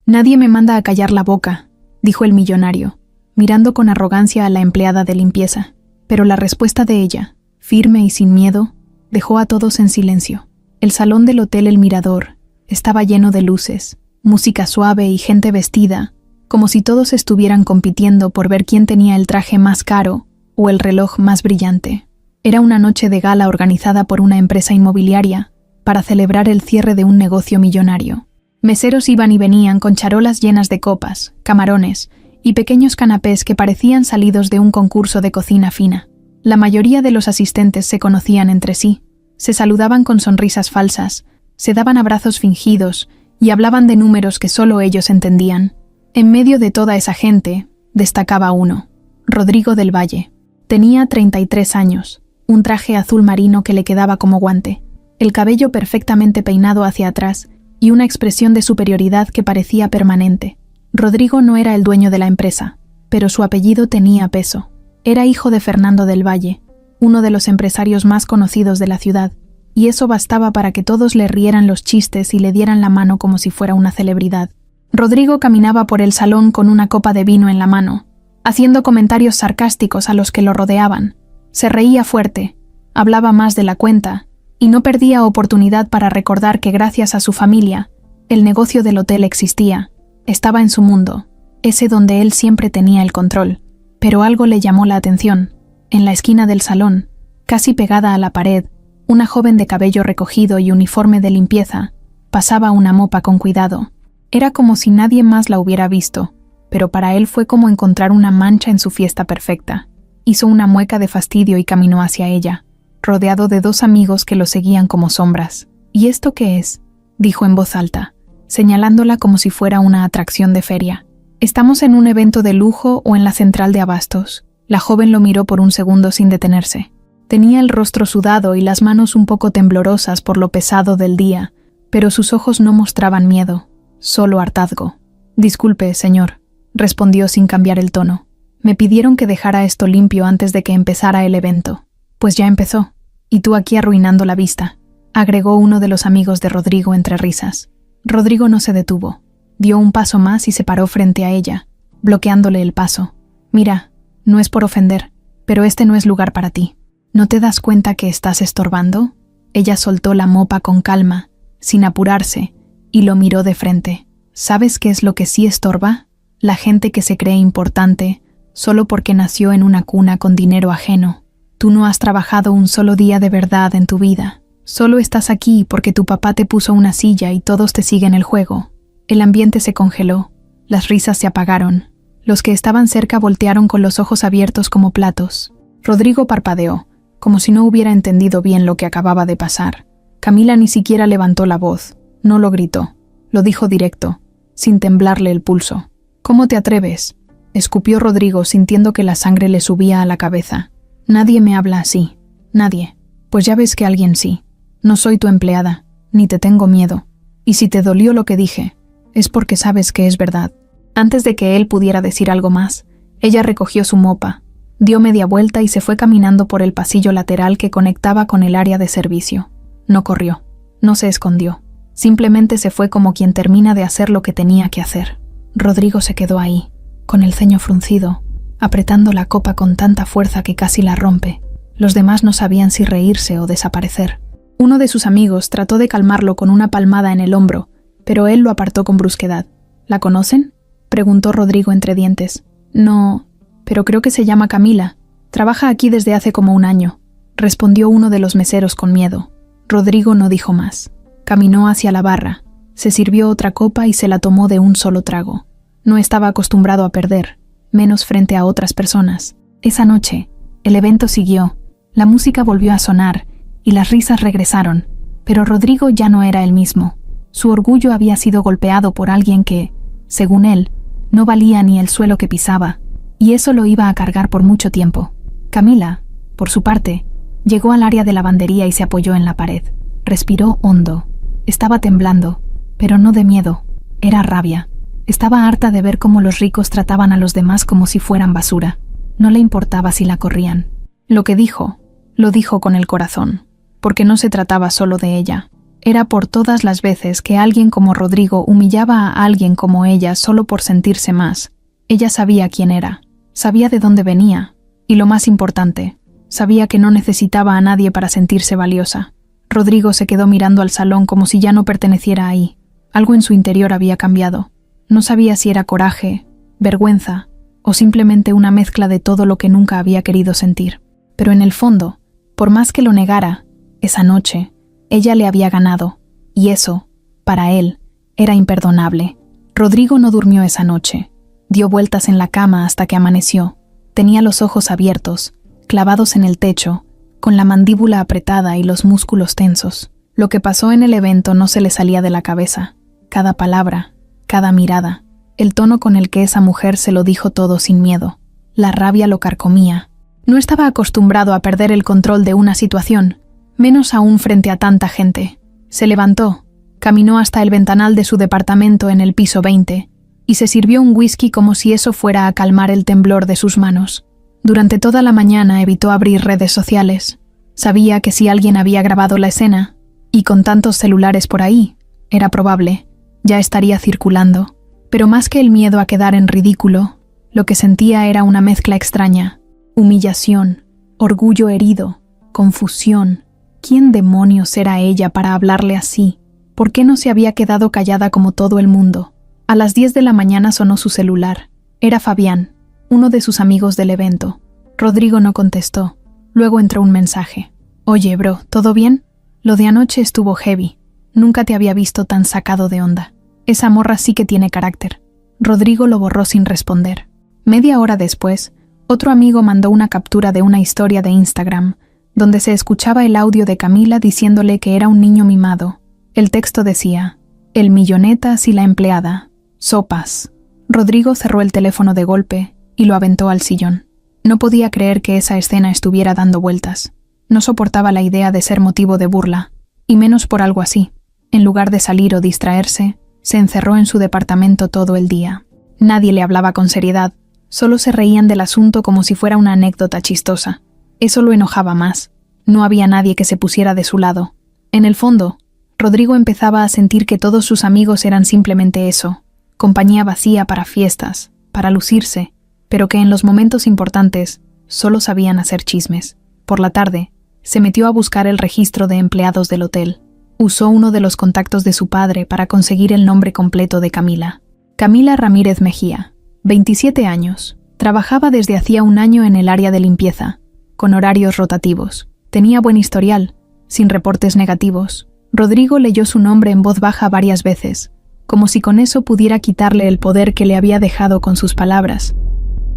Nadie me manda a callar la boca, dijo el millonario, mirando con arrogancia a la empleada de limpieza. Pero la respuesta de ella, firme y sin miedo, dejó a todos en silencio. El salón del Hotel El Mirador estaba lleno de luces, música suave y gente vestida, como si todos estuvieran compitiendo por ver quién tenía el traje más caro o el reloj más brillante. Era una noche de gala organizada por una empresa inmobiliaria para celebrar el cierre de un negocio millonario. Meseros iban y venían con charolas llenas de copas, camarones y pequeños canapés que parecían salidos de un concurso de cocina fina. La mayoría de los asistentes se conocían entre sí, se saludaban con sonrisas falsas, se daban abrazos fingidos y hablaban de números que solo ellos entendían. En medio de toda esa gente, destacaba uno, Rodrigo del Valle. Tenía 33 años, un traje azul marino que le quedaba como guante, el cabello perfectamente peinado hacia atrás y una expresión de superioridad que parecía permanente. Rodrigo no era el dueño de la empresa, pero su apellido tenía peso. Era hijo de Fernando del Valle, uno de los empresarios más conocidos de la ciudad, y eso bastaba para que todos le rieran los chistes y le dieran la mano como si fuera una celebridad. Rodrigo caminaba por el salón con una copa de vino en la mano, haciendo comentarios sarcásticos a los que lo rodeaban. Se reía fuerte, hablaba más de la cuenta, y no perdía oportunidad para recordar que gracias a su familia, el negocio del hotel existía, estaba en su mundo, ese donde él siempre tenía el control. Pero algo le llamó la atención. En la esquina del salón, casi pegada a la pared, una joven de cabello recogido y uniforme de limpieza pasaba una mopa con cuidado. Era como si nadie más la hubiera visto, pero para él fue como encontrar una mancha en su fiesta perfecta. Hizo una mueca de fastidio y caminó hacia ella, rodeado de dos amigos que lo seguían como sombras. ¿Y esto qué es?, dijo en voz alta, señalándola como si fuera una atracción de feria. «Estamos en un evento de lujo o en la central de abastos». La joven lo miró por un segundo sin detenerse. Tenía el rostro sudado y las manos un poco temblorosas por lo pesado del día, pero sus ojos no mostraban miedo, solo hartazgo. «Disculpe, señor», respondió sin cambiar el tono. «Me pidieron que dejara esto limpio antes de que empezara el evento». «Pues ya empezó, y tú aquí arruinando la vista», agregó uno de los amigos de Rodrigo entre risas. Rodrigo no se detuvo. Dio un paso más y se paró frente a ella, bloqueándole el paso. «Mira, no es por ofender, pero este no es lugar para ti. ¿No te das cuenta que estás estorbando?». Ella soltó la mopa con calma, sin apurarse, y lo miró de frente. «¿Sabes qué es lo que sí estorba? La gente que se cree importante, solo porque nació en una cuna con dinero ajeno. Tú no has trabajado un solo día de verdad en tu vida. Solo estás aquí porque tu papá te puso una silla y todos te siguen el juego». El ambiente se congeló, las risas se apagaron. Los que estaban cerca voltearon con los ojos abiertos como platos. Rodrigo parpadeó, como si no hubiera entendido bien lo que acababa de pasar. Camila ni siquiera levantó la voz, no lo gritó, lo dijo directo, sin temblarle el pulso. «¿Cómo te atreves?», escupió Rodrigo sintiendo que la sangre le subía a la cabeza. «Nadie me habla así, nadie. Pues ya ves que alguien sí. No soy tu empleada, ni te tengo miedo. Y si te dolió lo que dije, es porque sabes que es verdad». Antes de que él pudiera decir algo más, ella recogió su mopa, dio media vuelta y se fue caminando por el pasillo lateral que conectaba con el área de servicio. No corrió, no se escondió, simplemente se fue como quien termina de hacer lo que tenía que hacer. Rodrigo se quedó ahí, con el ceño fruncido, apretando la copa con tanta fuerza que casi la rompe. Los demás no sabían si reírse o desaparecer. Uno de sus amigos trató de calmarlo con una palmada en el hombro, pero él lo apartó con brusquedad. «¿La conocen?», preguntó Rodrigo entre dientes. «No, pero creo que se llama Camila. Trabaja aquí desde hace como un año», respondió uno de los meseros con miedo. Rodrigo no dijo más. Caminó hacia la barra, se sirvió otra copa y se la tomó de un solo trago. No estaba acostumbrado a perder, menos frente a otras personas. Esa noche, el evento siguió, la música volvió a sonar y las risas regresaron, pero Rodrigo ya no era el mismo. Su orgullo había sido golpeado por alguien que, según él, no valía ni el suelo que pisaba, y eso lo iba a cargar por mucho tiempo. Camila, por su parte, llegó al área de lavandería y se apoyó en la pared. Respiró hondo. Estaba temblando, pero no de miedo, era rabia. Estaba harta de ver cómo los ricos trataban a los demás como si fueran basura. No le importaba si la corrían. Lo que dijo, lo dijo con el corazón, porque no se trataba solo de ella. Era por todas las veces que alguien como Rodrigo humillaba a alguien como ella solo por sentirse más. Ella sabía quién era, sabía de dónde venía, y lo más importante, sabía que no necesitaba a nadie para sentirse valiosa. Rodrigo se quedó mirando al salón como si ya no perteneciera ahí. Algo en su interior había cambiado. No sabía si era coraje, vergüenza, o simplemente una mezcla de todo lo que nunca había querido sentir. Pero en el fondo, por más que lo negara, esa noche, ella le había ganado, y eso, para él, era imperdonable. Rodrigo no durmió esa noche. Dio vueltas en la cama hasta que amaneció. Tenía los ojos abiertos, clavados en el techo, con la mandíbula apretada y los músculos tensos. Lo que pasó en el evento no se le salía de la cabeza. Cada palabra, cada mirada, el tono con el que esa mujer se lo dijo todo sin miedo. La rabia lo carcomía. No estaba acostumbrado a perder el control de una situación, menos aún frente a tanta gente. Se levantó, caminó hasta el ventanal de su departamento en el piso 20 y se sirvió un whisky como si eso fuera a calmar el temblor de sus manos. Durante toda la mañana evitó abrir redes sociales. Sabía que si alguien había grabado la escena, y con tantos celulares por ahí, era probable, ya estaría circulando. Pero más que el miedo a quedar en ridículo, lo que sentía era una mezcla extraña: humillación, orgullo herido, confusión. ¿Quién demonios era ella para hablarle así? ¿Por qué no se había quedado callada como todo el mundo? A las 10 de la mañana sonó su celular. Era Fabián, uno de sus amigos del evento. Rodrigo no contestó. Luego entró un mensaje. «Oye, bro, ¿todo bien? Lo de anoche estuvo heavy. Nunca te había visto tan sacado de onda. Esa morra sí que tiene carácter». Rodrigo lo borró sin responder. Media hora después, otro amigo mandó una captura de una historia de Instagram, donde se escuchaba el audio de Camila diciéndole que era un niño mimado. El texto decía: «El millonetas y la empleada. Sopas». Rodrigo cerró el teléfono de golpe y lo aventó al sillón. No podía creer que esa escena estuviera dando vueltas. No soportaba la idea de ser motivo de burla, y menos por algo así. En lugar de salir o distraerse, se encerró en su departamento todo el día. Nadie le hablaba con seriedad, solo se reían del asunto como si fuera una anécdota chistosa. Eso lo enojaba más. No había nadie que se pusiera de su lado. En el fondo, Rodrigo empezaba a sentir que todos sus amigos eran simplemente eso, compañía vacía para fiestas, para lucirse, pero que en los momentos importantes solo sabían hacer chismes. Por la tarde, se metió a buscar el registro de empleados del hotel. Usó uno de los contactos de su padre para conseguir el nombre completo de Camila. Camila Ramírez Mejía, 27 años. Trabajaba desde hacía un año en el área de limpieza, con horarios rotativos. Tenía buen historial, sin reportes negativos. Rodrigo leyó su nombre en voz baja varias veces, como si con eso pudiera quitarle el poder que le había dejado con sus palabras.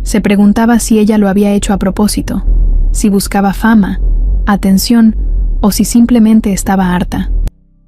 Se preguntaba si ella lo había hecho a propósito, si buscaba fama, atención, o si simplemente estaba harta.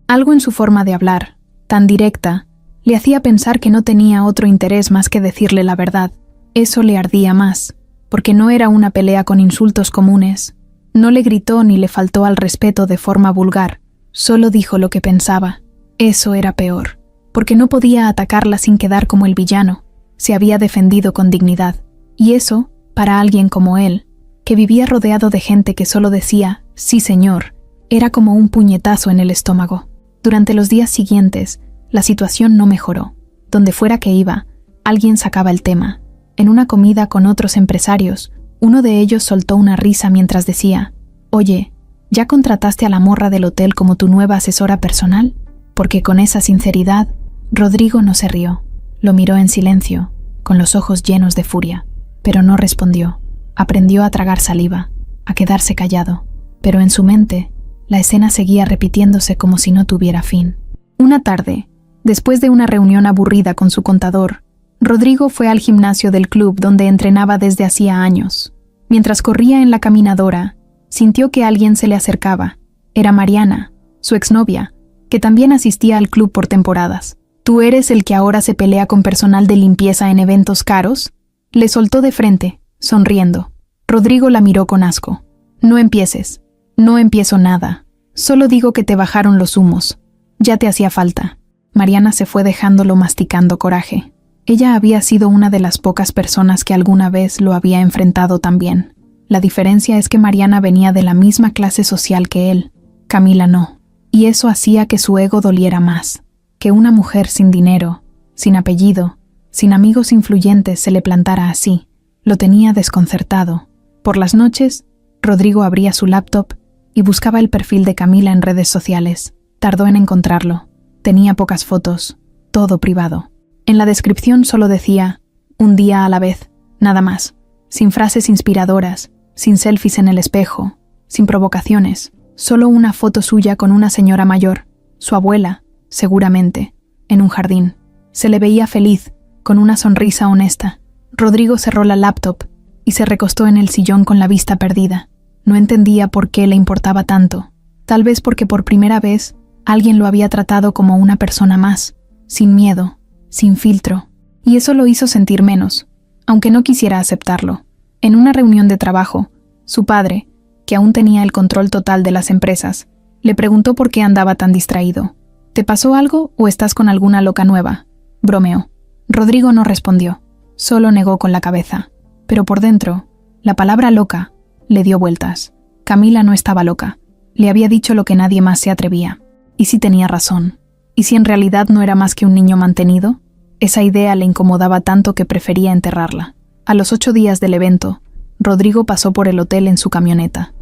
Algo en su forma de hablar, tan directa, le hacía pensar que no tenía otro interés más que decirle la verdad. Eso le ardía más, porque no era una pelea con insultos comunes. No le gritó ni le faltó al respeto de forma vulgar, solo dijo lo que pensaba. Eso era peor, porque no podía atacarla sin quedar como el villano. Se había defendido con dignidad, y eso, para alguien como él, que vivía rodeado de gente que solo decía «sí señor», era como un puñetazo en el estómago. Durante los días siguientes, la situación no mejoró. Donde fuera que iba, alguien sacaba el tema. En una comida con otros empresarios, uno de ellos soltó una risa mientras decía: «Oye, ¿ya contrataste a la morra del hotel como tu nueva asesora personal?». Porque con esa sinceridad, Rodrigo no se rió. Lo miró en silencio, con los ojos llenos de furia, pero no respondió. Aprendió a tragar saliva, a quedarse callado, pero en su mente, la escena seguía repitiéndose como si no tuviera fin. Una tarde, después de una reunión aburrida con su contador, Rodrigo fue al gimnasio del club donde entrenaba desde hacía años. Mientras corría en la caminadora, sintió que alguien se le acercaba. Era Mariana, su exnovia, que también asistía al club por temporadas. «¿Tú eres el que ahora se pelea con personal de limpieza en eventos caros?», le soltó de frente, sonriendo. Rodrigo la miró con asco. «No empieces». «No empiezo nada. Solo digo que te bajaron los humos. Ya te hacía falta». Mariana se fue dejándolo masticando coraje. Ella había sido una de las pocas personas que alguna vez lo había enfrentado también. La diferencia es que Mariana venía de la misma clase social que él. Camila no. y eso hacía que su ego doliera más, que una mujer sin dinero, sin apellido, sin amigos influyentes se le plantara así. Lo tenía desconcertado. Por las noches, Rodrigo abría su laptop y buscaba el perfil de Camila en redes sociales. Tardó en encontrarlo. Tenía pocas fotos, todo privado. En la descripción solo decía, un día a la vez, nada más. Sin frases inspiradoras, sin selfies en el espejo, sin provocaciones. Solo una foto suya con una señora mayor, su abuela, seguramente, en un jardín. Se le veía feliz, con una sonrisa honesta. Rodrigo cerró la laptop y se recostó en el sillón con la vista perdida. No entendía por qué le importaba tanto. Tal vez porque por primera vez alguien lo había tratado como una persona más, sin miedo, sin filtro. Y eso lo hizo sentir menos, aunque no quisiera aceptarlo. En una reunión de trabajo, su padre, que aún tenía el control total de las empresas, le preguntó por qué andaba tan distraído. ¿Te pasó algo o estás con alguna loca nueva?, bromeó. Rodrigo no respondió, solo negó con la cabeza. Pero por dentro, la palabra loca le dio vueltas. Camila no estaba loca. Le había dicho lo que nadie más se atrevía. ¿Y si tenía razón? ¿Y si en realidad no era más que un niño mantenido? Esa idea le incomodaba tanto que prefería enterrarla. A los 8 días del evento, Rodrigo pasó por el hotel en su camioneta.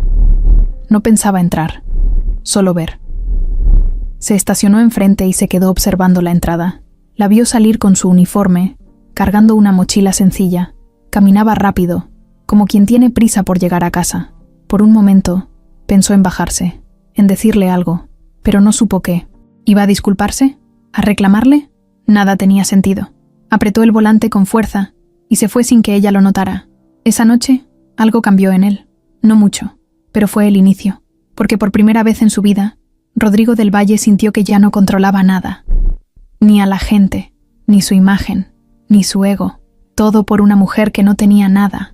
No pensaba entrar, solo ver. Se estacionó enfrente y se quedó observando la entrada. La vio salir con su uniforme, cargando una mochila sencilla. Caminaba rápido, como quien tiene prisa por llegar a casa. Por un momento, pensó en bajarse, en decirle algo, pero no supo qué. ¿Iba a disculparse? ¿A reclamarle? Nada tenía sentido. Apretó el volante con fuerza y se fue sin que ella lo notara. Esa noche, algo cambió en él. No mucho, pero fue el inicio, porque por primera vez en su vida, Rodrigo del Valle sintió que ya no controlaba nada. Ni a la gente, ni su imagen, ni su ego. Todo por una mujer que no tenía nada.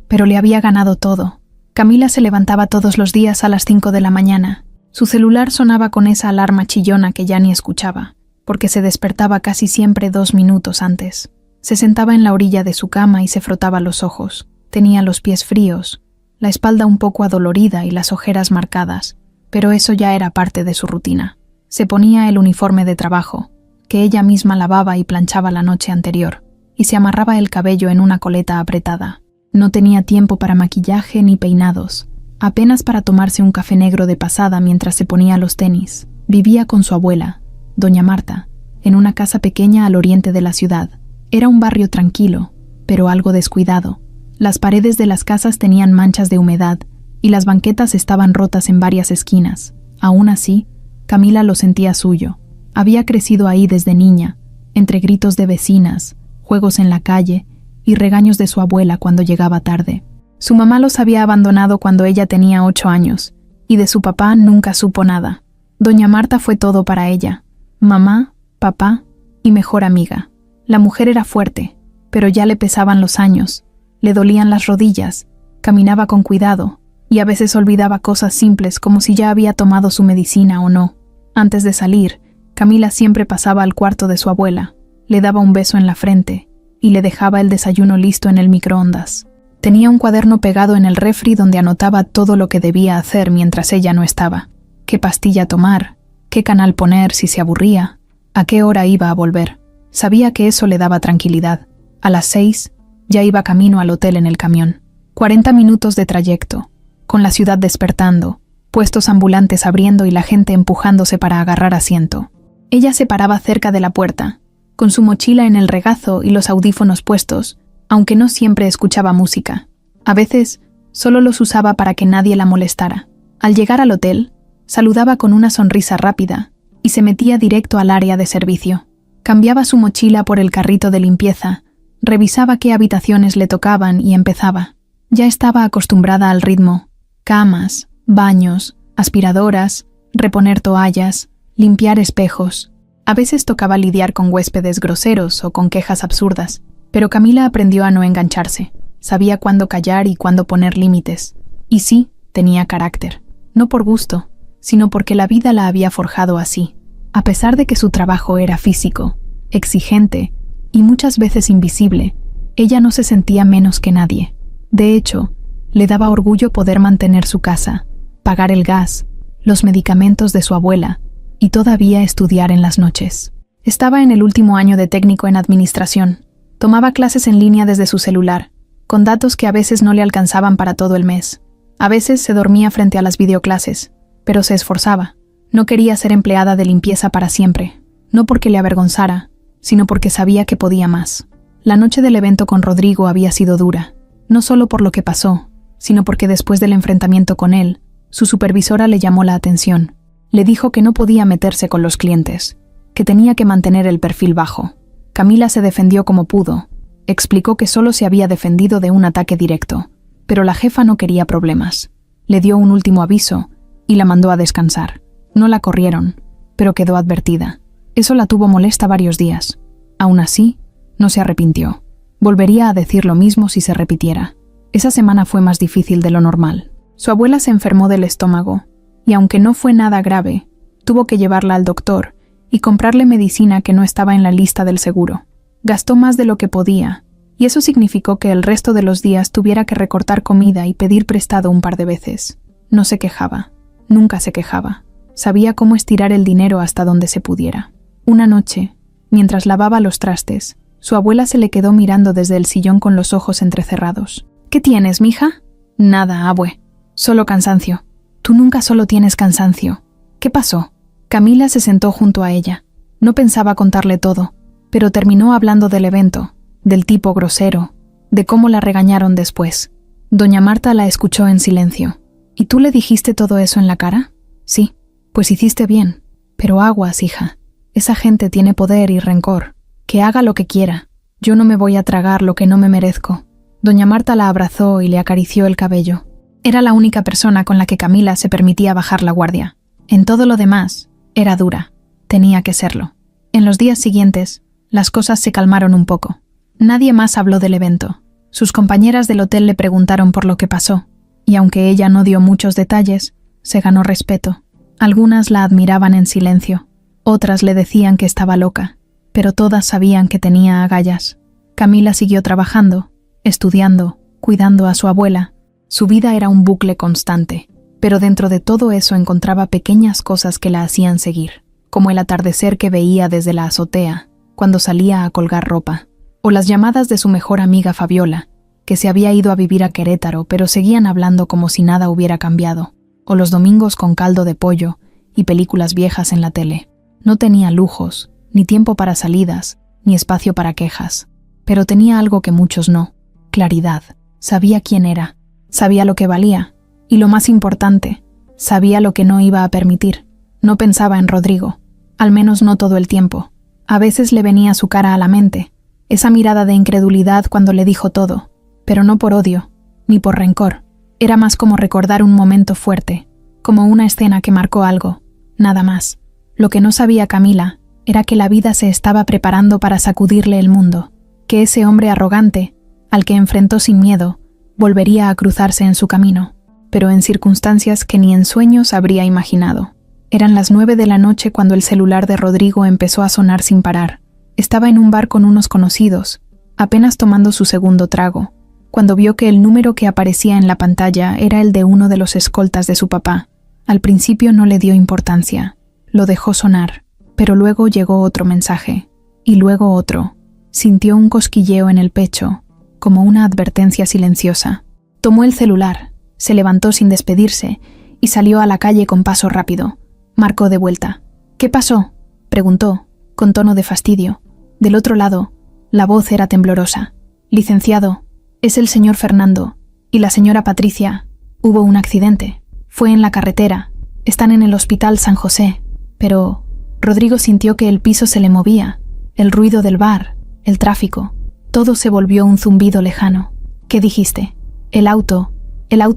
Pero le había ganado todo. Camila se levantaba todos los días a las 5 de la mañana. Su celular sonaba con esa alarma chillona que ya ni escuchaba, porque se despertaba casi siempre 2 minutos antes. Se sentaba en la orilla de su cama y se frotaba los ojos. Tenía los pies fríos, la espalda un poco adolorida y las ojeras marcadas, pero eso ya era parte de su rutina. Se ponía el uniforme de trabajo, que ella misma lavaba y planchaba la noche anterior, y se amarraba el cabello en una coleta apretada. No tenía tiempo para maquillaje ni peinados, apenas para tomarse un café negro de pasada mientras se ponía los tenis. Vivía con su abuela, doña Marta, en una casa pequeña al oriente de la ciudad. Era un barrio tranquilo, pero algo descuidado. Las paredes de las casas tenían manchas de humedad y las banquetas estaban rotas en varias esquinas. Aún así, Camila lo sentía suyo. Había crecido ahí desde niña, entre gritos de vecinas, juegos en la calle y regaños de su abuela cuando llegaba tarde. Su mamá los había abandonado cuando ella tenía 8 años, y de su papá nunca supo nada. Doña Marta fue todo para ella: mamá, papá y mejor amiga. La mujer era fuerte, pero ya le pesaban los años, le dolían las rodillas, caminaba con cuidado, y a veces olvidaba cosas simples como si ya había tomado su medicina o no. Antes de salir, Camila siempre pasaba al cuarto de su abuela, le daba un beso en la frente y le dejaba el desayuno listo en el microondas. Tenía un cuaderno pegado en el refri donde anotaba todo lo que debía hacer mientras ella no estaba. Qué pastilla tomar, qué canal poner si se aburría, a qué hora iba a volver. Sabía que eso le daba tranquilidad. A las 6 ya iba camino al hotel en el camión. 40 minutos de trayecto, con la ciudad despertando, puestos ambulantes abriendo y la gente empujándose para agarrar asiento. Ella se paraba cerca de la puerta, con su mochila en el regazo y los audífonos puestos, aunque no siempre escuchaba música. A veces, solo los usaba para que nadie la molestara. Al llegar al hotel, saludaba con una sonrisa rápida y se metía directo al área de servicio. Cambiaba su mochila por el carrito de limpieza, revisaba qué habitaciones le tocaban y empezaba. Ya estaba acostumbrada al ritmo: camas, baños, aspiradoras, reponer toallas, limpiar espejos. A veces tocaba lidiar con huéspedes groseros o con quejas absurdas, pero Camila aprendió a no engancharse. Sabía cuándo callar y cuándo poner límites. Y sí, tenía carácter. No por gusto, sino porque la vida la había forjado así. A pesar de que su trabajo era físico, exigente y muchas veces invisible, ella no se sentía menos que nadie. De hecho, le daba orgullo poder mantener su casa, pagar el gas, los medicamentos de su abuela y todavía estudiar en las noches. Estaba en el último año de técnico en administración. Tomaba clases en línea desde su celular, con datos que a veces no le alcanzaban para todo el mes. A veces se dormía frente a las videoclases, pero se esforzaba. No quería ser empleada de limpieza para siempre, no porque le avergonzara, sino porque sabía que podía más. La noche del evento con Rodrigo había sido dura, no solo por lo que pasó, sino porque después del enfrentamiento con él, su supervisora le llamó la atención. Le dijo que no podía meterse con los clientes, que tenía que mantener el perfil bajo. Camila se defendió como pudo. Explicó que solo se había defendido de un ataque directo, pero la jefa no quería problemas. Le dio un último aviso y la mandó a descansar. No la corrieron, pero quedó advertida. Eso la tuvo molesta varios días. Aún así, no se arrepintió. Volvería a decir lo mismo si se repitiera. Esa semana fue más difícil de lo normal. Su abuela se enfermó del estómago, y aunque no fue nada grave, tuvo que llevarla al doctor y comprarle medicina que no estaba en la lista del seguro. Gastó más de lo que podía, y eso significó que el resto de los días tuviera que recortar comida y pedir prestado un par de veces. No se quejaba, nunca se quejaba. Sabía cómo estirar el dinero hasta donde se pudiera. Una noche, mientras lavaba los trastes, su abuela se le quedó mirando desde el sillón con los ojos entrecerrados. «¿Qué tienes, mija?» «Nada, abue. Solo cansancio». «Tú nunca solo tienes cansancio». «¿Qué pasó?» Camila se sentó junto a ella. No pensaba contarle todo, pero terminó hablando del evento, del tipo grosero, de cómo la regañaron después. Doña Marta la escuchó en silencio. «¿Y tú le dijiste todo eso en la cara?» «Sí». «Pues hiciste bien. Pero aguas, hija. Esa gente tiene poder y rencor. Que haga lo que quiera. Yo no me voy a tragar lo que no me merezco». Doña Marta la abrazó y le acarició el cabello. Era la única persona con la que Camila se permitía bajar la guardia. En todo lo demás, era dura. Tenía que serlo. En los días siguientes, las cosas se calmaron un poco. Nadie más habló del evento. Sus compañeras del hotel le preguntaron por lo que pasó, y aunque ella no dio muchos detalles, se ganó respeto. Algunas la admiraban en silencio, otras le decían que estaba loca, pero todas sabían que tenía agallas. Camila siguió trabajando, estudiando, cuidando a su abuela. Su vida era un bucle constante, pero dentro de todo eso encontraba pequeñas cosas que la hacían seguir, como el atardecer que veía desde la azotea, cuando salía a colgar ropa, o las llamadas de su mejor amiga Fabiola, que se había ido a vivir a Querétaro pero seguían hablando como si nada hubiera cambiado, o los domingos con caldo de pollo y películas viejas en la tele. No tenía lujos, ni tiempo para salidas, ni espacio para quejas, pero tenía algo que muchos no: claridad. Sabía quién era, sabía lo que valía, y lo más importante, sabía lo que no iba a permitir. No pensaba en Rodrigo, al menos no todo el tiempo. A veces le venía su cara a la mente, esa mirada de incredulidad cuando le dijo todo, pero no por odio, ni por rencor. Era más como recordar un momento fuerte, como una escena que marcó algo, nada más. Lo que no sabía Camila era que la vida se estaba preparando para sacudirle el mundo, que ese hombre arrogante, al que enfrentó sin miedo, volvería a cruzarse en su camino, pero en circunstancias que ni en sueños habría imaginado. Eran las 9 de la noche cuando el celular de Rodrigo empezó a sonar sin parar. Estaba en un bar con unos conocidos, apenas tomando su segundo trago, cuando vio que el número que aparecía en la pantalla era el de uno de los escoltas de su papá. Al principio no le dio importancia, lo dejó sonar, pero luego llegó otro mensaje, y luego otro. Sintió un cosquilleo en el pecho, como una advertencia silenciosa. Tomó el celular, se levantó sin despedirse y salió a la calle con paso rápido. Marcó de vuelta. «¿Qué pasó?», preguntó, con tono de fastidio. Del otro lado, la voz era temblorosa. «Licenciado, es el señor Fernando y la señora Patricia. Hubo un accidente. Fue en la carretera. Están en el Hospital San José. Pero…». Rodrigo sintió que el piso se le movía, el ruido del bar, el tráfico. Todo se volvió un zumbido lejano. «¿Qué dijiste?». El auto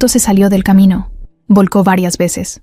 se salió del camino. Volcó varias veces.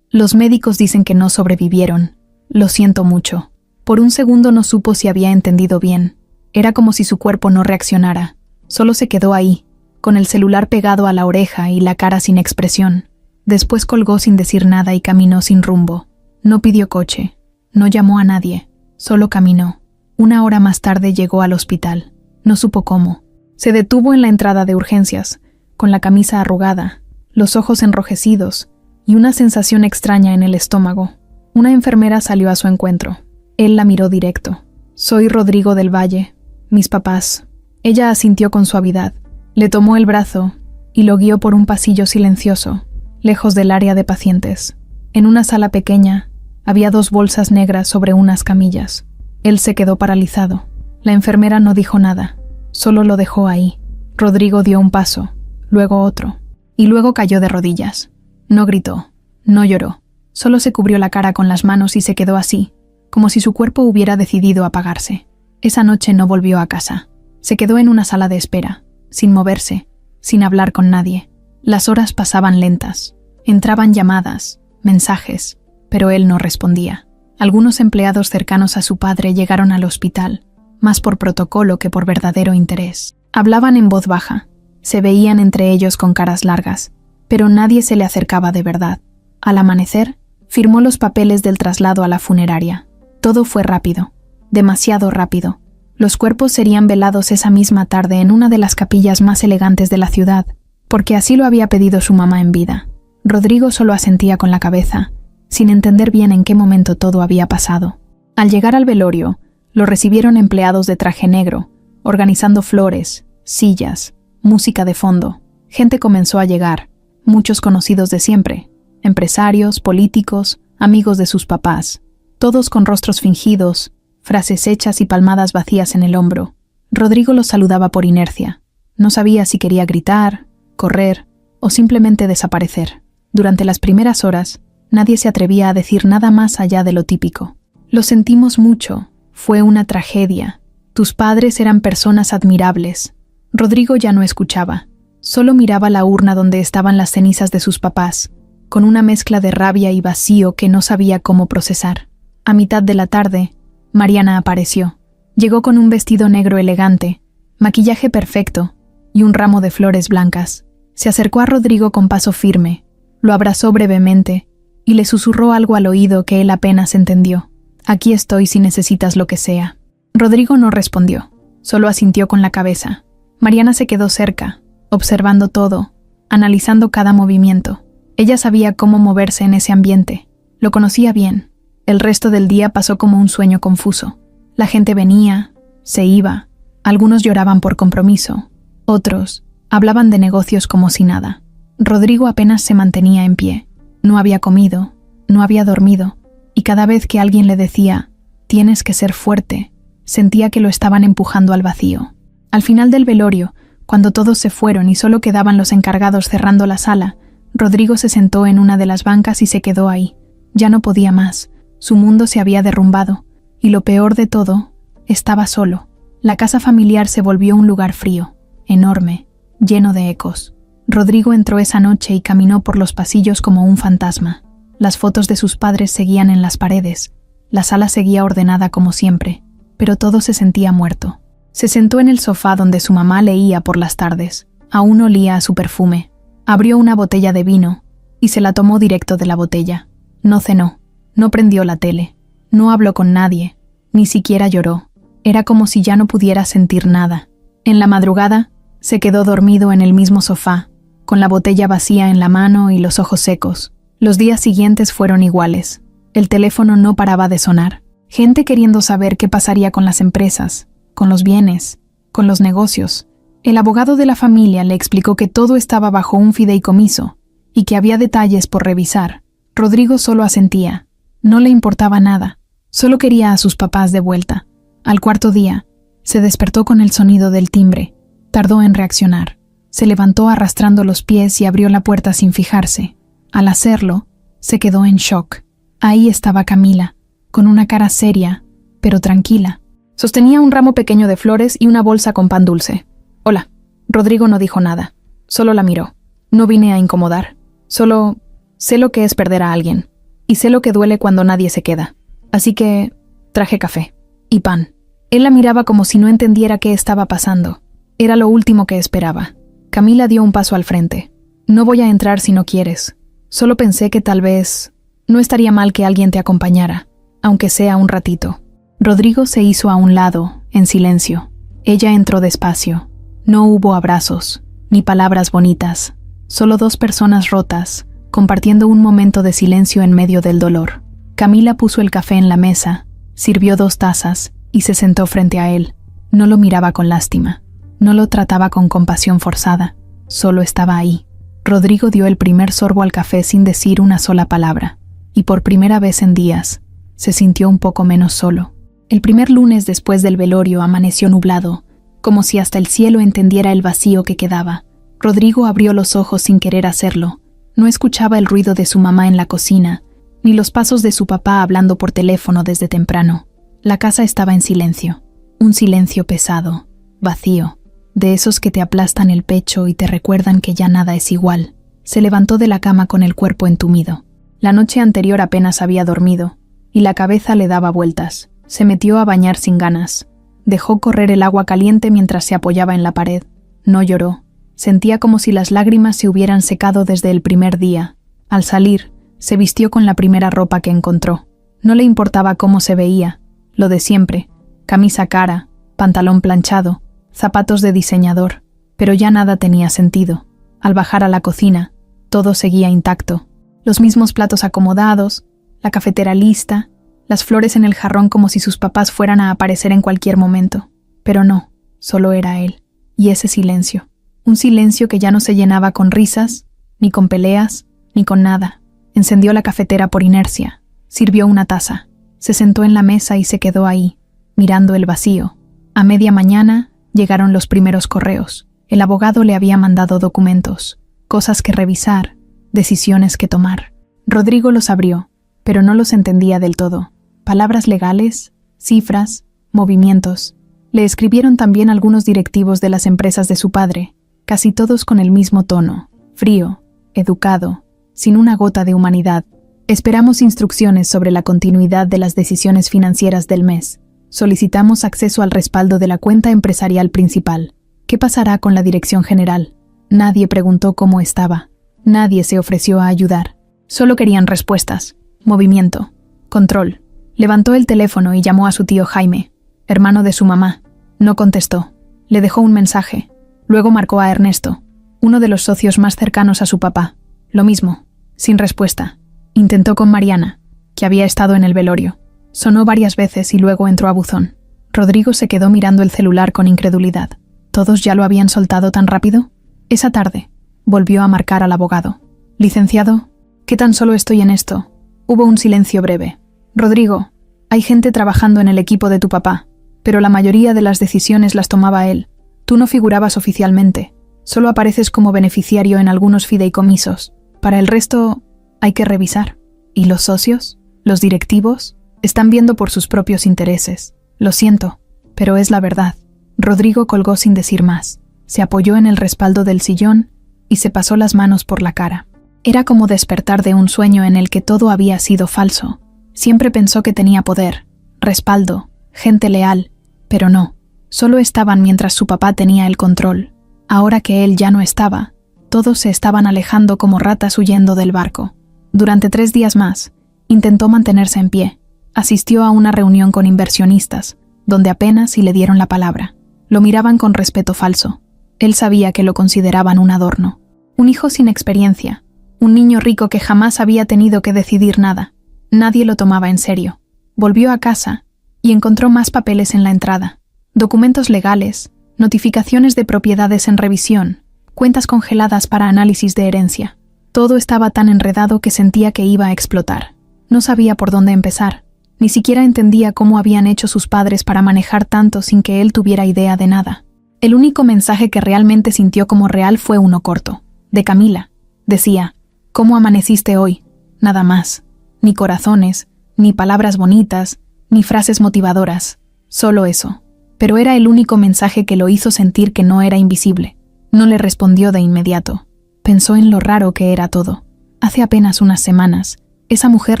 Los médicos dicen que no sobrevivieron. Lo siento mucho». Por un segundo no supo si había entendido bien. Era como si su cuerpo no reaccionara. Solo se quedó ahí, con el celular pegado a la oreja y la cara sin expresión. Después colgó sin decir nada y caminó sin rumbo. No pidió coche, no llamó a nadie, solo caminó. 1 hora más tarde llegó al hospital. No supo cómo. Se detuvo en la entrada de urgencias, con la camisa arrugada, los ojos enrojecidos y una sensación extraña en el estómago. Una enfermera salió a su encuentro. Él la miró directo. «Soy Rodrigo del Valle. Mis papás». Ella asintió con suavidad. Le tomó el brazo y lo guió por un pasillo silencioso, lejos del área de pacientes. En una sala pequeña, había 2 bolsas negras sobre unas camillas. Él se quedó paralizado. La enfermera no dijo nada, solo lo dejó ahí. Rodrigo dio un paso, luego otro, y luego cayó de rodillas. No gritó, no lloró, solo se cubrió la cara con las manos y se quedó así, como si su cuerpo hubiera decidido apagarse. Esa noche no volvió a casa. Se quedó en una sala de espera, sin moverse, sin hablar con nadie. Las horas pasaban lentas. Entraban llamadas, mensajes, pero él no respondía. Algunos empleados cercanos a su padre llegaron al hospital, más por protocolo que por verdadero interés. Hablaban en voz baja, se veían entre ellos con caras largas, pero nadie se le acercaba de verdad. Al amanecer, firmó los papeles del traslado a la funeraria. Todo fue rápido, demasiado rápido. Los cuerpos serían velados esa misma tarde en una de las capillas más elegantes de la ciudad, porque así lo había pedido su mamá en vida. Rodrigo solo asentía con la cabeza, sin entender bien en qué momento todo había pasado. Al llegar al velorio, lo recibieron empleados de traje negro, organizando flores, sillas, música de fondo. Gente comenzó a llegar, muchos conocidos de siempre, empresarios, políticos, amigos de sus papás, todos con rostros fingidos, frases hechas y palmadas vacías en el hombro. Rodrigo los saludaba por inercia. No sabía si quería gritar, correr o simplemente desaparecer. Durante las primeras horas, nadie se atrevía a decir nada más allá de lo típico. «Lo sentimos mucho. Fue una tragedia. Tus padres eran personas admirables». Rodrigo ya no escuchaba. Solo miraba la urna donde estaban las cenizas de sus papás, con una mezcla de rabia y vacío que no sabía cómo procesar. A mitad de la tarde, Mariana apareció. Llegó con un vestido negro elegante, maquillaje perfecto y un ramo de flores blancas. Se acercó a Rodrigo con paso firme, lo abrazó brevemente y le susurró algo al oído que él apenas entendió. «Aquí estoy si necesitas lo que sea». Rodrigo no respondió, solo asintió con la cabeza. Mariana se quedó cerca, observando todo, analizando cada movimiento. Ella sabía cómo moverse en ese ambiente. Lo conocía bien. El resto del día pasó como un sueño confuso. La gente venía, se iba. Algunos lloraban por compromiso. Otros hablaban de negocios como si nada. Rodrigo apenas se mantenía en pie. No había comido, no había dormido. Y cada vez que alguien le decía, «Tienes que ser fuerte», sentía que lo estaban empujando al vacío. Al final del velorio, cuando todos se fueron y solo quedaban los encargados cerrando la sala, Rodrigo se sentó en una de las bancas y se quedó ahí. Ya no podía más. Su mundo se había derrumbado. Y lo peor de todo, estaba solo. La casa familiar se volvió un lugar frío, enorme, lleno de ecos. Rodrigo entró esa noche y caminó por los pasillos como un fantasma. Las fotos de sus padres seguían en las paredes. La sala seguía ordenada como siempre, pero todo se sentía muerto. Se sentó en el sofá donde su mamá leía por las tardes. Aún olía a su perfume. Abrió una botella de vino y se la tomó directo de la botella. No cenó, no prendió la tele, no habló con nadie, ni siquiera lloró. Era como si ya no pudiera sentir nada. En la madrugada, se quedó dormido en el mismo sofá, con la botella vacía en la mano y los ojos secos. Los días siguientes fueron iguales. El teléfono no paraba de sonar. Gente queriendo saber qué pasaría con las empresas, con los bienes, con los negocios. El abogado de la familia le explicó que todo estaba bajo un fideicomiso y que había detalles por revisar. Rodrigo solo asentía. No le importaba nada. Solo quería a sus papás de vuelta. Al cuarto día, se despertó con el sonido del timbre. Tardó en reaccionar. Se levantó arrastrando los pies y abrió la puerta sin fijarse. Al hacerlo, se quedó en shock. Ahí estaba Camila, con una cara seria, pero tranquila. Sostenía un ramo pequeño de flores y una bolsa con pan dulce. «Hola». Rodrigo no dijo nada, solo la miró. «No vine a incomodar. Solo sé lo que es perder a alguien. Y sé lo que duele cuando nadie se queda. Así que traje café. Y pan». Él la miraba como si no entendiera qué estaba pasando. Era lo último que esperaba. Camila dio un paso al frente. «No voy a entrar si no quieres. Solo pensé que tal vez no estaría mal que alguien te acompañara, aunque sea un ratito». Rodrigo se hizo a un lado, en silencio. Ella entró despacio. No hubo abrazos, ni palabras bonitas. Solo 2 personas rotas, compartiendo un momento de silencio en medio del dolor. Camila puso el café en la mesa, sirvió 2 tazas y se sentó frente a él. No lo miraba con lástima, no lo trataba con compasión forzada, solo estaba ahí. Rodrigo dio el primer sorbo al café sin decir una sola palabra, y por primera vez en días, se sintió un poco menos solo. El primer lunes después del velorio amaneció nublado, como si hasta el cielo entendiera el vacío que quedaba. Rodrigo abrió los ojos sin querer hacerlo. No escuchaba el ruido de su mamá en la cocina, ni los pasos de su papá hablando por teléfono desde temprano. La casa estaba en silencio, un silencio pesado, vacío, de esos que te aplastan el pecho y te recuerdan que ya nada es igual. Se levantó de la cama con el cuerpo entumido. La noche anterior apenas había dormido, y la cabeza le daba vueltas. Se metió a bañar sin ganas. Dejó correr el agua caliente mientras se apoyaba en la pared. No lloró. Sentía como si las lágrimas se hubieran secado desde el primer día. Al salir, se vistió con la primera ropa que encontró. No le importaba cómo se veía, lo de siempre, camisa cara, pantalón planchado, zapatos de diseñador, pero ya nada tenía sentido. Al bajar a la cocina, todo seguía intacto. Los mismos platos acomodados, la cafetera lista, las flores en el jarrón como si sus papás fueran a aparecer en cualquier momento. Pero no, solo era él. Y ese silencio. Un silencio que ya no se llenaba con risas, ni con peleas, ni con nada. Encendió la cafetera por inercia. Sirvió una taza. Se sentó en la mesa y se quedó ahí, mirando el vacío. A media mañana llegaron los primeros correos. El abogado le había mandado documentos, cosas que revisar, decisiones que tomar. Rodrigo los abrió, pero no los entendía del todo. Palabras legales, cifras, movimientos. Le escribieron también algunos directivos de las empresas de su padre, casi todos con el mismo tono, frío, educado, sin una gota de humanidad. Esperamos instrucciones sobre la continuidad de las decisiones financieras del mes. Solicitamos acceso al respaldo de la cuenta empresarial principal. ¿Qué pasará con la dirección general? Nadie preguntó cómo estaba. Nadie se ofreció a ayudar. Solo querían respuestas, movimiento, control. Levantó el teléfono y llamó a su tío Jaime, hermano de su mamá. No contestó. Le dejó un mensaje. Luego marcó a Ernesto, uno de los socios más cercanos a su papá. Lo mismo, sin respuesta. Intentó con Mariana, que había estado en el velorio. Sonó varias veces y luego entró a buzón. Rodrigo se quedó mirando el celular con incredulidad. ¿Todos ya lo habían soltado tan rápido? Esa tarde, volvió a marcar al abogado. Licenciado, ¿qué tan solo estoy en esto? Hubo un silencio breve. Rodrigo, hay gente trabajando en el equipo de tu papá, pero la mayoría de las decisiones las tomaba él. Tú no figurabas oficialmente, solo apareces como beneficiario en algunos fideicomisos. Para el resto, hay que revisar. ¿Y los socios? ¿Los directivos? Están viendo por sus propios intereses. Lo siento, pero es la verdad. Rodrigo colgó sin decir más. Se apoyó en el respaldo del sillón y se pasó las manos por la cara. Era como despertar de un sueño en el que todo había sido falso. Siempre pensó que tenía poder, respaldo, gente leal, pero no. Solo estaban mientras su papá tenía el control. Ahora que él ya no estaba, todos se estaban alejando como ratas huyendo del barco. Durante 3 días más, intentó mantenerse en pie. Asistió a una reunión con inversionistas, donde apenas si le dieron la palabra. Lo miraban con respeto falso. Él sabía que lo consideraban un adorno. Un hijo sin experiencia. Un niño rico que jamás había tenido que decidir nada. Nadie lo tomaba en serio. Volvió a casa y encontró más papeles en la entrada. Documentos legales, notificaciones de propiedades en revisión, cuentas congeladas para análisis de herencia. Todo estaba tan enredado que sentía que iba a explotar. No sabía por dónde empezar. Ni siquiera entendía cómo habían hecho sus padres para manejar tanto sin que él tuviera idea de nada. El único mensaje que realmente sintió como real fue uno corto, de Camila. Decía, ¿cómo amaneciste hoy? Nada más. Ni corazones, ni palabras bonitas, ni frases motivadoras. Solo eso. Pero era el único mensaje que lo hizo sentir que no era invisible. No le respondió de inmediato. Pensó en lo raro que era todo. Hace apenas unas semanas, esa mujer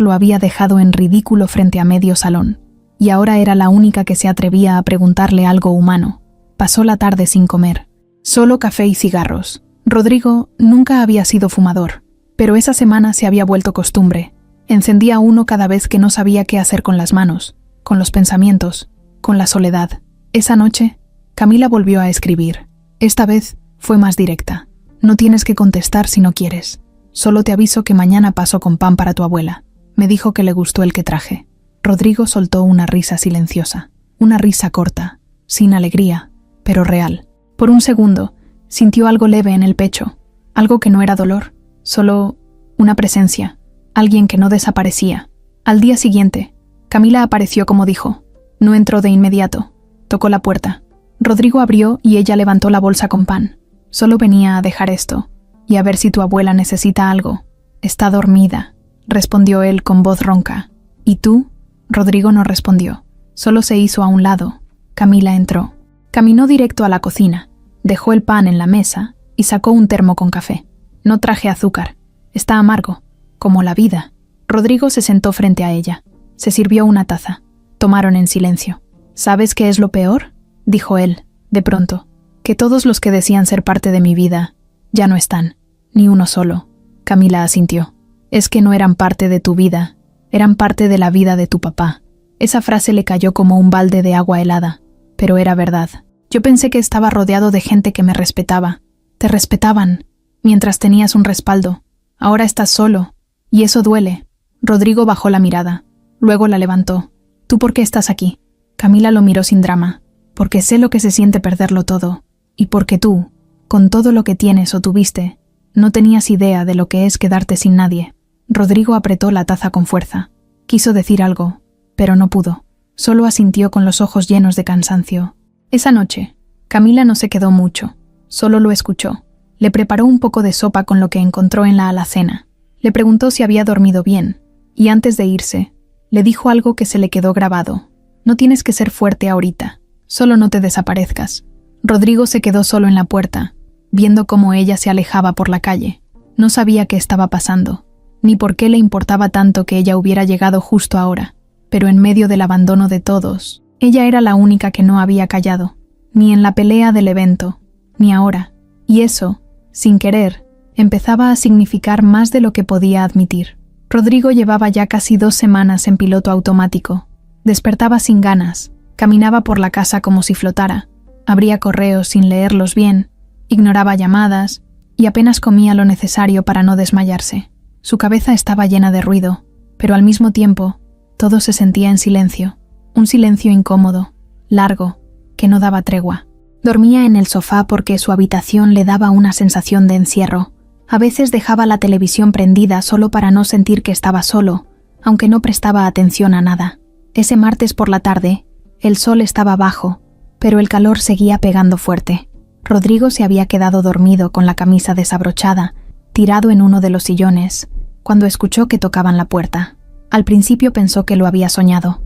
lo había dejado en ridículo frente a medio salón. Y ahora era la única que se atrevía a preguntarle algo humano. Pasó la tarde sin comer. Solo café y cigarros. Rodrigo nunca había sido fumador, pero esa semana se había vuelto costumbre. Encendía uno cada vez que no sabía qué hacer con las manos, con los pensamientos, con la soledad. Esa noche, Camila volvió a escribir. Esta vez fue más directa. No tienes que contestar si no quieres. Solo te aviso que mañana paso con pan para tu abuela. Me dijo que le gustó el que traje. Rodrigo soltó una risa silenciosa, una risa corta, sin alegría, pero real. Por un segundo, sintió algo leve en el pecho, algo que no era dolor, solo una presencia, alguien que no desaparecía. Al día siguiente, Camila apareció como dijo. No entró de inmediato. Tocó la puerta. Rodrigo abrió y ella levantó la bolsa con pan. Solo venía a dejar esto, y a ver si tu abuela necesita algo. Está dormida, respondió él con voz ronca. ¿Y tú? Rodrigo no respondió. Solo se hizo a un lado. Camila entró. Caminó directo a la cocina, dejó el pan en la mesa y sacó un termo con café. No traje azúcar. Está amargo, como la vida. Rodrigo se sentó frente a ella. Se sirvió una taza. Tomaron en silencio. ¿Sabes qué es lo peor?, dijo él, de pronto. Que todos los que decían ser parte de mi vida ya no están. Ni uno solo. Camila asintió. Es que no eran parte de tu vida. Eran parte de la vida de tu papá. Esa frase le cayó como un balde de agua helada. Pero era verdad. Yo pensé que estaba rodeado de gente que me respetaba. Te respetaban, mientras tenías un respaldo. Ahora estás solo, y eso duele. Rodrigo bajó la mirada. Luego la levantó. ¿Tú por qué estás aquí? Camila lo miró sin drama. Porque sé lo que se siente perderlo todo. Y porque tú, con todo lo que tienes o tuviste, no tenías idea de lo que es quedarte sin nadie. Rodrigo apretó la taza con fuerza. Quiso decir algo, pero no pudo. Solo asintió con los ojos llenos de cansancio. Esa noche, Camila no se quedó mucho. Solo lo escuchó. Le preparó un poco de sopa con lo que encontró en la alacena. Le preguntó si había dormido bien. Y antes de irse, le dijo algo que se le quedó grabado. No tienes que ser fuerte ahorita. Solo no te desaparezcas. Rodrigo se quedó solo en la puerta, viendo cómo ella se alejaba por la calle. No sabía qué estaba pasando, ni por qué le importaba tanto que ella hubiera llegado justo ahora. Pero en medio del abandono de todos, ella era la única que no había callado, ni en la pelea del evento, ni ahora. Y eso, sin querer, empezaba a significar más de lo que podía admitir. Rodrigo llevaba ya casi 2 semanas en piloto automático. Despertaba sin ganas, caminaba por la casa como si flotara, abría correos sin leerlos bien, ignoraba llamadas y apenas comía lo necesario para no desmayarse. Su cabeza estaba llena de ruido, pero al mismo tiempo, todo se sentía en silencio, un silencio incómodo, largo, que no daba tregua. Dormía en el sofá porque su habitación le daba una sensación de encierro. A veces dejaba la televisión prendida solo para no sentir que estaba solo, aunque no prestaba atención a nada. Ese martes por la tarde, el sol estaba bajo, pero el calor seguía pegando fuerte. Rodrigo se había quedado dormido con la camisa desabrochada, tirado en uno de los sillones, cuando escuchó que tocaban la puerta. Al principio pensó que lo había soñado,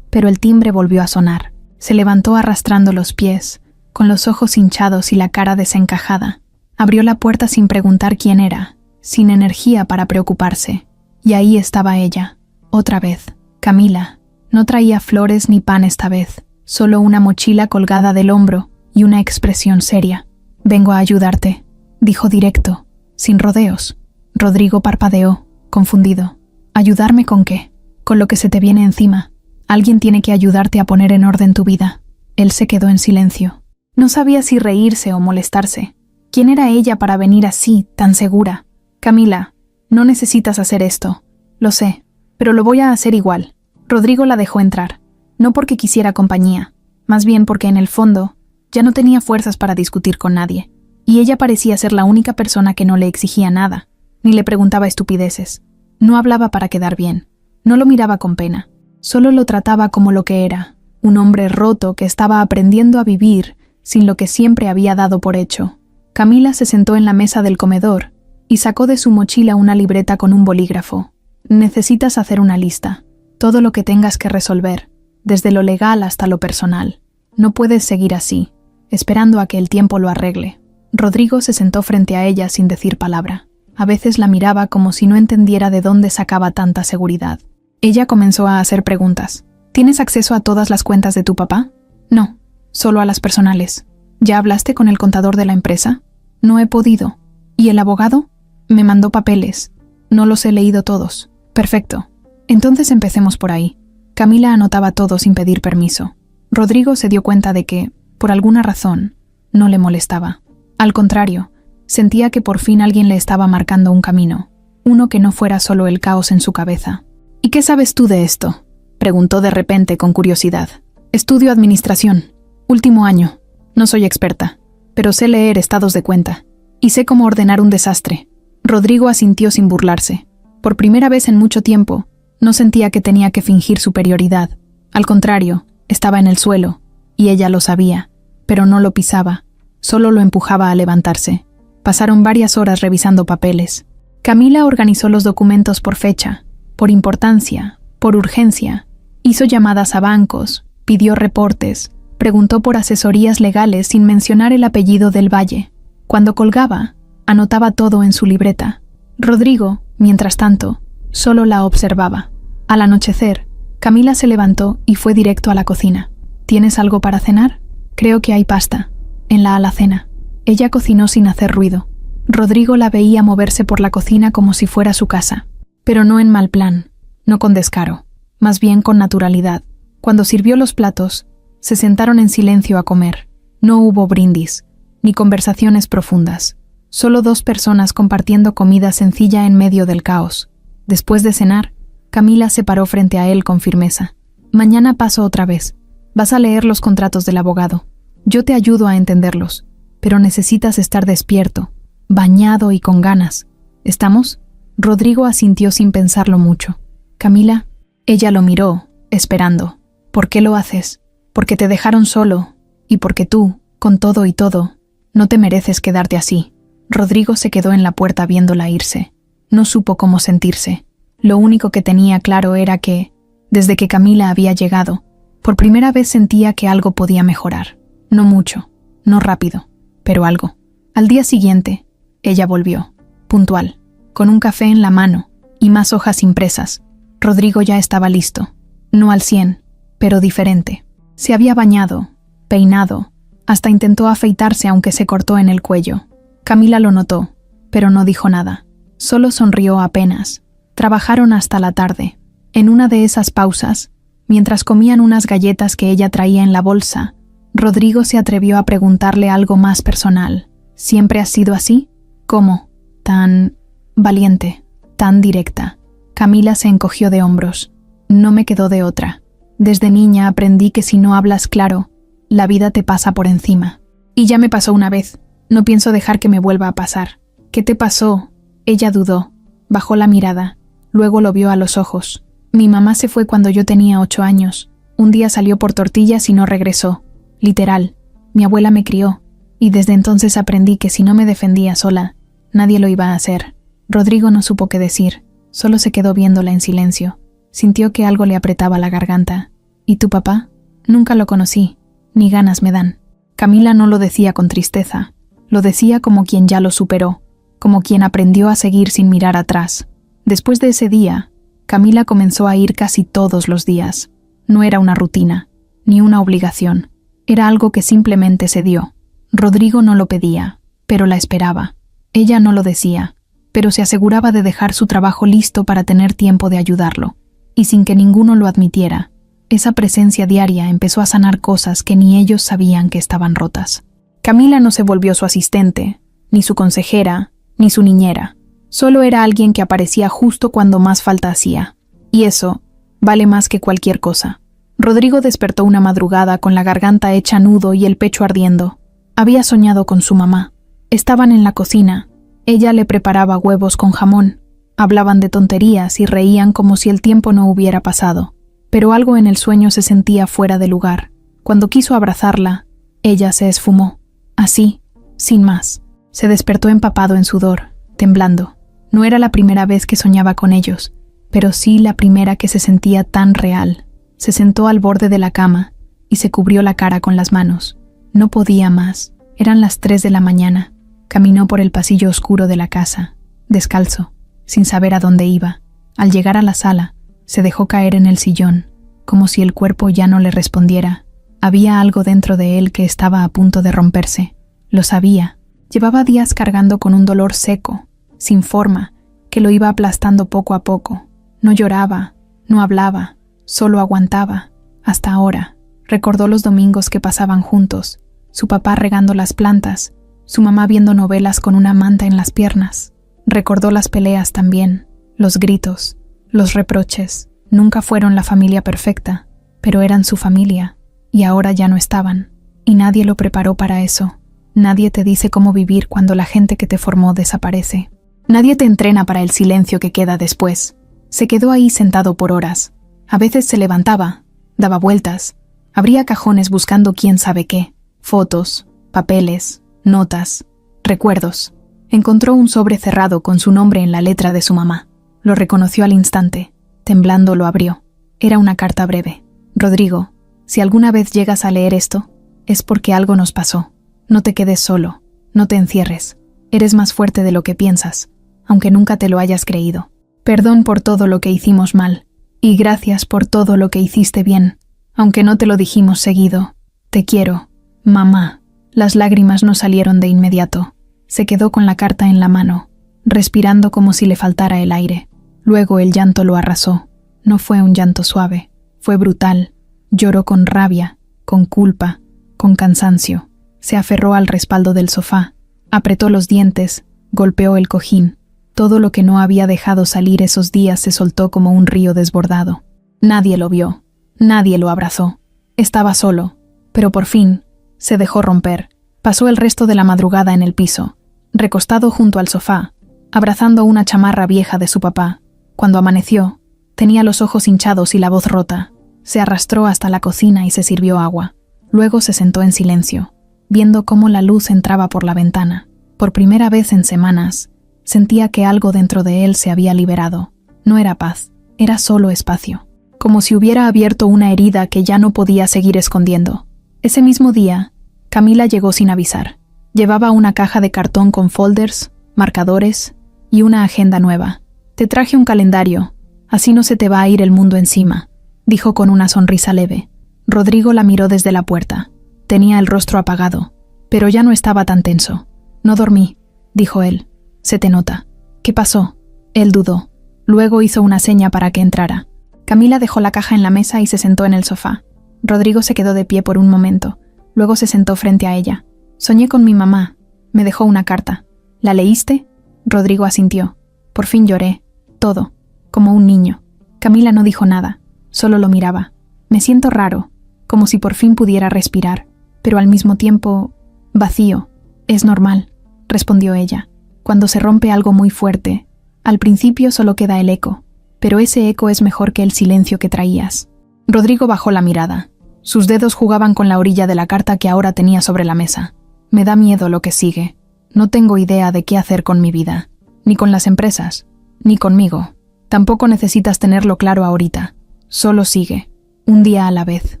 pero el timbre volvió a sonar. Se levantó arrastrando los pies, con los ojos hinchados y la cara desencajada. Abrió la puerta sin preguntar quién era, sin energía para preocuparse. Y ahí estaba ella, otra vez, Camila. No traía flores ni pan esta vez, solo una mochila colgada del hombro y una expresión seria. «Vengo a ayudarte», dijo directo, sin rodeos. Rodrigo parpadeó, confundido. ¿Ayudarme con qué? Con lo que se te viene encima. Alguien tiene que ayudarte a poner en orden tu vida. Él se quedó en silencio. No sabía si reírse o molestarse. ¿Quién era ella para venir así, tan segura? «Camila, no necesitas hacer esto. Lo sé, pero lo voy a hacer igual». Rodrigo la dejó entrar, no porque quisiera compañía, más bien porque en el fondo ya no tenía fuerzas para discutir con nadie, y ella parecía ser la única persona que no le exigía nada, ni le preguntaba estupideces. No hablaba para quedar bien, no lo miraba con pena, solo lo trataba como lo que era, un hombre roto que estaba aprendiendo a vivir sin lo que siempre había dado por hecho. Camila se sentó en la mesa del comedor y sacó de su mochila una libreta con un bolígrafo. Necesitas hacer una lista. Todo lo que tengas que resolver, desde lo legal hasta lo personal. No puedes seguir así, esperando a que el tiempo lo arregle. Rodrigo se sentó frente a ella sin decir palabra. A veces la miraba como si no entendiera de dónde sacaba tanta seguridad. Ella comenzó a hacer preguntas. ¿Tienes acceso a todas las cuentas de tu papá? No, solo a las personales. ¿Ya hablaste con el contador de la empresa? No he podido. ¿Y el abogado? Me mandó papeles. No los he leído todos. Perfecto. Entonces empecemos por ahí. Camila anotaba todo sin pedir permiso. Rodrigo se dio cuenta de que, por alguna razón, no le molestaba. Al contrario, Sentía que por fin alguien le estaba marcando un camino, uno que no fuera solo el caos en su cabeza. ¿Y qué sabes tú de esto?, preguntó de repente con curiosidad. Estudio administración. Último año. No soy experta, pero sé leer estados de cuenta. Y sé cómo ordenar un desastre. Rodrigo asintió sin burlarse. Por primera vez en mucho tiempo, no sentía que tenía que fingir superioridad. Al contrario, estaba en el suelo, y ella lo sabía, pero no lo pisaba, solo lo empujaba a levantarse. Pasaron varias horas revisando papeles. Camila organizó los documentos por fecha, por importancia, por urgencia. Hizo llamadas a bancos, pidió reportes, preguntó por asesorías legales sin mencionar el apellido del Valle. Cuando colgaba, anotaba todo en su libreta. Rodrigo, mientras tanto, solo la observaba. Al anochecer, Camila se levantó y fue directo a la cocina. ¿Tienes algo para cenar? Creo que hay pasta. En la alacena. Ella cocinó sin hacer ruido. Rodrigo la veía moverse por la cocina como si fuera su casa. Pero no en mal plan, no con descaro, más bien con naturalidad. Cuando sirvió los platos, se sentaron en silencio a comer. No hubo brindis, ni conversaciones profundas. Solo dos personas compartiendo comida sencilla en medio del caos. Después de cenar, Camila se paró frente a él con firmeza. Mañana paso otra vez. Vas a leer los contratos del abogado. Yo te ayudo a entenderlos, pero necesitas estar despierto, bañado y con ganas. ¿Estamos? Rodrigo asintió sin pensarlo mucho. Camila, ella lo miró, esperando. ¿Por qué lo haces? Porque te dejaron solo, y porque tú, con todo y todo, no te mereces quedarte así. Rodrigo se quedó en la puerta viéndola irse. No supo cómo sentirse. Lo único que tenía claro era que, desde que Camila había llegado, por primera vez sentía que algo podía mejorar. No mucho, no rápido, pero algo. Al día siguiente, ella volvió, puntual, con un café en la mano y más hojas impresas. Rodrigo ya estaba listo, no al 100, pero diferente. Se había bañado, peinado, hasta intentó afeitarse aunque se cortó en el cuello. Camila lo notó, pero no dijo nada. Solo sonrió apenas. Trabajaron hasta la tarde. En una de esas pausas, mientras comían unas galletas que ella traía en la bolsa, Rodrigo se atrevió a preguntarle algo más personal. ¿Siempre has sido así? ¿Cómo? Tan valiente, tan directa. Camila se encogió de hombros. No me quedó de otra. Desde niña aprendí que si no hablas claro, la vida te pasa por encima. Y ya me pasó una vez. No pienso dejar que me vuelva a pasar. ¿Qué te pasó? Ella dudó. Bajó la mirada. Luego lo vio a los ojos. Mi mamá se fue cuando yo tenía 8 años. Un día salió por tortillas y no regresó. Literal. Mi abuela me crió. Y desde entonces aprendí que si no me defendía sola, nadie lo iba a hacer. Rodrigo no supo qué decir. Solo se quedó viéndola en silencio. Sintió que algo le apretaba la garganta. ¿Y tu papá? Nunca lo conocí. Ni ganas me dan. Camila no lo decía con tristeza. Lo decía como quien ya lo superó. Como quien aprendió a seguir sin mirar atrás. Después de ese día, Camila comenzó a ir casi todos los días. No era una rutina, ni una obligación. Era algo que simplemente se dio. Rodrigo no lo pedía, pero la esperaba. Ella no lo decía, pero se aseguraba de dejar su trabajo listo para tener tiempo de ayudarlo. Y sin que ninguno lo admitiera, esa presencia diaria empezó a sanar cosas que ni ellos sabían que estaban rotas. Camila no se volvió su asistente, ni su consejera, ni su niñera. Solo era alguien que aparecía justo cuando más falta hacía. Y eso vale más que cualquier cosa. Rodrigo despertó una madrugada con la garganta hecha nudo y el pecho ardiendo. Había soñado con su mamá. Estaban en la cocina. Ella le preparaba huevos con jamón. Hablaban de tonterías y reían como si el tiempo no hubiera pasado. Pero algo en el sueño se sentía fuera de lugar. Cuando quiso abrazarla, ella se esfumó. Así, sin más. Se despertó empapado en sudor, temblando. No era la primera vez que soñaba con ellos, pero sí la primera que se sentía tan real. Se sentó al borde de la cama y se cubrió la cara con las manos. No podía más. Eran las 3 de la mañana. Caminó por el pasillo oscuro de la casa, descalzo, sin saber a dónde iba. Al llegar a la sala, se dejó caer en el sillón, como si el cuerpo ya no le respondiera. Había algo dentro de él que estaba a punto de romperse. Lo sabía. Llevaba días cargando con un dolor seco, sin forma, que lo iba aplastando poco a poco. No lloraba, no hablaba, solo aguantaba. Hasta ahora, recordó los domingos que pasaban juntos, su papá regando las plantas, su mamá viendo novelas con una manta en las piernas. Recordó las peleas también, los gritos, los reproches. Nunca fueron la familia perfecta, pero eran su familia, y ahora ya no estaban. Y nadie lo preparó para eso. Nadie te dice cómo vivir cuando la gente que te formó desaparece. Nadie te entrena para el silencio que queda después. Se quedó ahí sentado por horas. A veces se levantaba, daba vueltas, abría cajones buscando quién sabe qué, fotos, papeles, notas, recuerdos. Encontró un sobre cerrado con su nombre en la letra de su mamá. Lo reconoció al instante. Temblando lo abrió. Era una carta breve. Rodrigo, si alguna vez llegas a leer esto, es porque algo nos pasó. No te quedes solo, no te encierres. Eres más fuerte de lo que piensas, aunque nunca te lo hayas creído. Perdón por todo lo que hicimos mal, y gracias por todo lo que hiciste bien, aunque no te lo dijimos seguido. Te quiero, mamá. Las lágrimas no salieron de inmediato. Se quedó con la carta en la mano, respirando como si le faltara el aire. Luego el llanto lo arrasó. No fue un llanto suave, fue brutal. Lloró con rabia, con culpa, con cansancio. Se aferró al respaldo del sofá, apretó los dientes, golpeó el cojín. Todo lo que no había dejado salir esos días se soltó como un río desbordado. Nadie lo vio, nadie lo abrazó. Estaba solo, pero por fin se dejó romper. Pasó el resto de la madrugada en el piso, recostado junto al sofá, abrazando una chamarra vieja de su papá. Cuando amaneció, tenía los ojos hinchados y la voz rota. Se arrastró hasta la cocina y se sirvió agua. Luego se sentó en silencio, viendo cómo la luz entraba por la ventana. Por primera vez en semanas, sentía que algo dentro de él se había liberado. No era paz, era solo espacio. Como si hubiera abierto una herida que ya no podía seguir escondiendo. Ese mismo día, Camila llegó sin avisar. Llevaba una caja de cartón con folders, marcadores y una agenda nueva. Te traje un calendario, así no se te va a ir el mundo encima, dijo con una sonrisa leve. Rodrigo la miró desde la puerta. Tenía el rostro apagado, pero ya no estaba tan tenso. No dormí, dijo él. Se te nota. ¿Qué pasó? Él dudó. Luego hizo una seña para que entrara. Camila dejó la caja en la mesa y se sentó en el sofá. Rodrigo se quedó de pie por un momento. Luego se sentó frente a ella. Soñé con mi mamá. Me dejó una carta. ¿La leíste? Rodrigo asintió. Por fin lloré. Todo. Como un niño. Camila no dijo nada. Solo lo miraba. Me siento raro. Como si por fin pudiera respirar. Pero al mismo tiempo, vacío. Es normal, respondió ella. Cuando se rompe algo muy fuerte, al principio solo queda el eco, pero ese eco es mejor que el silencio que traías. Rodrigo bajó la mirada. Sus dedos jugaban con la orilla de la carta que ahora tenía sobre la mesa. Me da miedo lo que sigue. No tengo idea de qué hacer con mi vida, ni con las empresas, ni conmigo. Tampoco necesitas tenerlo claro ahorita. Solo sigue, un día a la vez.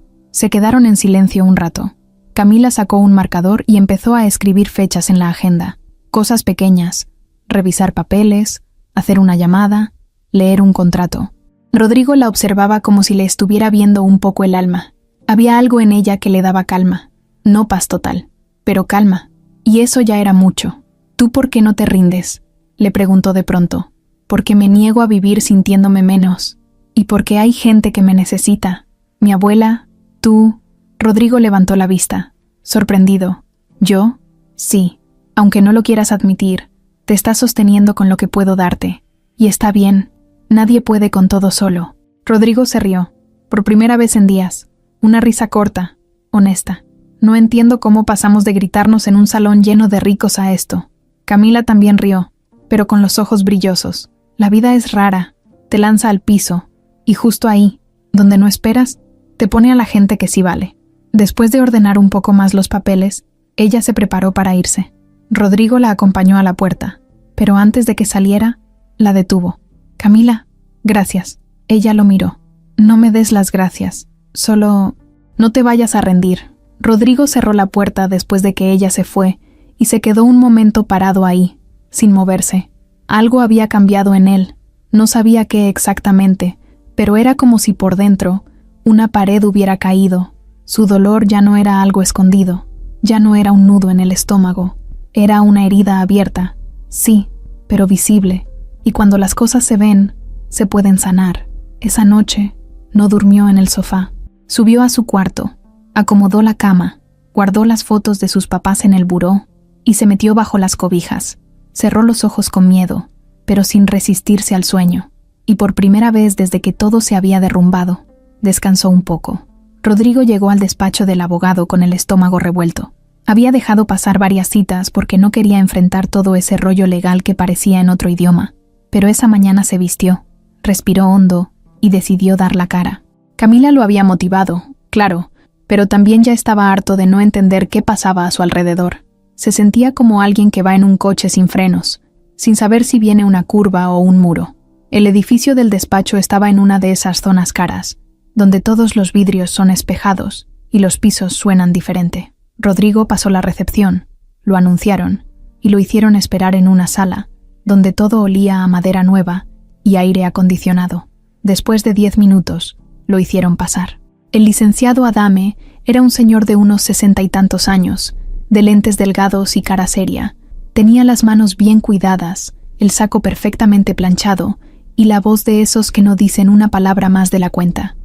Se quedaron en silencio un rato. Camila sacó un marcador y empezó a escribir fechas en la agenda. Cosas pequeñas, revisar papeles, hacer una llamada, leer un contrato. Rodrigo la observaba como si le estuviera viendo un poco el alma. Había algo en ella que le daba calma. No paz total, pero calma. Y eso ya era mucho. ¿Tú por qué no te rindes?, le preguntó de pronto. Porque me niego a vivir sintiéndome menos. Y porque hay gente que me necesita. Mi abuela, tú. Rodrigo levantó la vista, sorprendido. ¿Yo? Sí. Aunque no lo quieras admitir, te estás sosteniendo con lo que puedo darte. Y está bien. Nadie puede con todo solo. Rodrigo se rió. Por primera vez en días. Una risa corta, honesta. No entiendo cómo pasamos de gritarnos en un salón lleno de ricos a esto. Camila también rió, pero con los ojos brillosos. La vida es rara. Te lanza al piso. Y justo ahí, donde no esperas, te pone a la gente que sí vale. Después de ordenar un poco más los papeles, ella se preparó para irse. Rodrigo la acompañó a la puerta, pero antes de que saliera, la detuvo. Camila, gracias. Ella lo miró. No me des las gracias. Solo, no te vayas a rendir. Rodrigo cerró la puerta después de que ella se fue y se quedó un momento parado ahí, sin moverse. Algo había cambiado en él. No sabía qué exactamente, pero era como si por dentro una pared hubiera caído. Su dolor ya no era algo escondido, ya no era un nudo en el estómago, era una herida abierta, sí, pero visible, y cuando las cosas se ven, se pueden sanar. Esa noche, no durmió en el sofá. Subió a su cuarto, acomodó la cama, guardó las fotos de sus papás en el buró, y se metió bajo las cobijas. Cerró los ojos con miedo, pero sin resistirse al sueño, y por primera vez desde que todo se había derrumbado, descansó un poco. Rodrigo llegó al despacho del abogado con el estómago revuelto. Había dejado pasar varias citas porque no quería enfrentar todo ese rollo legal que parecía en otro idioma, pero esa mañana se vistió, respiró hondo y decidió dar la cara. Camila lo había motivado, claro, pero también ya estaba harto de no entender qué pasaba a su alrededor. Se sentía como alguien que va en un coche sin frenos, sin saber si viene una curva o un muro. El edificio del despacho estaba en una de esas zonas caras, donde todos los vidrios son espejados y los pisos suenan diferente. Rodrigo pasó la recepción, lo anunciaron y lo hicieron esperar en una sala, donde todo olía a madera nueva y aire acondicionado. Después de 10 minutos, lo hicieron pasar. El licenciado Adame era un señor de unos 60 y tantos años, de lentes delgados y cara seria. Tenía las manos bien cuidadas, el saco perfectamente planchado y la voz de esos que no dicen una palabra más de la cuenta.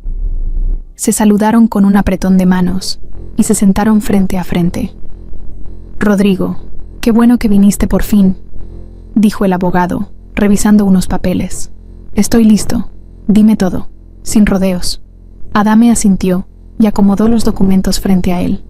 Se saludaron con un apretón de manos y se sentaron frente a frente. «Rodrigo, qué bueno que viniste por fin», dijo el abogado, revisando unos papeles. «Estoy listo. Dime todo, sin rodeos». Adame asintió y acomodó los documentos frente a él.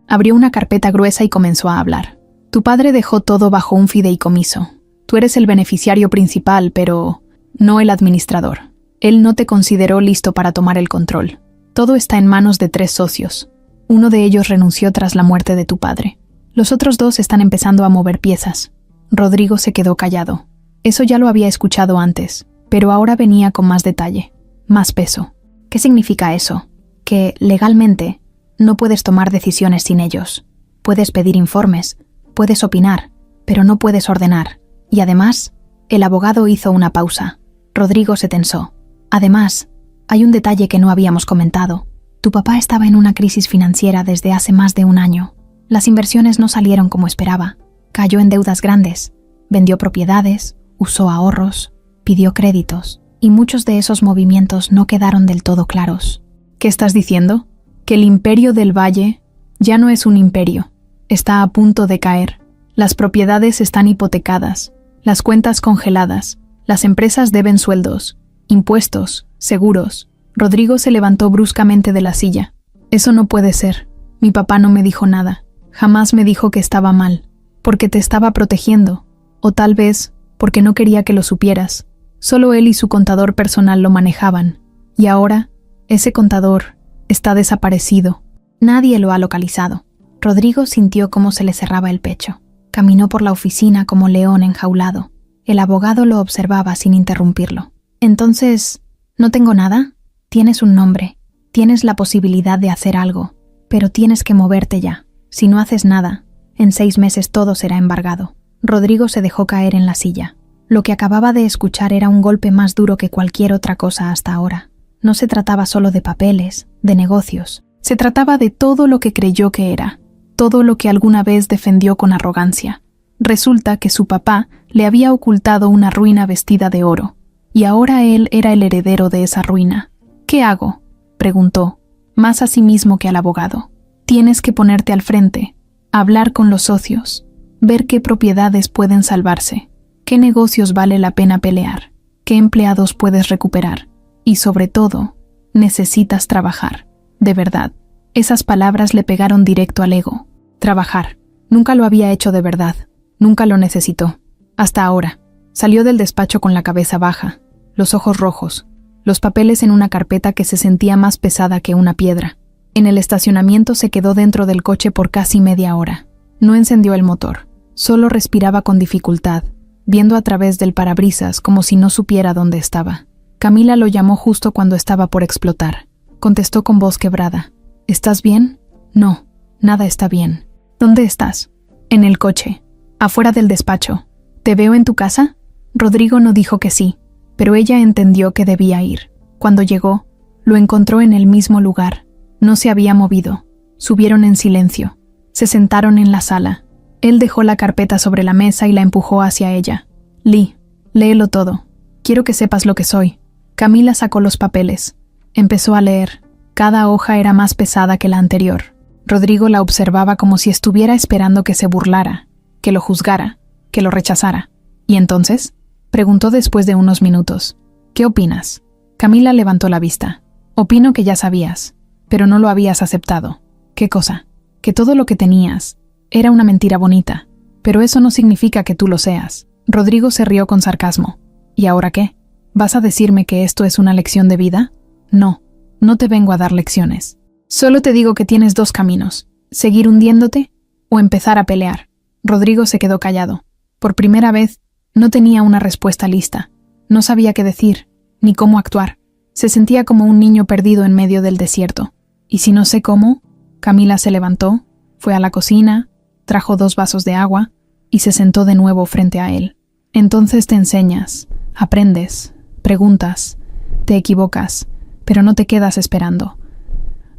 Abrió una carpeta gruesa y comenzó a hablar. «Tu padre dejó todo bajo un fideicomiso. Tú eres el beneficiario principal, pero no el administrador. Él no te consideró listo para tomar el control. Todo está en manos de 3 socios. Uno de ellos renunció tras la muerte de tu padre. Los otros 2 están empezando a mover piezas». Rodrigo se quedó callado. Eso ya lo había escuchado antes, pero ahora venía con más detalle, más peso. «¿Qué significa eso? Que, legalmente, no puedes tomar decisiones sin ellos. Puedes pedir informes, puedes opinar, pero no puedes ordenar. Y además», el abogado hizo una pausa. Rodrigo se tensó. «Además, hay un detalle que no habíamos comentado. Tu papá estaba en una crisis financiera desde hace más de un año. Las inversiones no salieron como esperaba. Cayó en deudas grandes, vendió propiedades, usó ahorros, pidió créditos, y muchos de esos movimientos no quedaron del todo claros». «¿Qué estás diciendo? ¿Que el imperio del Valle ya no es un imperio? Está a punto de caer. Las propiedades están hipotecadas, las cuentas congeladas, las empresas deben sueldos, impuestos, seguros». Rodrigo se levantó bruscamente de la silla. «Eso no puede ser. Mi papá no me dijo nada. Jamás me dijo que estaba mal, porque te estaba protegiendo, o tal vez porque no quería que lo supieras. Solo él y su contador personal lo manejaban. Y ahora, ese contador está desaparecido. Nadie lo ha localizado». Rodrigo sintió cómo se le cerraba el pecho. Caminó por la oficina como león enjaulado. El abogado lo observaba sin interrumpirlo. «Entonces, ¿no tengo nada? Tienes un nombre, tienes la posibilidad de hacer algo, pero tienes que moverte ya. Si no haces nada, en 6 meses todo será embargado». Rodrigo se dejó caer en la silla. Lo que acababa de escuchar era un golpe más duro que cualquier otra cosa hasta ahora. No se trataba solo de papeles, de negocios. Se trataba de todo lo que creyó que era, todo lo que alguna vez defendió con arrogancia. Resulta que su papá le había ocultado una ruina vestida de oro, y ahora él era el heredero de esa ruina. «¿Qué hago?», preguntó, más a sí mismo que al abogado. «Tienes que ponerte al frente, hablar con los socios, ver qué propiedades pueden salvarse, qué negocios vale la pena pelear, qué empleados puedes recuperar. Y sobre todo, necesitas trabajar. De verdad». Esas palabras le pegaron directo al ego. Trabajar. Nunca lo había hecho de verdad. Nunca lo necesitó. Hasta ahora. Salió del despacho con la cabeza baja, los ojos rojos, los papeles en una carpeta que se sentía más pesada que una piedra. En el estacionamiento se quedó dentro del coche por casi media hora. No encendió el motor. Solo respiraba con dificultad, viendo a través del parabrisas como si no supiera dónde estaba. Camila lo llamó justo cuando estaba por explotar. Contestó con voz quebrada. «¿Estás bien?» «No, nada está bien». «¿Dónde estás?» «En el coche, afuera del despacho». «¿Te veo en tu casa?» Rodrigo no dijo que sí, pero ella entendió que debía ir. Cuando llegó, lo encontró en el mismo lugar. No se había movido. Subieron en silencio. Se sentaron en la sala. Él dejó la carpeta sobre la mesa y la empujó hacia ella. «Lee, léelo todo. Quiero que sepas lo que soy». Camila sacó los papeles. Empezó a leer. Cada hoja era más pesada que la anterior. Rodrigo la observaba como si estuviera esperando que se burlara, que lo juzgara, que lo rechazara. ¿Y entonces?, preguntó después de unos minutos. ¿Qué opinas? Camila levantó la vista. Opino que ya sabías, pero no lo habías aceptado. ¿Qué cosa? Que todo lo que tenías era una mentira bonita, pero eso no significa que tú lo seas. Rodrigo se rió con sarcasmo. ¿Y ahora qué? ¿Vas a decirme que esto es una lección de vida? No, no te vengo a dar lecciones. Solo te digo que tienes dos caminos: seguir hundiéndote o empezar a pelear. Rodrigo se quedó callado. Por primera vez, no tenía una respuesta lista. No sabía qué decir, ni cómo actuar. Se sentía como un niño perdido en medio del desierto. ¿Y si no sé cómo? Camila se levantó, fue a la cocina, trajo 2 vasos de agua y se sentó de nuevo frente a él. Entonces te enseñas, aprendes, preguntas, te equivocas, pero no te quedas esperando.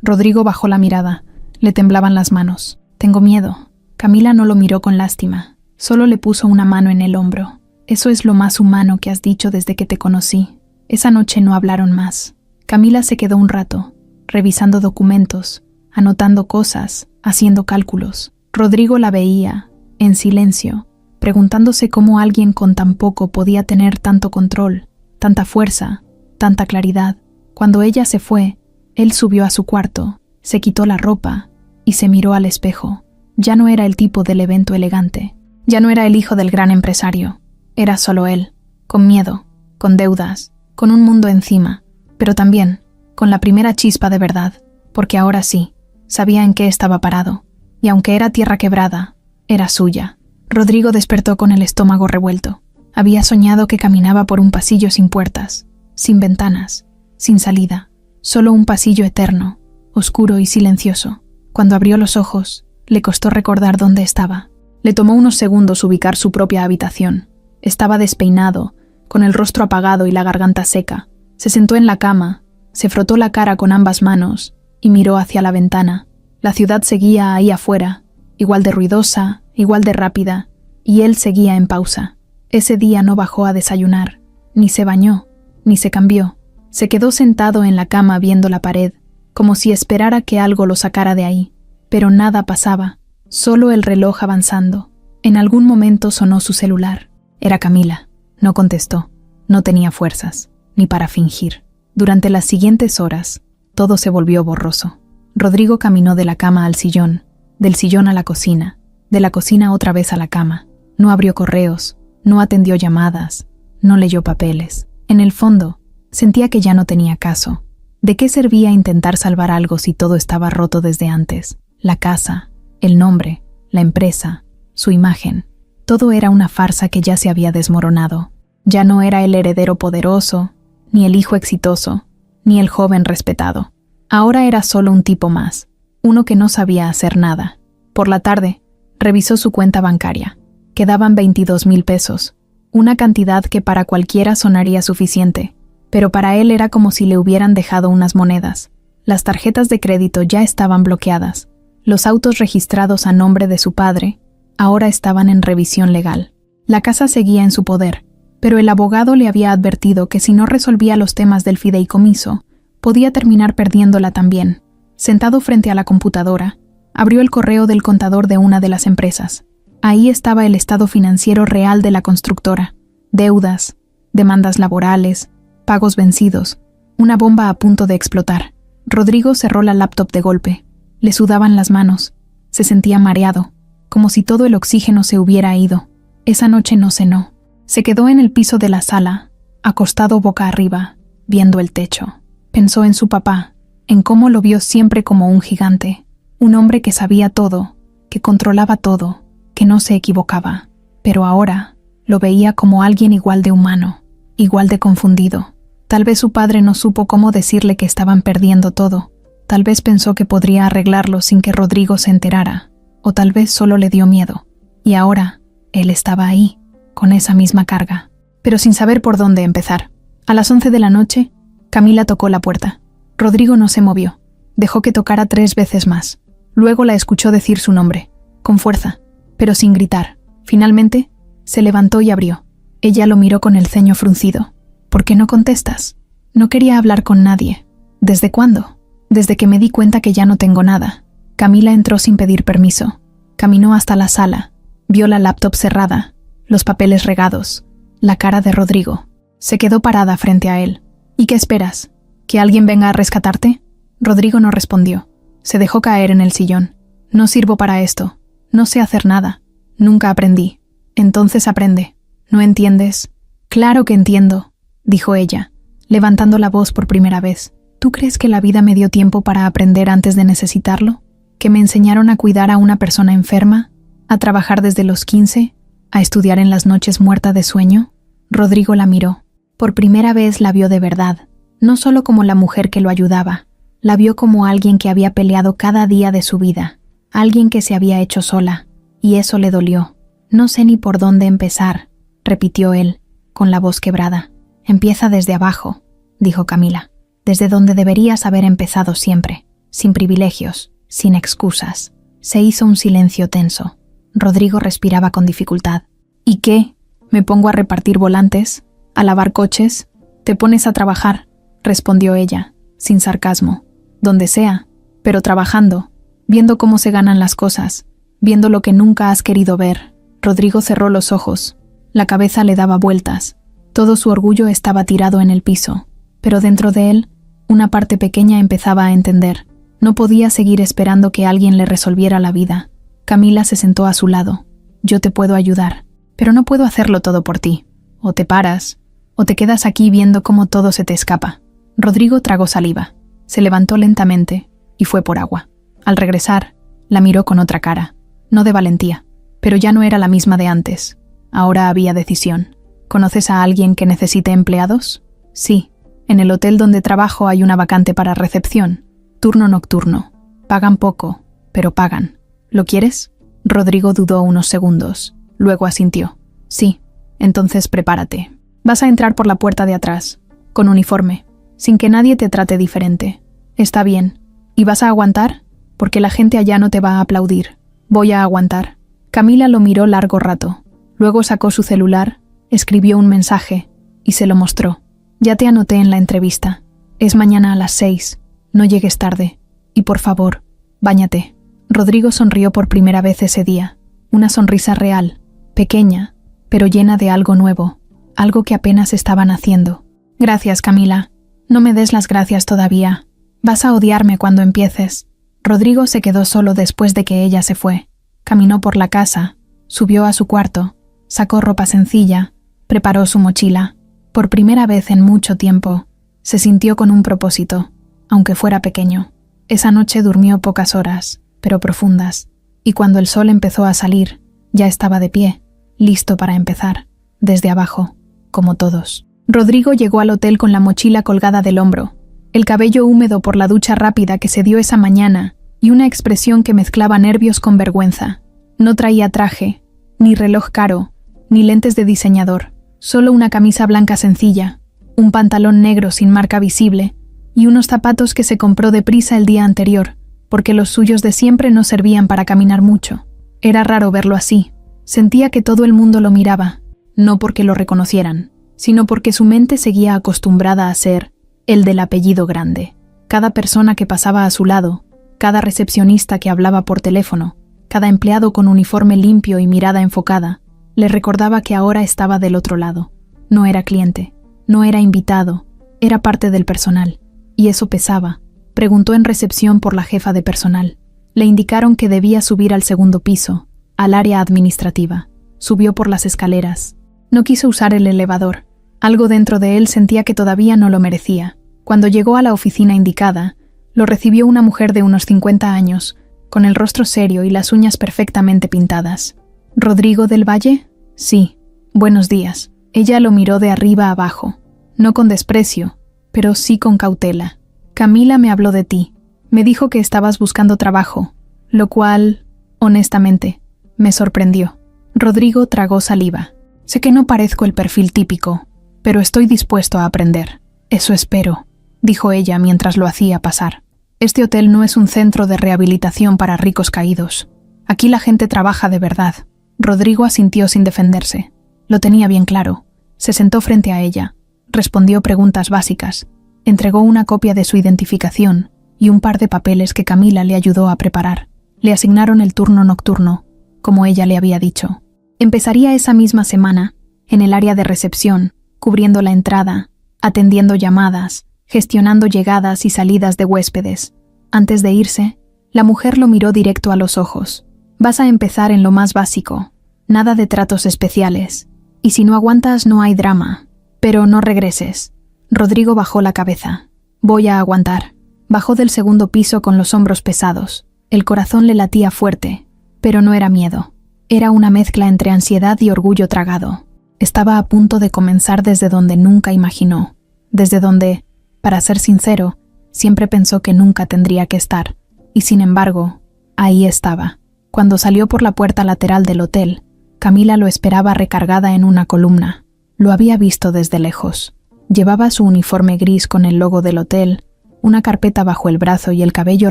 Rodrigo bajó la mirada, le temblaban las manos. Tengo miedo. Camila no lo miró con lástima, solo le puso una mano en el hombro. Eso es lo más humano que has dicho desde que te conocí. Esa noche no hablaron más. Camila se quedó un rato, revisando documentos, anotando cosas, haciendo cálculos. Rodrigo la veía, en silencio, preguntándose cómo alguien con tan poco podía tener tanto control, tanta fuerza, tanta claridad. Cuando ella se fue, él subió a su cuarto, se quitó la ropa y se miró al espejo. Ya no era el tipo del evento elegante, ya no era el hijo del gran empresario. Era solo él, con miedo, con deudas, con un mundo encima, pero también con la primera chispa de verdad, porque ahora sí, sabía en qué estaba parado, y aunque era tierra quebrada, era suya. Rodrigo despertó con el estómago revuelto. Había soñado que caminaba por un pasillo sin puertas, sin ventanas, sin salida, solo un pasillo eterno, oscuro y silencioso. Cuando abrió los ojos, le costó recordar dónde estaba. Le tomó unos segundos ubicar su propia habitación. Estaba despeinado, con el rostro apagado y la garganta seca. Se sentó en la cama, se frotó la cara con ambas manos y miró hacia la ventana. La ciudad seguía ahí afuera, igual de ruidosa, igual de rápida, y él seguía en pausa. Ese día no bajó a desayunar, ni se bañó, ni se cambió. Se quedó sentado en la cama viendo la pared, como si esperara que algo lo sacara de ahí. Pero nada pasaba, solo el reloj avanzando. En algún momento sonó su celular. Era Camila. No contestó. No tenía fuerzas, ni para fingir. Durante las siguientes horas, todo se volvió borroso. Rodrigo caminó de la cama al sillón, del sillón a la cocina, de la cocina otra vez a la cama. No abrió correos, no atendió llamadas, no leyó papeles. En el fondo, sentía que ya no tenía caso. ¿De qué servía intentar salvar algo si todo estaba roto desde antes? La casa, el nombre, la empresa, su imagen. Todo era una farsa que ya se había desmoronado. Ya no era el heredero poderoso, ni el hijo exitoso, ni el joven respetado. Ahora era solo un tipo más, uno que no sabía hacer nada. Por la tarde, revisó su cuenta bancaria. Quedaban 22,000 pesos, una cantidad que para cualquiera sonaría suficiente, pero para él era como si le hubieran dejado unas monedas. Las tarjetas de crédito ya estaban bloqueadas. Los autos registrados a nombre de su padre ahora estaban en revisión legal. La casa seguía en su poder, pero el abogado le había advertido que si no resolvía los temas del fideicomiso, podía terminar perdiéndola también. Sentado frente a la computadora, abrió el correo del contador de una de las empresas. Ahí estaba el estado financiero real de la constructora. Deudas, demandas laborales, pagos vencidos, una bomba a punto de explotar. Rodrigo cerró la laptop de golpe. Le sudaban las manos. Se sentía mareado, como si todo el oxígeno se hubiera ido. Esa noche no cenó. Se quedó en el piso de la sala, acostado boca arriba, viendo el techo. Pensó en su papá, en cómo lo vio siempre como un gigante, un hombre que sabía todo, que controlaba todo, que no se equivocaba. Pero ahora lo veía como alguien igual de humano, igual de confundido. Tal vez su padre no supo cómo decirle que estaban perdiendo todo. Tal vez pensó que podría arreglarlo sin que Rodrigo se enterara, o tal vez solo le dio miedo. Y ahora, él estaba ahí, con esa misma carga, pero sin saber por dónde empezar. A las 11 de la noche, Camila tocó la puerta. Rodrigo no se movió. Dejó que tocara 3 veces más. Luego la escuchó decir su nombre, con fuerza, pero sin gritar. Finalmente, se levantó y abrió. Ella lo miró con el ceño fruncido. ¿Por qué no contestas? No quería hablar con nadie. ¿Desde cuándo? Desde que me di cuenta que ya no tengo nada. Camila entró sin pedir permiso. Caminó hasta la sala. Vio la laptop cerrada, los papeles regados, la cara de Rodrigo. Se quedó parada frente a él. ¿Y qué esperas? ¿Que alguien venga a rescatarte? Rodrigo no respondió. Se dejó caer en el sillón. No sirvo para esto. No sé hacer nada. Nunca aprendí. Entonces aprende. ¿No entiendes? Claro que entiendo, dijo ella, levantando la voz por primera vez. ¿Tú crees que la vida me dio tiempo para aprender antes de necesitarlo? ¿Que me enseñaron a cuidar a una persona enferma? ¿A trabajar desde los 15? ¿A estudiar en las noches muerta de sueño? Rodrigo la miró. Por primera vez la vio de verdad, no solo como la mujer que lo ayudaba, la vio como alguien que había peleado cada día de su vida, alguien que se había hecho sola, y eso le dolió. No sé ni por dónde empezar, repitió él, con la voz quebrada. Empieza desde abajo, dijo Camila, desde donde deberías haber empezado siempre, sin privilegios, sin excusas. Se hizo un silencio tenso. Rodrigo respiraba con dificultad. ¿Y qué? ¿Me pongo a repartir volantes? ¿A lavar coches? Te pones a trabajar, respondió ella, sin sarcasmo. Donde sea, pero trabajando, viendo cómo se ganan las cosas, viendo lo que nunca has querido ver. Rodrigo cerró los ojos. La cabeza le daba vueltas. Todo su orgullo estaba tirado en el piso, pero dentro de él, una parte pequeña empezaba a entender. No podía seguir esperando que alguien le resolviera la vida. Camila se sentó a su lado. Yo te puedo ayudar, pero no puedo hacerlo todo por ti. O te paras, o te quedas aquí viendo cómo todo se te escapa. Rodrigo tragó saliva. Se levantó lentamente y fue por agua. Al regresar, la miró con otra cara, no de valentía, pero ya no era la misma de antes. Ahora había decisión. ¿Conoces a alguien que necesite empleados? Sí, en el hotel donde trabajo hay una vacante para recepción. Turno nocturno. Pagan poco, pero pagan. ¿Lo quieres? Rodrigo dudó unos segundos. Luego asintió. Sí, entonces prepárate. Vas a entrar por la puerta de atrás, con uniforme, sin que nadie te trate diferente. Está bien. ¿Y vas a aguantar? Porque la gente allá no te va a aplaudir. Voy a aguantar. Camila lo miró largo rato. Luego sacó su celular, escribió un mensaje y se lo mostró. Ya te anoté en la entrevista. Es mañana a las 6. No llegues tarde. Y por favor, báñate. Rodrigo sonrió por primera vez ese día. Una sonrisa real, pequeña, pero llena de algo nuevo, algo que apenas estaban haciendo. Gracias, Camila. No me des las gracias todavía. Vas a odiarme cuando empieces. Rodrigo se quedó solo después de que ella se fue. Caminó por la casa, subió a su cuarto, sacó ropa sencilla, preparó su mochila. Por primera vez en mucho tiempo, se sintió con un propósito, aunque fuera pequeño. Esa noche durmió pocas horas, pero profundas, y cuando el sol empezó a salir, ya estaba de pie, listo para empezar, desde abajo, como todos. Rodrigo llegó al hotel con la mochila colgada del hombro, el cabello húmedo por la ducha rápida que se dio esa mañana y una expresión que mezclaba nervios con vergüenza. No traía traje, ni reloj caro, ni lentes de diseñador, solo una camisa blanca sencilla, un pantalón negro sin marca visible y unos zapatos que se compró deprisa el día anterior, porque los suyos de siempre no servían para caminar mucho. Era raro verlo así. Sentía que todo el mundo lo miraba, no porque lo reconocieran, sino porque su mente seguía acostumbrada a ser el del apellido grande. Cada persona que pasaba a su lado, cada recepcionista que hablaba por teléfono, cada empleado con uniforme limpio y mirada enfocada, le recordaba que ahora estaba del otro lado. No era cliente, no era invitado, era parte del personal, y eso pesaba. Preguntó en recepción por la jefa de personal. Le indicaron que debía subir al segundo piso, al área administrativa. Subió por las escaleras. No quiso usar el elevador. Algo dentro de él sentía que todavía no lo merecía. Cuando llegó a la oficina indicada, lo recibió una mujer de unos 50 años, con el rostro serio y las uñas perfectamente pintadas. ¿Rodrigo del Valle? Sí. Buenos días. Ella lo miró de arriba a abajo, no con desprecio, pero sí con cautela. Camila me habló de ti. Me dijo que estabas buscando trabajo, lo cual, honestamente, me sorprendió. Rodrigo tragó saliva. Sé que no parezco el perfil típico, pero estoy dispuesto a aprender. Eso espero, dijo ella mientras lo hacía pasar. Este hotel no es un centro de rehabilitación para ricos caídos. Aquí la gente trabaja de verdad. Rodrigo asintió sin defenderse. Lo tenía bien claro. Se sentó frente a ella. Respondió preguntas básicas. Entregó una copia de su identificación y un par de papeles que Camila le ayudó a preparar. Le asignaron el turno nocturno, como ella le había dicho. Empezaría esa misma semana, en el área de recepción, cubriendo la entrada, atendiendo llamadas, gestionando llegadas y salidas de huéspedes. Antes de irse, la mujer lo miró directo a los ojos. Vas a empezar en lo más básico, nada de tratos especiales. Y si no aguantas, no hay drama. Pero no regreses. Rodrigo bajó la cabeza. Voy a aguantar. Bajó del segundo piso con los hombros pesados. El corazón le latía fuerte, pero no era miedo. Era una mezcla entre ansiedad y orgullo tragado. Estaba a punto de comenzar desde donde nunca imaginó. Desde donde, para ser sincero, siempre pensó que nunca tendría que estar. Y sin embargo, ahí estaba. Cuando salió por la puerta lateral del hotel, Camila lo esperaba recargada en una columna. Lo había visto desde lejos. Llevaba su uniforme gris con el logo del hotel, una carpeta bajo el brazo y el cabello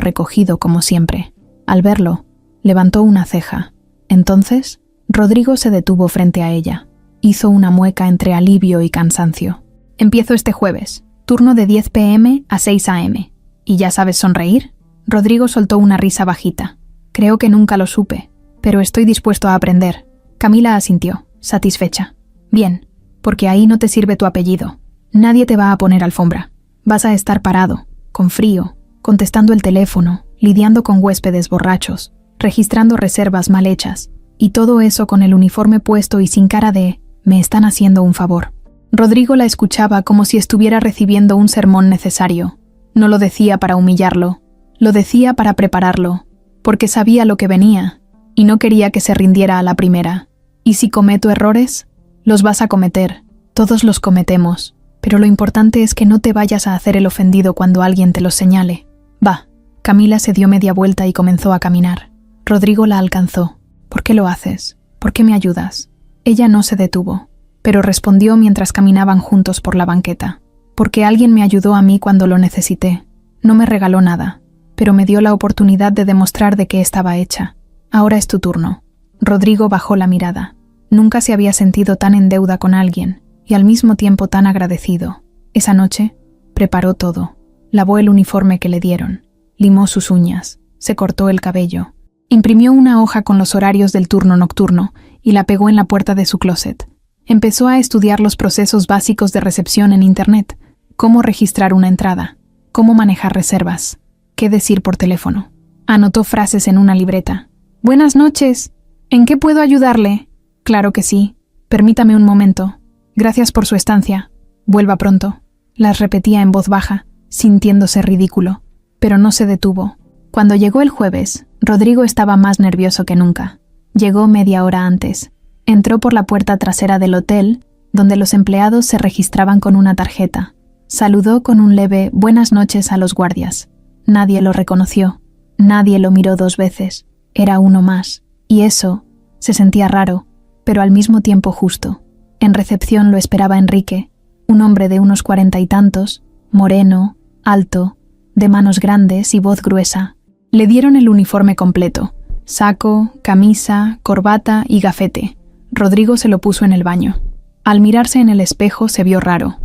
recogido como siempre. Al verlo, levantó una ceja. Entonces, Rodrigo se detuvo frente a ella. Hizo una mueca entre alivio y cansancio. Empiezo este jueves, turno de 10 p.m. a 6 a.m. ¿Y ya sabes sonreír? Rodrigo soltó una risa bajita. Creo que nunca lo supe, pero estoy dispuesto a aprender. Camila asintió, satisfecha. Bien, porque ahí no te sirve tu apellido. Nadie te va a poner alfombra. Vas a estar parado, con frío, contestando el teléfono, lidiando con huéspedes borrachos, registrando reservas mal hechas, y todo eso con el uniforme puesto y sin cara de «me están haciendo un favor». Rodrigo la escuchaba como si estuviera recibiendo un sermón necesario. No lo decía para humillarlo, lo decía para prepararlo, porque sabía lo que venía, y no quería que se rindiera a la primera. ¿Y si cometo errores? Los vas a cometer, todos los cometemos, pero lo importante es que no te vayas a hacer el ofendido cuando alguien te los señale. Va. Camila se dio media vuelta y comenzó a caminar. Rodrigo la alcanzó. ¿Por qué lo haces? ¿Por qué me ayudas? Ella no se detuvo, pero respondió mientras caminaban juntos por la banqueta. Porque alguien me ayudó a mí cuando lo necesité. No me regaló nada, pero me dio la oportunidad de demostrar de qué estaba hecha. Ahora es tu turno. Rodrigo bajó la mirada. Nunca se había sentido tan en deuda con alguien, y al mismo tiempo tan agradecido. Esa noche, preparó todo. Lavó el uniforme que le dieron. Limó sus uñas. Se cortó el cabello. Imprimió una hoja con los horarios del turno nocturno y la pegó en la puerta de su closet. Empezó a estudiar los procesos básicos de recepción en Internet. Cómo registrar una entrada. Cómo manejar reservas. Qué decir por teléfono. Anotó frases en una libreta. Buenas noches. ¿En qué puedo ayudarle? Claro que sí. Permítame un momento. Gracias por su estancia. Vuelva pronto. Las repetía en voz baja, sintiéndose ridículo. Pero no se detuvo. Cuando llegó el jueves, Rodrigo estaba más nervioso que nunca. Llegó media hora antes. Entró por la puerta trasera del hotel, donde los empleados se registraban con una tarjeta. Saludó con un leve «buenas noches» a los guardias. Nadie lo reconoció. Nadie lo miró 2 veces. Era uno más. Y eso se sentía raro, pero al mismo tiempo justo. En recepción lo esperaba Enrique, un hombre de unos 40 y tantos, moreno, alto, de manos grandes y voz gruesa. Le dieron el uniforme completo, saco, camisa, corbata y gafete. Rodrigo se lo puso en el baño. Al mirarse en el espejo se vio raro,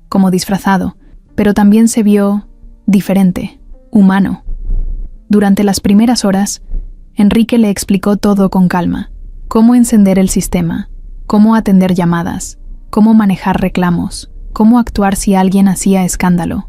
como disfrazado, pero también se vio diferente, humano. Durante las primeras horas, Enrique le explicó todo con calma. Cómo encender el sistema, cómo atender llamadas, cómo manejar reclamos, cómo actuar si alguien hacía escándalo.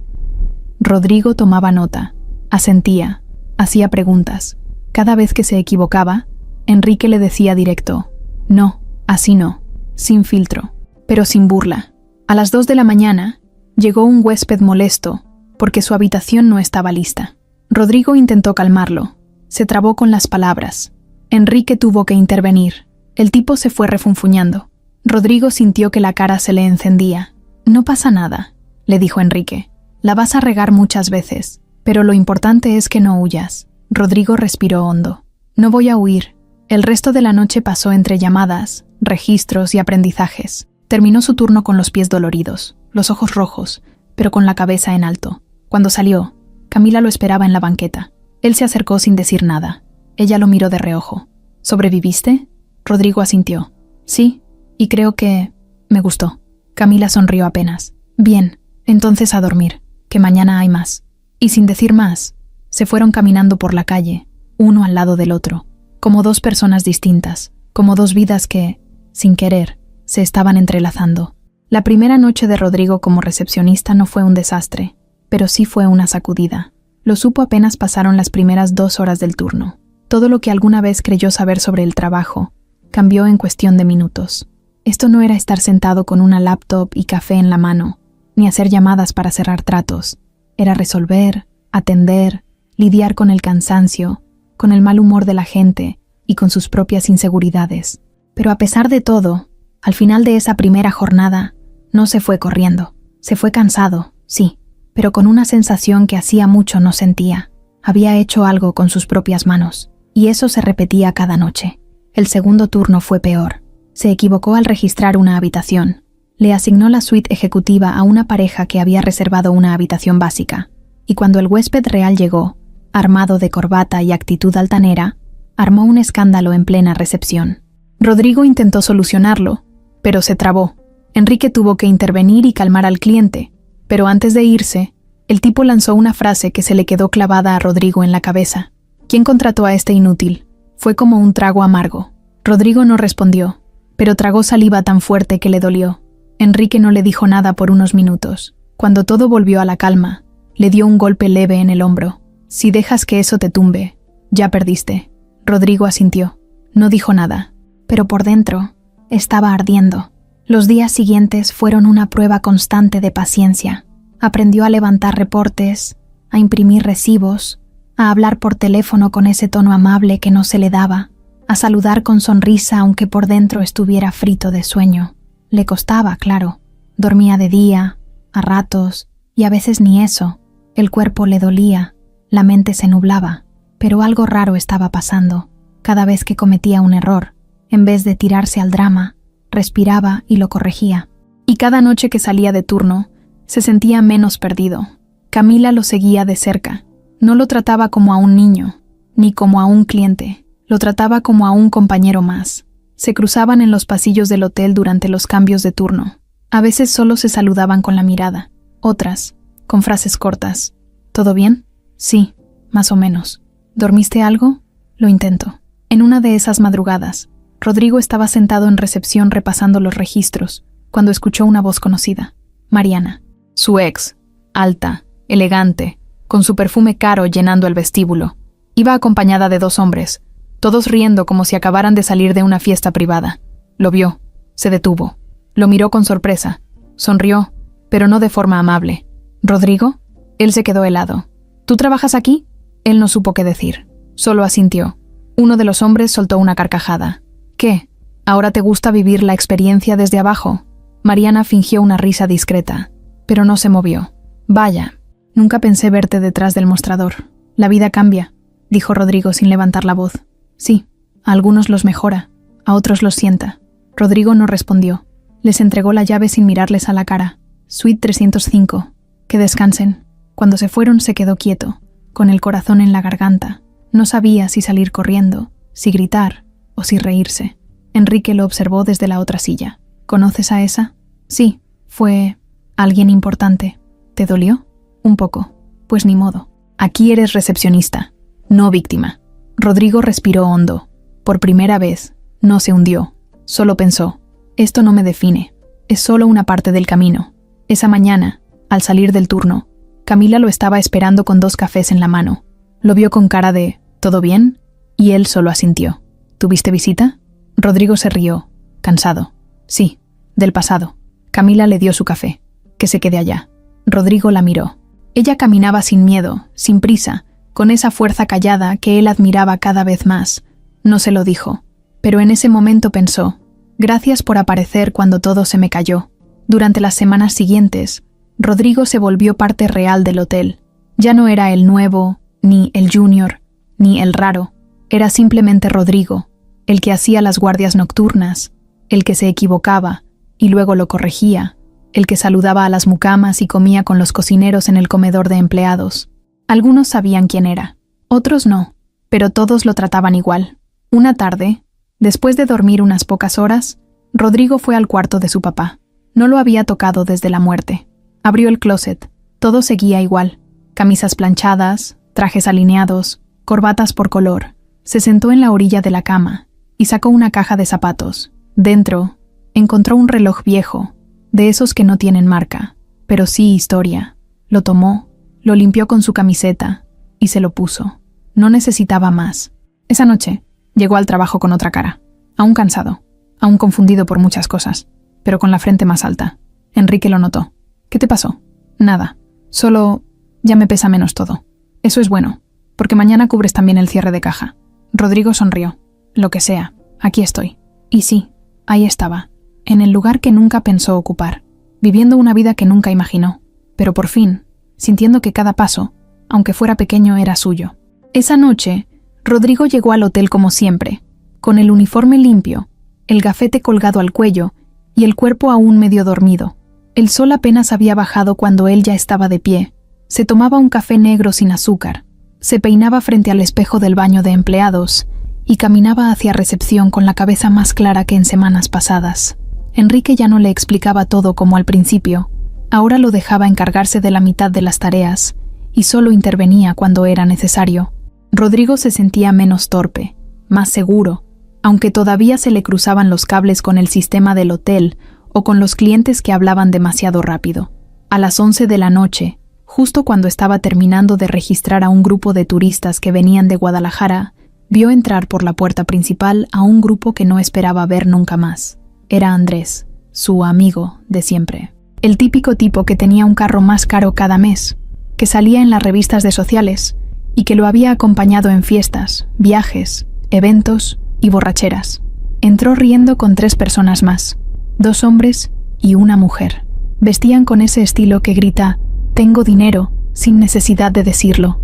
Rodrigo tomaba nota, asentía, hacía preguntas. Cada vez que se equivocaba, Enrique le decía directo, no, así no, sin filtro, pero sin burla. A las 2 de la mañana, llegó un huésped molesto, porque su habitación no estaba lista. Rodrigo intentó calmarlo, se trabó con las palabras. Enrique tuvo que intervenir. El tipo se fue refunfuñando. Rodrigo sintió que la cara se le encendía. No pasa nada, le dijo Enrique. La vas a regar muchas veces, pero lo importante es que no huyas. Rodrigo respiró hondo. No voy a huir. El resto de la noche pasó entre llamadas, registros y aprendizajes. Terminó su turno con los pies doloridos, los ojos rojos, pero con la cabeza en alto. Cuando salió, Camila lo esperaba en la banqueta. Él se acercó sin decir nada. Ella lo miró de reojo. ¿Sobreviviste? Rodrigo asintió. Sí, y creo que me gustó. Camila sonrió apenas. Bien, entonces a dormir, que mañana hay más. Y sin decir más, se fueron caminando por la calle, uno al lado del otro. como dos personas distintas, como dos vidas que, sin querer, se estaban entrelazando. La primera noche de Rodrigo como recepcionista no fue un desastre, pero sí fue una sacudida. Lo supo apenas pasaron las primeras 2 horas del turno. Todo lo que alguna vez creyó saber sobre el trabajo cambió en cuestión de minutos. Esto no era estar sentado con una laptop y café en la mano, ni hacer llamadas para cerrar tratos. Era resolver, atender, lidiar con el cansancio, con el mal humor de la gente y con sus propias inseguridades. Pero a pesar de todo, al final de esa primera jornada, no se fue corriendo. Se fue cansado, sí, pero con una sensación que hacía mucho no sentía. Había hecho algo con sus propias manos, y eso se repetía cada noche. El segundo turno fue peor. Se equivocó al registrar una habitación. Le asignó la suite ejecutiva a una pareja que había reservado una habitación básica, y cuando el huésped real llegó, armado de corbata y actitud altanera, armó un escándalo en plena recepción. Rodrigo intentó solucionarlo, pero se trabó. Enrique tuvo que intervenir y calmar al cliente, pero antes de irse, el tipo lanzó una frase que se le quedó clavada a Rodrigo en la cabeza. ¿Quién contrató a este inútil? Fue como un trago amargo. Rodrigo no respondió, pero tragó saliva tan fuerte que le dolió. Enrique no le dijo nada por unos minutos. Cuando todo volvió a la calma, le dio un golpe leve en el hombro. Si dejas que eso te tumbe, ya perdiste. Rodrigo asintió. No dijo nada, pero por dentro estaba ardiendo. Los días siguientes fueron una prueba constante de paciencia. Aprendió a levantar reportes, a imprimir recibos, a hablar por teléfono con ese tono amable que no se le daba, a saludar con sonrisa aunque por dentro estuviera frito de sueño. Le costaba, claro. Dormía de día, a ratos, y a veces ni eso. El cuerpo le dolía, la mente se nublaba, pero algo raro estaba pasando. Cada vez que cometía un error, en vez de tirarse al drama, respiraba y lo corregía. Y cada noche que salía de turno, se sentía menos perdido. Camila lo seguía de cerca. No lo trataba como a un niño, ni como a un cliente. Lo trataba como a un compañero más. Se cruzaban en los pasillos del hotel durante los cambios de turno. A veces solo se saludaban con la mirada. Otras, con frases cortas. ¿Todo bien? Sí, más o menos. ¿Dormiste algo? Lo intento. En una de esas madrugadas, Rodrigo estaba sentado en recepción repasando los registros, cuando escuchó una voz conocida. Mariana. Su ex, alta, elegante, con su perfume caro llenando el vestíbulo. Iba acompañada de 2 hombres, todos riendo como si acabaran de salir de una fiesta privada. Lo vio, se detuvo, lo miró con sorpresa, sonrió, pero no de forma amable. ¿Rodrigo? Él se quedó helado. ¿Tú trabajas aquí? Él no supo qué decir, solo asintió. Uno de los hombres soltó una carcajada. ¿Qué? ¿Ahora te gusta vivir la experiencia desde abajo? Mariana fingió una risa discreta, pero no se movió. Vaya, nunca pensé verte detrás del mostrador. La vida cambia, dijo Rodrigo sin levantar la voz. Sí, a algunos los mejora, a otros los sienta. Rodrigo no respondió. Les entregó la llave sin mirarles a la cara. Suite 305. Que descansen. Cuando se fueron se quedó quieto, con el corazón en la garganta. No sabía si salir corriendo, si gritar o si reírse. Enrique lo observó desde la otra silla. ¿Conoces a esa? Sí, fue alguien importante. ¿Te dolió? Un poco. Pues ni modo. Aquí eres recepcionista, no víctima. Rodrigo respiró hondo. Por primera vez, no se hundió. Solo pensó, esto no me define. Es solo una parte del camino. Esa mañana, al salir del turno, Camila lo estaba esperando con 2 cafés en la mano. Lo vio con cara de ¿todo bien? Y él solo asintió. ¿Tuviste visita? Rodrigo se rió, cansado. Sí, del pasado. Camila le dio su café. Que se quede allá. Rodrigo la miró. Ella caminaba sin miedo, sin prisa, con esa fuerza callada que él admiraba cada vez más. No se lo dijo, pero en ese momento pensó, gracias por aparecer cuando todo se me cayó. Durante las semanas siguientes, Rodrigo se volvió parte real del hotel. Ya no era el nuevo, ni el junior, ni el raro. Era simplemente Rodrigo, el que hacía las guardias nocturnas, el que se equivocaba y luego lo corregía, el que saludaba a las mucamas y comía con los cocineros en el comedor de empleados. Algunos sabían quién era, otros no, pero todos lo trataban igual. Una tarde, después de dormir unas pocas horas, Rodrigo fue al cuarto de su papá. No lo había tocado desde la muerte. Abrió el closet. Todo seguía igual. Camisas planchadas, trajes alineados, corbatas por color, Se sentó en la orilla de la cama y sacó una caja de zapatos. Dentro, encontró un reloj viejo, de esos que no tienen marca, pero sí historia. Lo tomó, lo limpió con su camiseta y se lo puso. No necesitaba más. Esa noche, llegó al trabajo con otra cara, aún cansado, aún confundido por muchas cosas, pero con la frente más alta. Enrique lo notó. ¿Qué te pasó? Nada. Solo ya me pesa menos todo. Eso es bueno, porque mañana cubres también el cierre de caja. Rodrigo sonrió. Lo que sea, aquí estoy. Y sí, ahí estaba, en el lugar que nunca pensó ocupar, viviendo una vida que nunca imaginó, pero por fin, sintiendo que cada paso, aunque fuera pequeño, era suyo. Esa noche, Rodrigo llegó al hotel como siempre, con el uniforme limpio, el gafete colgado al cuello y el cuerpo aún medio dormido. El sol apenas había bajado cuando él ya estaba de pie. Se tomaba un café negro sin azúcar, se peinaba frente al espejo del baño de empleados y caminaba hacia recepción con la cabeza más clara que en semanas pasadas. Enrique ya no le explicaba todo como al principio. Ahora lo dejaba encargarse de la mitad de las tareas y solo intervenía cuando era necesario. Rodrigo se sentía menos torpe, más seguro, aunque todavía se le cruzaban los cables con el sistema del hotel o con los clientes que hablaban demasiado rápido. A las 11 de la noche, justo cuando estaba terminando de registrar a un grupo de turistas que venían de Guadalajara, vio entrar por la puerta principal a un grupo que no esperaba ver nunca más. Era Andrés, su amigo de siempre. El típico tipo que tenía un carro más caro cada mes, que salía en las revistas de sociales y que lo había acompañado en fiestas, viajes, eventos y borracheras. Entró riendo con 3 personas más, 2 hombres y una mujer. Vestían con ese estilo que grita «Tengo dinero», sin necesidad de decirlo.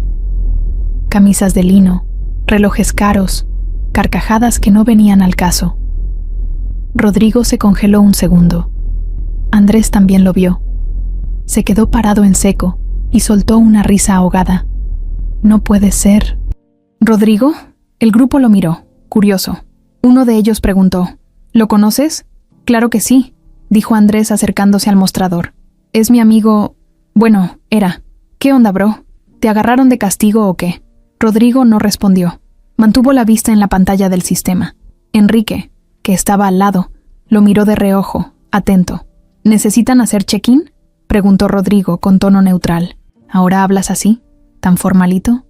Camisas de lino, relojes caros, carcajadas que no venían al caso. Rodrigo se congeló un segundo. Andrés también lo vio. Se quedó parado en seco y soltó una risa ahogada. «No puede ser». «¿Rodrigo?» El grupo lo miró, curioso. Uno de ellos preguntó «¿Lo conoces?» «Claro que sí», dijo Andrés acercándose al mostrador. «Es mi amigo... Bueno, era. ¿Qué onda, bro? ¿Te agarraron de castigo o qué?» Rodrigo no respondió. Mantuvo la vista en la pantalla del sistema. Enrique, que estaba al lado, lo miró de reojo, atento. «¿Necesitan hacer check-in?», preguntó Rodrigo con tono neutral. «¿Ahora hablas así? ¿Tan formalito?»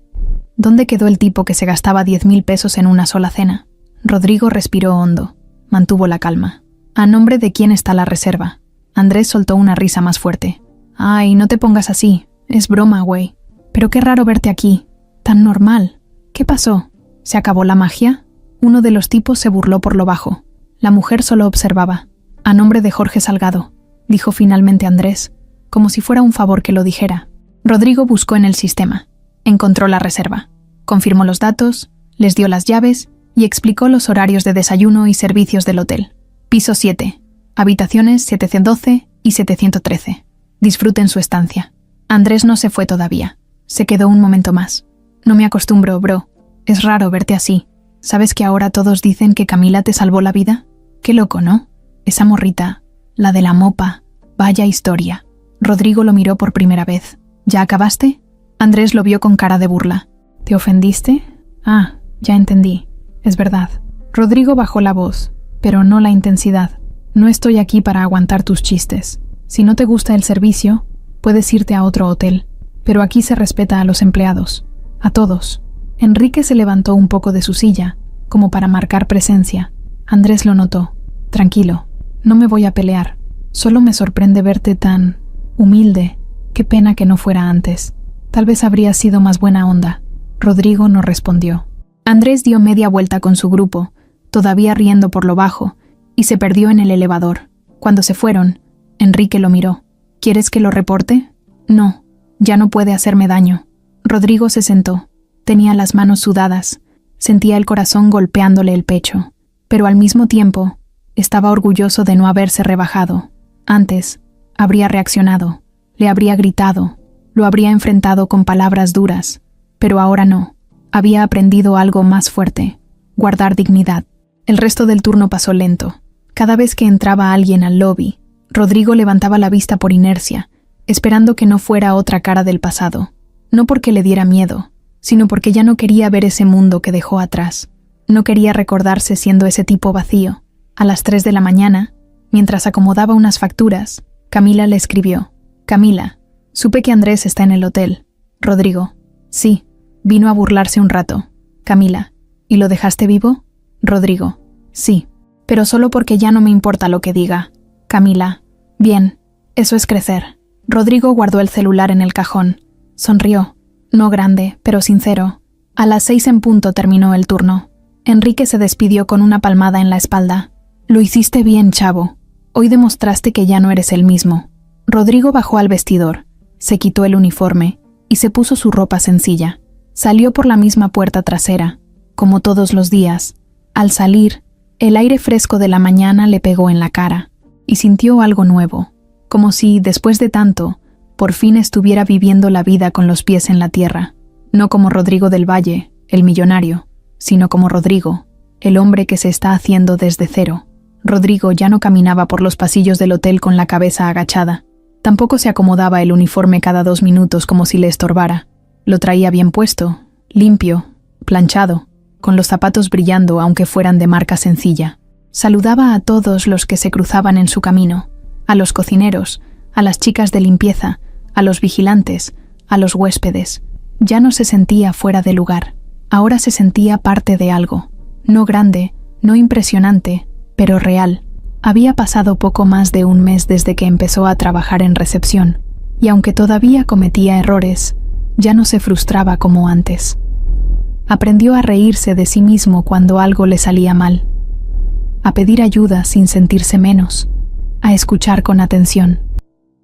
¿Dónde quedó el tipo que se gastaba 10,000 pesos en una sola cena? Rodrigo respiró hondo. Mantuvo la calma. «¿A nombre de quién está la reserva?» Andrés soltó una risa más fuerte. «Ay, no te pongas así. Es broma, güey. Pero qué raro verte aquí. Tan normal. ¿Qué pasó? ¿Se acabó la magia?» Uno de los tipos se burló por lo bajo. La mujer solo observaba. «A nombre de Jorge Salgado», dijo finalmente Andrés, como si fuera un favor que lo dijera. Rodrigo buscó en el sistema. Encontró la reserva. Confirmó los datos, les dio las llaves y explicó los horarios de desayuno y servicios del hotel. Piso 7. Habitaciones 712 y 713. Disfruten su estancia. Andrés no se fue todavía. Se quedó un momento más. «No me acostumbro, bro. Es raro verte así. ¿Sabes que ahora todos dicen que Camila te salvó la vida? Qué loco, ¿no? Esa morrita, la de la mopa. Vaya historia». Rodrigo lo miró por primera vez. «¿Ya acabaste?» Andrés lo vio con cara de burla. «¿Te ofendiste? Ah, ya entendí. Es verdad». Rodrigo bajó la voz, pero no la intensidad. «No estoy aquí para aguantar tus chistes. Si no te gusta el servicio, puedes irte a otro hotel, pero aquí se respeta a los empleados, a todos». Enrique se levantó un poco de su silla, como para marcar presencia. Andrés lo notó. «Tranquilo, no me voy a pelear. Solo me sorprende verte tan humilde. Qué pena que no fuera antes. Tal vez habría sido más buena onda». Rodrigo no respondió. Andrés dio media vuelta con su grupo, todavía riendo por lo bajo, y se perdió en el elevador. Cuando se fueron, Enrique lo miró. «¿Quieres que lo reporte?» «No, ya no puede hacerme daño». Rodrigo se sentó. Tenía las manos sudadas. Sentía el corazón golpeándole el pecho. Pero al mismo tiempo, estaba orgulloso de no haberse rebajado. Antes, habría reaccionado. Le habría gritado. Lo habría enfrentado con palabras duras. Pero ahora no. Había aprendido algo más fuerte. Guardar dignidad. El resto del turno pasó lento. Cada vez que entraba alguien al lobby, Rodrigo levantaba la vista por inercia, esperando que no fuera otra cara del pasado. No porque le diera miedo, sino porque ya no quería ver ese mundo que dejó atrás. No quería recordarse siendo ese tipo vacío. A las 3 de la mañana, mientras acomodaba unas facturas, Camila le escribió: «Camila, supe que Andrés está en el hotel». Rodrigo: «Sí, vino a burlarse un rato». Camila: «¿Y lo dejaste vivo?» Rodrigo: «Sí, pero solo porque ya no me importa lo que diga». Camila: «Bien, eso es crecer». Rodrigo guardó el celular en el cajón. Sonrió, no grande, pero sincero. A las 6 en punto terminó el turno. Enrique se despidió con una palmada en la espalda. «Lo hiciste bien, chavo. Hoy demostraste que ya no eres el mismo». Rodrigo bajó al vestidor, se quitó el uniforme y se puso su ropa sencilla. Salió por la misma puerta trasera, como todos los días. Al salir, el aire fresco de la mañana le pegó en la cara y sintió algo nuevo, como si, después de tanto, por fin estuviera viviendo la vida con los pies en la tierra. No como Rodrigo del Valle, el millonario, sino como Rodrigo, el hombre que se está haciendo desde cero. Rodrigo ya no caminaba por los pasillos del hotel con la cabeza agachada. Tampoco se acomodaba el uniforme cada 2 minutos como si le estorbara. Lo traía bien puesto, limpio, planchado, con los zapatos brillando aunque fueran de marca sencilla. Saludaba a todos los que se cruzaban en su camino, a los cocineros, a las chicas de limpieza, a los vigilantes, a los huéspedes. Ya no se sentía fuera de lugar. Ahora se sentía parte de algo. No grande, no impresionante, pero real. Había pasado poco más de un mes desde que empezó a trabajar en recepción, y aunque todavía cometía errores, ya no se frustraba como antes. Aprendió a reírse de sí mismo cuando algo le salía mal, a pedir ayuda sin sentirse menos, a escuchar con atención.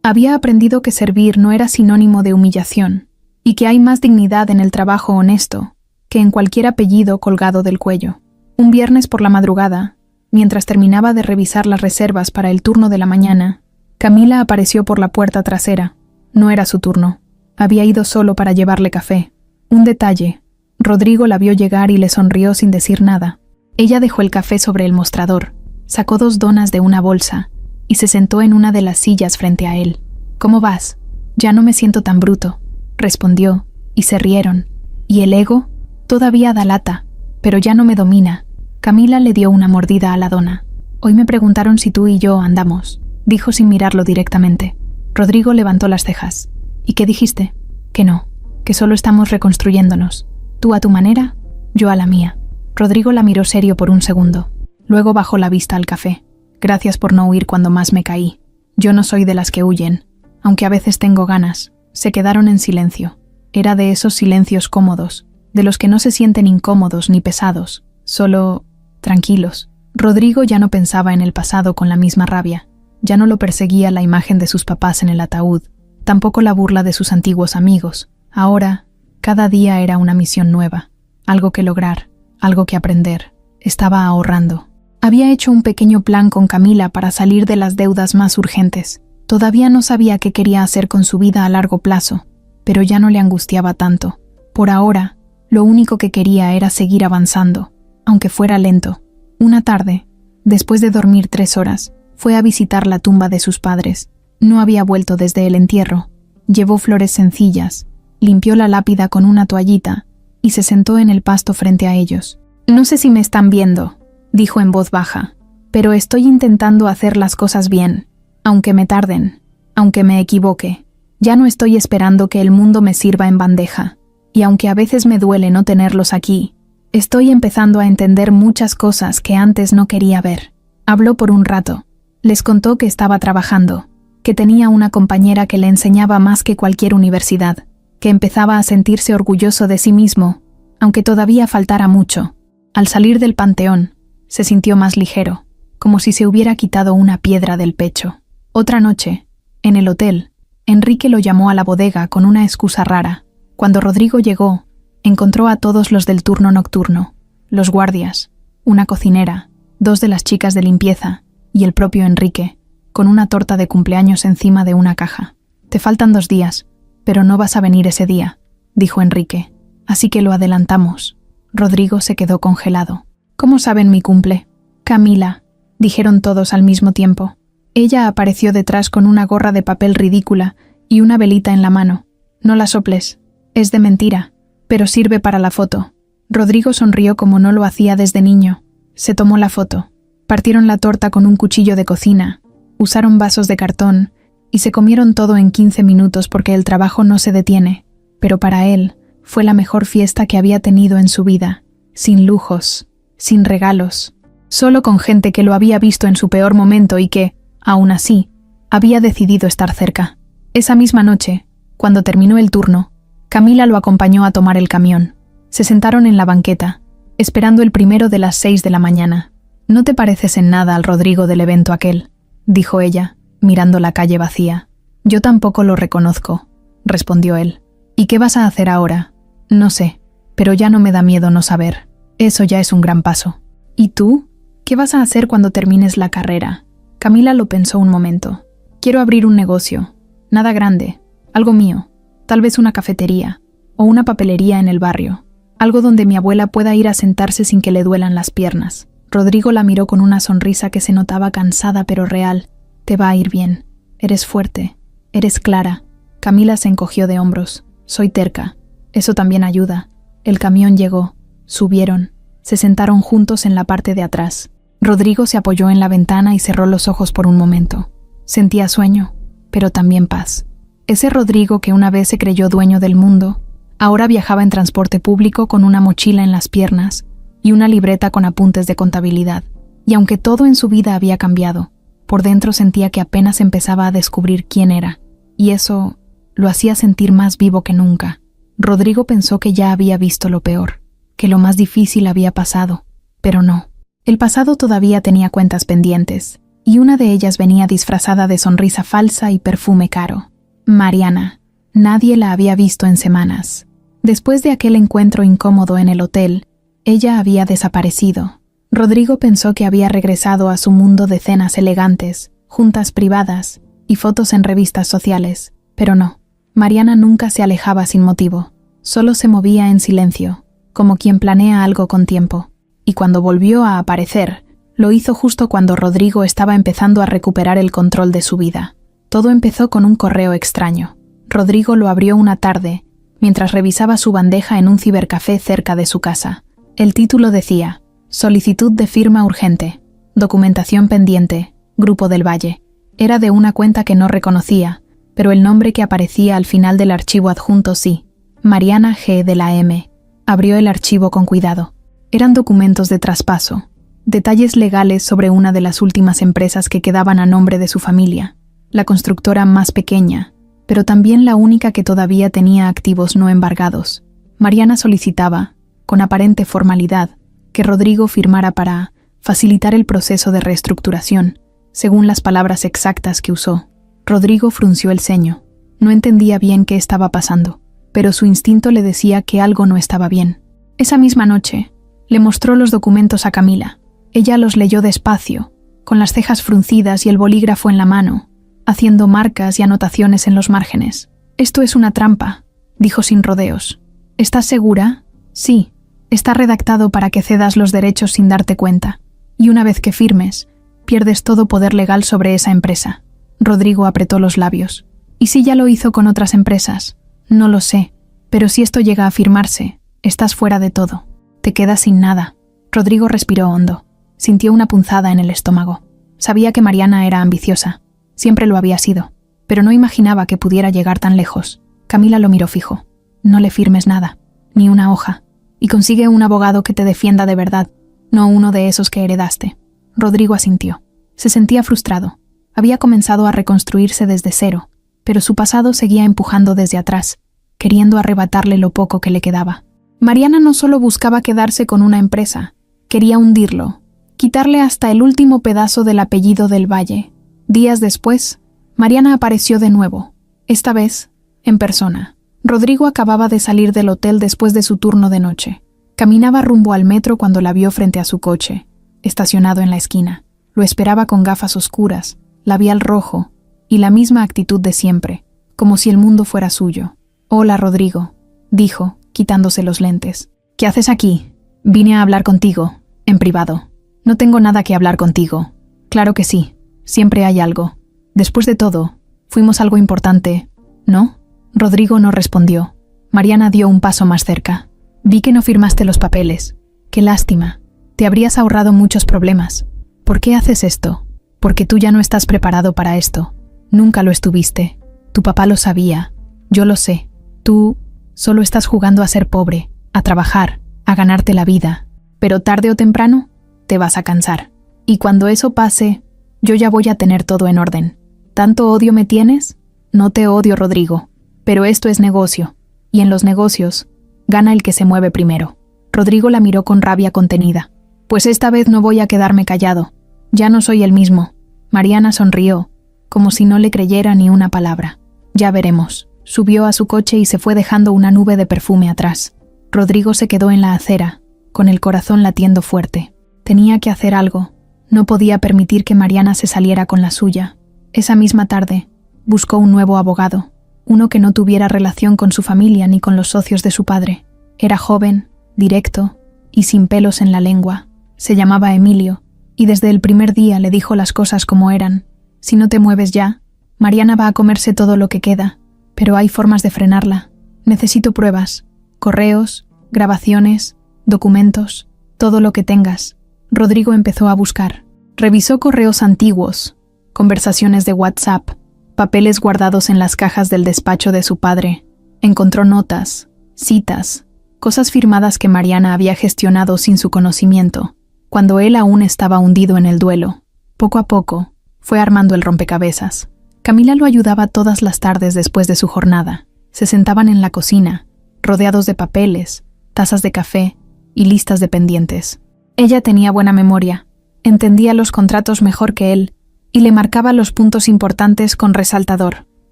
Había aprendido que servir no era sinónimo de humillación, y que hay más dignidad en el trabajo honesto que en cualquier apellido colgado del cuello. Un viernes por la madrugada, mientras terminaba de revisar las reservas para el turno de la mañana, Camila apareció por la puerta trasera. No era su turno. Había ido solo para llevarle café. Un detalle. Rodrigo la vio llegar y le sonrió sin decir nada. Ella dejó el café sobre el mostrador, sacó 2 donas de una bolsa y se sentó en una de las sillas frente a él. «¿Cómo vas?» «Ya no me siento tan bruto», respondió, y se rieron. «¿Y el ego?» «Todavía da lata, pero ya no me domina». Camila le dio una mordida a la dona. «Hoy me preguntaron si tú y yo andamos», dijo sin mirarlo directamente. Rodrigo levantó las cejas. «¿Y qué dijiste?» «Que no, que solo estamos reconstruyéndonos. Tú a tu manera, yo a la mía». Rodrigo la miró serio por un segundo. Luego bajó la vista al café. «Gracias por no huir cuando más me caí. Yo no soy de las que huyen, aunque a veces tengo ganas». Se quedaron en silencio. Era de esos silencios cómodos, de los que no se sienten incómodos ni pesados, solo tranquilos. Rodrigo ya no pensaba en el pasado con la misma rabia. Ya no lo perseguía la imagen de sus papás en el ataúd, tampoco la burla de sus antiguos amigos. Ahora, cada día era una misión nueva, algo que lograr, algo que aprender. Estaba ahorrando. Había hecho un pequeño plan con Camila para salir de las deudas más urgentes. Todavía no sabía qué quería hacer con su vida a largo plazo, pero ya no le angustiaba tanto. Por ahora, lo único que quería era seguir avanzando, aunque fuera lento. Una tarde, después de dormir 3 horas, fue a visitar la tumba de sus padres. No había vuelto desde el entierro. Llevó flores sencillas, limpió la lápida con una toallita y se sentó en el pasto frente a ellos. «No sé si me están viendo», dijo en voz baja, «pero estoy intentando hacer las cosas bien, aunque me tarden, aunque me equivoque. Ya no estoy esperando que el mundo me sirva en bandeja, y aunque a veces me duele no tenerlos aquí, estoy empezando a entender muchas cosas que antes no quería ver». Habló por un rato. Les contó que estaba trabajando, que tenía una compañera que le enseñaba más que cualquier universidad, que empezaba a sentirse orgulloso de sí mismo, aunque todavía faltara mucho. Al salir del panteón, se sintió más ligero, como si se hubiera quitado una piedra del pecho. Otra noche, en el hotel, Enrique lo llamó a la bodega con una excusa rara. Cuando Rodrigo llegó, encontró a todos los del turno nocturno, los guardias, una cocinera, 2 de las chicas de limpieza y el propio Enrique, con una torta de cumpleaños encima de una caja. «Te faltan 2 días, pero no vas a venir ese día», dijo Enrique, «así que lo adelantamos». Rodrigo se quedó congelado. «¿Cómo saben mi cumple?» «Camila», dijeron todos al mismo tiempo. Ella apareció detrás con una gorra de papel ridícula y una velita en la mano. «No la soples, es de mentira», Pero sirve para la foto. Rodrigo sonrió como no lo hacía desde niño. Se tomó la foto. Partieron la torta con un cuchillo de cocina, usaron vasos de cartón y se comieron todo en 15 minutos porque el trabajo no se detiene. Pero para él fue la mejor fiesta que había tenido en su vida, sin lujos, sin regalos, solo con gente que lo había visto en su peor momento y que, aún así, había decidido estar cerca. Esa misma noche, cuando terminó el turno, Camila lo acompañó a tomar el camión. Se sentaron en la banqueta, esperando el primero de las 6 de la mañana. «No te pareces en nada al Rodrigo del evento aquel», dijo ella, mirando la calle vacía. «Yo tampoco lo reconozco», respondió él. «¿Y qué vas a hacer ahora?» «No sé, pero ya no me da miedo no saber. Eso ya es un gran paso». «¿Y tú? ¿Qué vas a hacer cuando termines la carrera?» Camila lo pensó un momento. «Quiero abrir un negocio. Nada grande. Algo mío. Tal vez una cafetería. O una papelería en el barrio. Algo donde mi abuela pueda ir a sentarse sin que le duelan las piernas». Rodrigo la miró con una sonrisa que se notaba cansada pero real. «Te va a ir bien. Eres fuerte. Eres clara». Camila se encogió de hombros. «Soy terca. Eso también ayuda». El camión llegó. Subieron. Se sentaron juntos en la parte de atrás. Rodrigo se apoyó en la ventana y cerró los ojos por un momento. Sentía sueño, pero también paz. Ese Rodrigo que una vez se creyó dueño del mundo, ahora viajaba en transporte público con una mochila en las piernas y una libreta con apuntes de contabilidad. Y aunque todo en su vida había cambiado, por dentro sentía que apenas empezaba a descubrir quién era, y eso lo hacía sentir más vivo que nunca. Rodrigo pensó que ya había visto lo peor, que lo más difícil había pasado, pero no. El pasado todavía tenía cuentas pendientes, y una de ellas venía disfrazada de sonrisa falsa y perfume caro. Mariana. Nadie la había visto en semanas. Después de aquel encuentro incómodo en el hotel, ella había desaparecido. Rodrigo pensó que había regresado a su mundo de cenas elegantes, juntas privadas y fotos en revistas sociales, pero no. Mariana nunca se alejaba sin motivo, solo se movía en silencio, como quien planea algo con tiempo. Y cuando volvió a aparecer, lo hizo justo cuando Rodrigo estaba empezando a recuperar el control de su vida. Todo empezó con un correo extraño. Rodrigo lo abrió una tarde, mientras revisaba su bandeja en un cibercafé cerca de su casa. El título decía: «Solicitud de firma urgente. Documentación pendiente. Grupo del Valle». Era de una cuenta que no reconocía, pero el nombre que aparecía al final del archivo adjunto sí. Mariana G. de la M. Abrió el archivo con cuidado. Eran documentos de traspaso, detalles legales sobre una de las últimas empresas que quedaban a nombre de su familia, la constructora más pequeña, pero también la única que todavía tenía activos no embargados. Mariana solicitaba, con aparente formalidad, que Rodrigo firmara para facilitar el proceso de reestructuración, según las palabras exactas que usó. Rodrigo frunció el ceño. No entendía bien qué estaba pasando, pero su instinto le decía que algo no estaba bien. Esa misma noche, le mostró los documentos a Camila. Ella los leyó despacio, con las cejas fruncidas y el bolígrafo en la mano, haciendo marcas y anotaciones en los márgenes. «Esto es una trampa», dijo sin rodeos. «¿Estás segura?» «Sí. Está redactado para que cedas los derechos sin darte cuenta. Y una vez que firmes, pierdes todo poder legal sobre esa empresa». Rodrigo apretó los labios. «¿Y si ya lo hizo con otras empresas?» «No lo sé, pero si esto llega a firmarse, estás fuera de todo. Te quedas sin nada». Rodrigo respiró hondo. Sintió una punzada en el estómago. Sabía que Mariana era ambiciosa. Siempre lo había sido, pero no imaginaba que pudiera llegar tan lejos. Camila lo miró fijo. «No le firmes nada, ni una hoja. Y consigue un abogado que te defienda de verdad, no uno de esos que heredaste». Rodrigo asintió. Se sentía frustrado. Había comenzado a reconstruirse desde cero, pero su pasado seguía empujando desde atrás, queriendo arrebatarle lo poco que le quedaba. Mariana no solo buscaba quedarse con una empresa, quería hundirlo, quitarle hasta el último pedazo del apellido del Valle. Días después, Mariana apareció de nuevo, esta vez en persona. Rodrigo acababa de salir del hotel después de su turno de noche. Caminaba rumbo al metro cuando la vio frente a su coche, estacionado en la esquina. Lo esperaba con gafas oscuras, labial rojo y la misma actitud de siempre, como si el mundo fuera suyo. «Hola, Rodrigo», dijo, quitándose los lentes. «¿Qué haces aquí?» «Vine a hablar contigo, en privado». «No tengo nada que hablar contigo». «Claro que sí, siempre hay algo. Después de todo, fuimos algo importante, ¿no?» Rodrigo no respondió. Mariana dio un paso más cerca. Vi que no firmaste los papeles. Qué lástima. Te habrías ahorrado muchos problemas. ¿Por qué haces esto? Porque tú ya no estás preparado para esto. Nunca lo estuviste. Tu papá lo sabía. Yo lo sé. Tú solo estás jugando a ser pobre, a trabajar, a ganarte la vida. Pero tarde o temprano, te vas a cansar. Y cuando eso pase, yo ya voy a tener todo en orden. ¿Tanto odio me tienes? No te odio, Rodrigo. Pero esto es negocio. Y en los negocios, gana el que se mueve primero. Rodrigo la miró con rabia contenida. Pues esta vez no voy a quedarme callado. Ya no soy el mismo. Mariana sonrió, como si no le creyera ni una palabra. Ya veremos. Subió a su coche y se fue dejando una nube de perfume atrás. Rodrigo se quedó en la acera, con el corazón latiendo fuerte. Tenía que hacer algo. No podía permitir que Mariana se saliera con la suya. Esa misma tarde, buscó un nuevo abogado, uno que no tuviera relación con su familia ni con los socios de su padre. Era joven, directo y sin pelos en la lengua. Se llamaba Emilio, y desde el primer día le dijo las cosas como eran. Si no te mueves ya, Mariana va a comerse todo lo que queda, pero hay formas de frenarla. Necesito pruebas, correos, grabaciones, documentos, todo lo que tengas. Rodrigo empezó a buscar. Revisó correos antiguos, conversaciones de WhatsApp, papeles guardados en las cajas del despacho de su padre. Encontró notas, citas, cosas firmadas que Mariana había gestionado sin su conocimiento, cuando él aún estaba hundido en el duelo. Poco a poco, fue armando el rompecabezas. Camila lo ayudaba todas las tardes después de su jornada. Se sentaban en la cocina, rodeados de papeles, tazas de café y listas de pendientes. Ella tenía buena memoria, entendía los contratos mejor que él y le marcaba los puntos importantes con resaltador.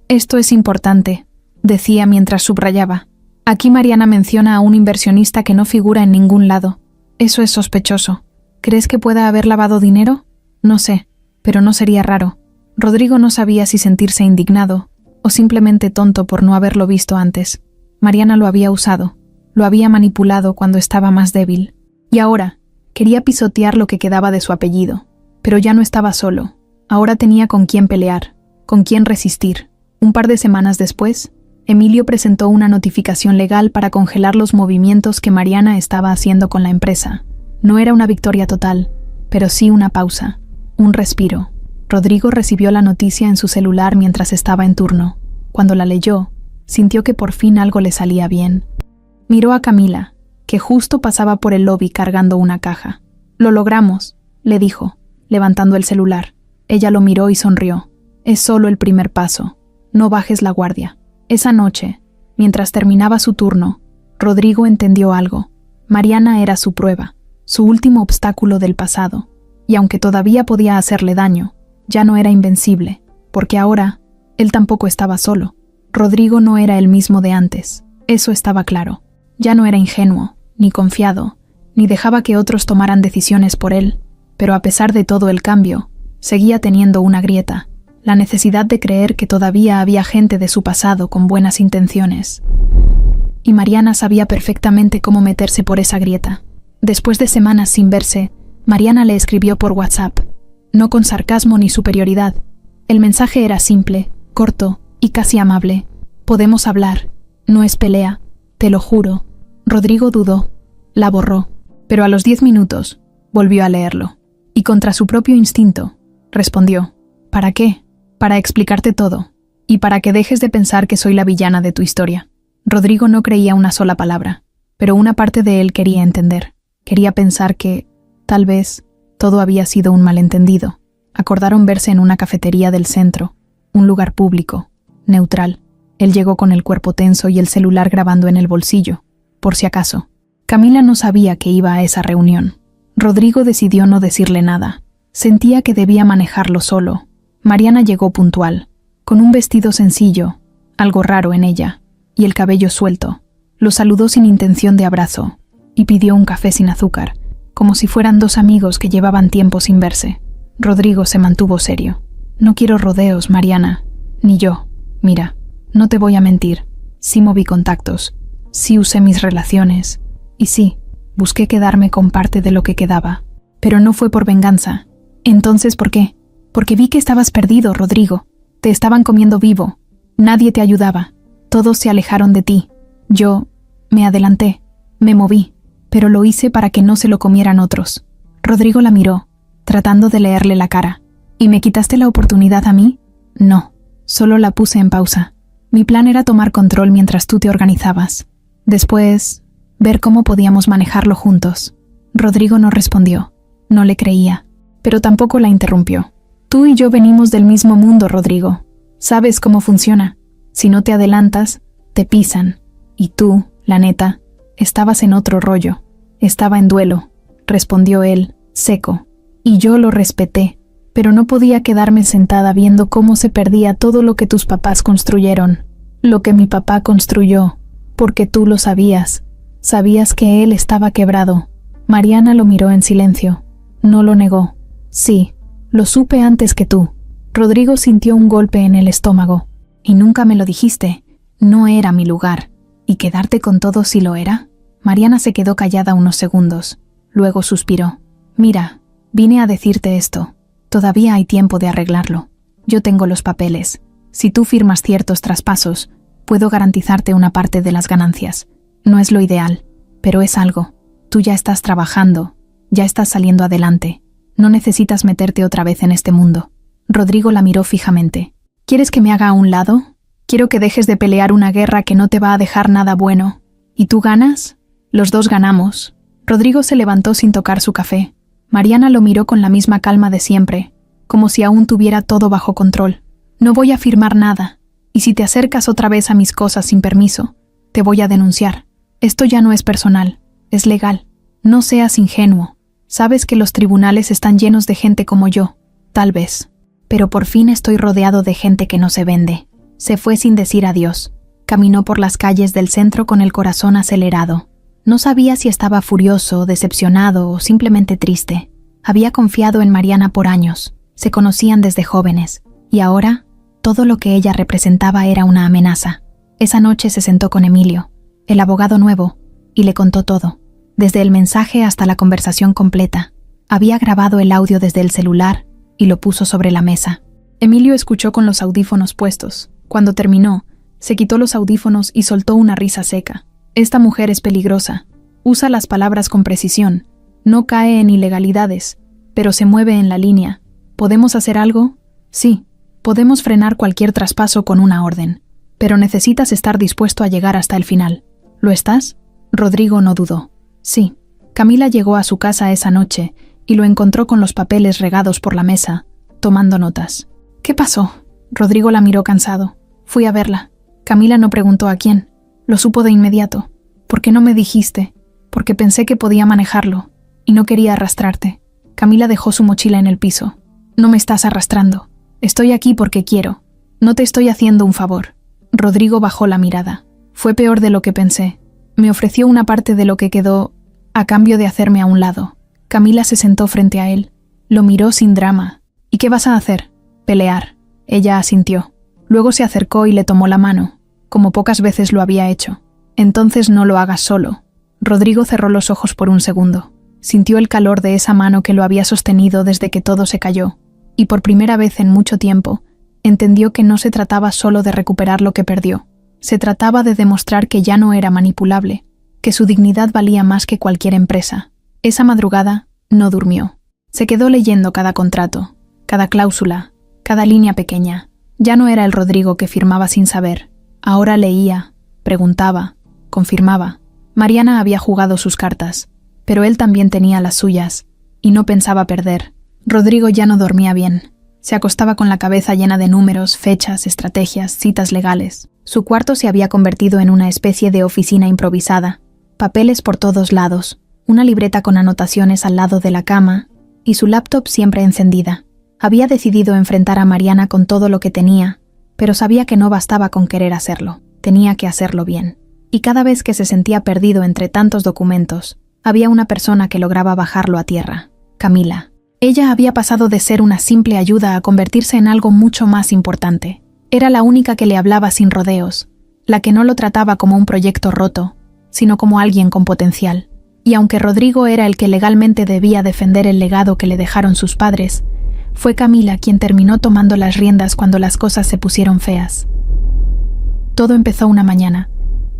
Esto es importante, decía mientras subrayaba. Aquí Mariana menciona a un inversionista que no figura en ningún lado. Eso es sospechoso. ¿Crees que pueda haber lavado dinero? No sé, pero no sería raro. Rodrigo no sabía si sentirse indignado o simplemente tonto por no haberlo visto antes. Mariana lo había usado, lo había manipulado cuando estaba más débil. Y ahora, quería pisotear lo que quedaba de su apellido. Pero ya no estaba solo. Ahora tenía con quién pelear, con quién resistir. Un par de semanas después, Emilio presentó una notificación legal para congelar los movimientos que Mariana estaba haciendo con la empresa. No era una victoria total, pero sí una pausa, un respiro. Rodrigo recibió la noticia en su celular mientras estaba en turno. Cuando la leyó, sintió que por fin algo le salía bien. Miró a Camila, que justo pasaba por el lobby cargando una caja. «Lo logramos», le dijo, levantando el celular. Ella lo miró y sonrió. «Es solo el primer paso. No bajes la guardia». Esa noche, mientras terminaba su turno, Rodrigo entendió algo. Mariana era su prueba, su último obstáculo del pasado. Y aunque todavía podía hacerle daño, ya no era invencible, porque ahora él tampoco estaba solo. Rodrigo no era el mismo de antes, eso estaba claro. Ya no era ingenuo, ni confiado, ni dejaba que otros tomaran decisiones por él, pero a pesar de todo el cambio, seguía teniendo una grieta, la necesidad de creer que todavía había gente de su pasado con buenas intenciones. Y Mariana sabía perfectamente cómo meterse por esa grieta. Después de semanas sin verse, Mariana le escribió por WhatsApp, no con sarcasmo ni superioridad. El mensaje era simple, corto y casi amable. «Podemos hablar, no es pelea, te lo juro». Rodrigo dudó, la borró, pero a los 10 minutos volvió a leerlo. Y contra su propio instinto, respondió, «¿Para qué? Para explicarte todo, y para que dejes de pensar que soy la villana de tu historia». Rodrigo no creía una sola palabra, pero una parte de él quería entender. Quería pensar que, tal vez, todo había sido un malentendido. Acordaron verse en una cafetería del centro, un lugar público, neutral. Él llegó con el cuerpo tenso y el celular grabando en el bolsillo, por si acaso. Camila no sabía que iba a esa reunión. Rodrigo decidió no decirle nada. Sentía que debía manejarlo solo. Mariana llegó puntual, con un vestido sencillo, algo raro en ella, y el cabello suelto. Lo saludó sin intención de abrazo, y pidió un café sin azúcar, como si fueran dos amigos que llevaban tiempo sin verse. Rodrigo se mantuvo serio. «No quiero rodeos, Mariana. Ni yo. Mira, no te voy a mentir. Sí moví contactos. Sí usé mis relaciones. Y sí, busqué quedarme con parte de lo que quedaba. Pero no fue por venganza. Entonces, ¿por qué? Porque vi que estabas perdido, Rodrigo. Te estaban comiendo vivo. Nadie te ayudaba. Todos se alejaron de ti. Yo me adelanté, me moví, pero lo hice para que no se lo comieran otros. Rodrigo la miró, tratando de leerle la cara. ¿Y me quitaste la oportunidad a mí? No, solo la puse en pausa. Mi plan era tomar control mientras tú te organizabas. Después, ver cómo podíamos manejarlo juntos. Rodrigo no respondió. No le creía, pero tampoco la interrumpió. Tú y yo venimos del mismo mundo, Rodrigo. Sabes cómo funciona. Si no te adelantas, te pisan. Y tú, la neta, estabas en otro rollo. Estaba en duelo, respondió él, seco. Y yo lo respeté, pero no podía quedarme sentada viendo cómo se perdía todo lo que tus papás construyeron. Lo que mi papá construyó, porque tú lo sabías. Sabías que él estaba quebrado. Mariana lo miró en silencio. No lo negó. Sí, lo supe antes que tú. Rodrigo sintió un golpe en el estómago. Y nunca me lo dijiste. No era mi lugar. ¿Y quedarte con todo si lo era? Mariana se quedó callada unos segundos. Luego suspiró. Mira, vine a decirte esto. Todavía hay tiempo de arreglarlo. Yo tengo los papeles. Si tú firmas ciertos traspasos, puedo garantizarte una parte de las ganancias. No es lo ideal, pero es algo. Tú ya estás trabajando, ya estás saliendo adelante. No necesitas meterte otra vez en este mundo. Rodrigo la miró fijamente. ¿Quieres que me haga a un lado? Quiero que dejes de pelear una guerra que no te va a dejar nada bueno. ¿Y tú ganas? Los dos ganamos. Rodrigo se levantó sin tocar su café. Mariana lo miró con la misma calma de siempre, como si aún tuviera todo bajo control. No voy a firmar nada, y si te acercas otra vez a mis cosas sin permiso, te voy a denunciar. Esto ya no es personal, es legal. No seas ingenuo. Sabes que los tribunales están llenos de gente como yo, tal vez. Pero por fin estoy rodeado de gente que no se vende. Se fue sin decir adiós. Caminó por las calles del centro con el corazón acelerado. No sabía si estaba furioso, decepcionado o simplemente triste. Había confiado en Mariana por años. Se conocían desde jóvenes. Y ahora, todo lo que ella representaba era una amenaza. Esa noche se sentó con Emilio, el abogado nuevo, y le contó todo. Desde el mensaje hasta la conversación completa. Había grabado el audio desde el celular y lo puso sobre la mesa. Emilio escuchó con los audífonos puestos. Cuando terminó, se quitó los audífonos y soltó una risa seca. Esta mujer es peligrosa. Usa las palabras con precisión. No cae en ilegalidades, pero se mueve en la línea. ¿Podemos hacer algo? Sí, podemos frenar cualquier traspaso con una orden. Pero necesitas estar dispuesto a llegar hasta el final. ¿Lo estás? Rodrigo no dudó. Sí. Camila llegó a su casa esa noche y lo encontró con los papeles regados por la mesa, tomando notas. ¿Qué pasó? Rodrigo la miró cansado. Fui a verla. Camila no preguntó a quién. Lo supo de inmediato. ¿Por qué no me dijiste? Porque pensé que podía manejarlo y no quería arrastrarte. Camila dejó su mochila en el piso. No me estás arrastrando. Estoy aquí porque quiero. No te estoy haciendo un favor. Rodrigo bajó la mirada. Fue peor de lo que pensé. Me ofreció una parte de lo que quedó a cambio de hacerme a un lado. Camila se sentó frente a él. Lo miró sin drama. ¿Y qué vas a hacer? Pelear. Ella asintió. Luego se acercó y le tomó la mano, como pocas veces lo había hecho. Entonces no lo hagas solo. Rodrigo cerró los ojos por un segundo. Sintió el calor de esa mano que lo había sostenido desde que todo se cayó. Y por primera vez en mucho tiempo, entendió que no se trataba solo de recuperar lo que perdió. Se trataba de demostrar que ya no era manipulable, que su dignidad valía más que cualquier empresa. Esa madrugada no durmió. Se quedó leyendo cada contrato, cada cláusula, cada línea pequeña. Ya no era el Rodrigo que firmaba sin saber. Ahora leía, preguntaba, confirmaba. Mariana había jugado sus cartas, pero él también tenía las suyas, y no pensaba perder. Rodrigo ya no dormía bien. Se acostaba con la cabeza llena de números, fechas, estrategias, citas legales. Su cuarto se había convertido en una especie de oficina improvisada. Papeles por todos lados, una libreta con anotaciones al lado de la cama, y su laptop siempre encendida. Había decidido enfrentar a Mariana con todo lo que tenía, pero sabía que no bastaba con querer hacerlo. Tenía que hacerlo bien. Y cada vez que se sentía perdido entre tantos documentos, había una persona que lograba bajarlo a tierra. Camila. Ella había pasado de ser una simple ayuda a convertirse en algo mucho más importante. Era la única que le hablaba sin rodeos, la que no lo trataba como un proyecto roto, sino como alguien con potencial. Y aunque Rodrigo era el que legalmente debía defender el legado que le dejaron sus padres, fue Camila quien terminó tomando las riendas cuando las cosas se pusieron feas. Todo empezó una mañana.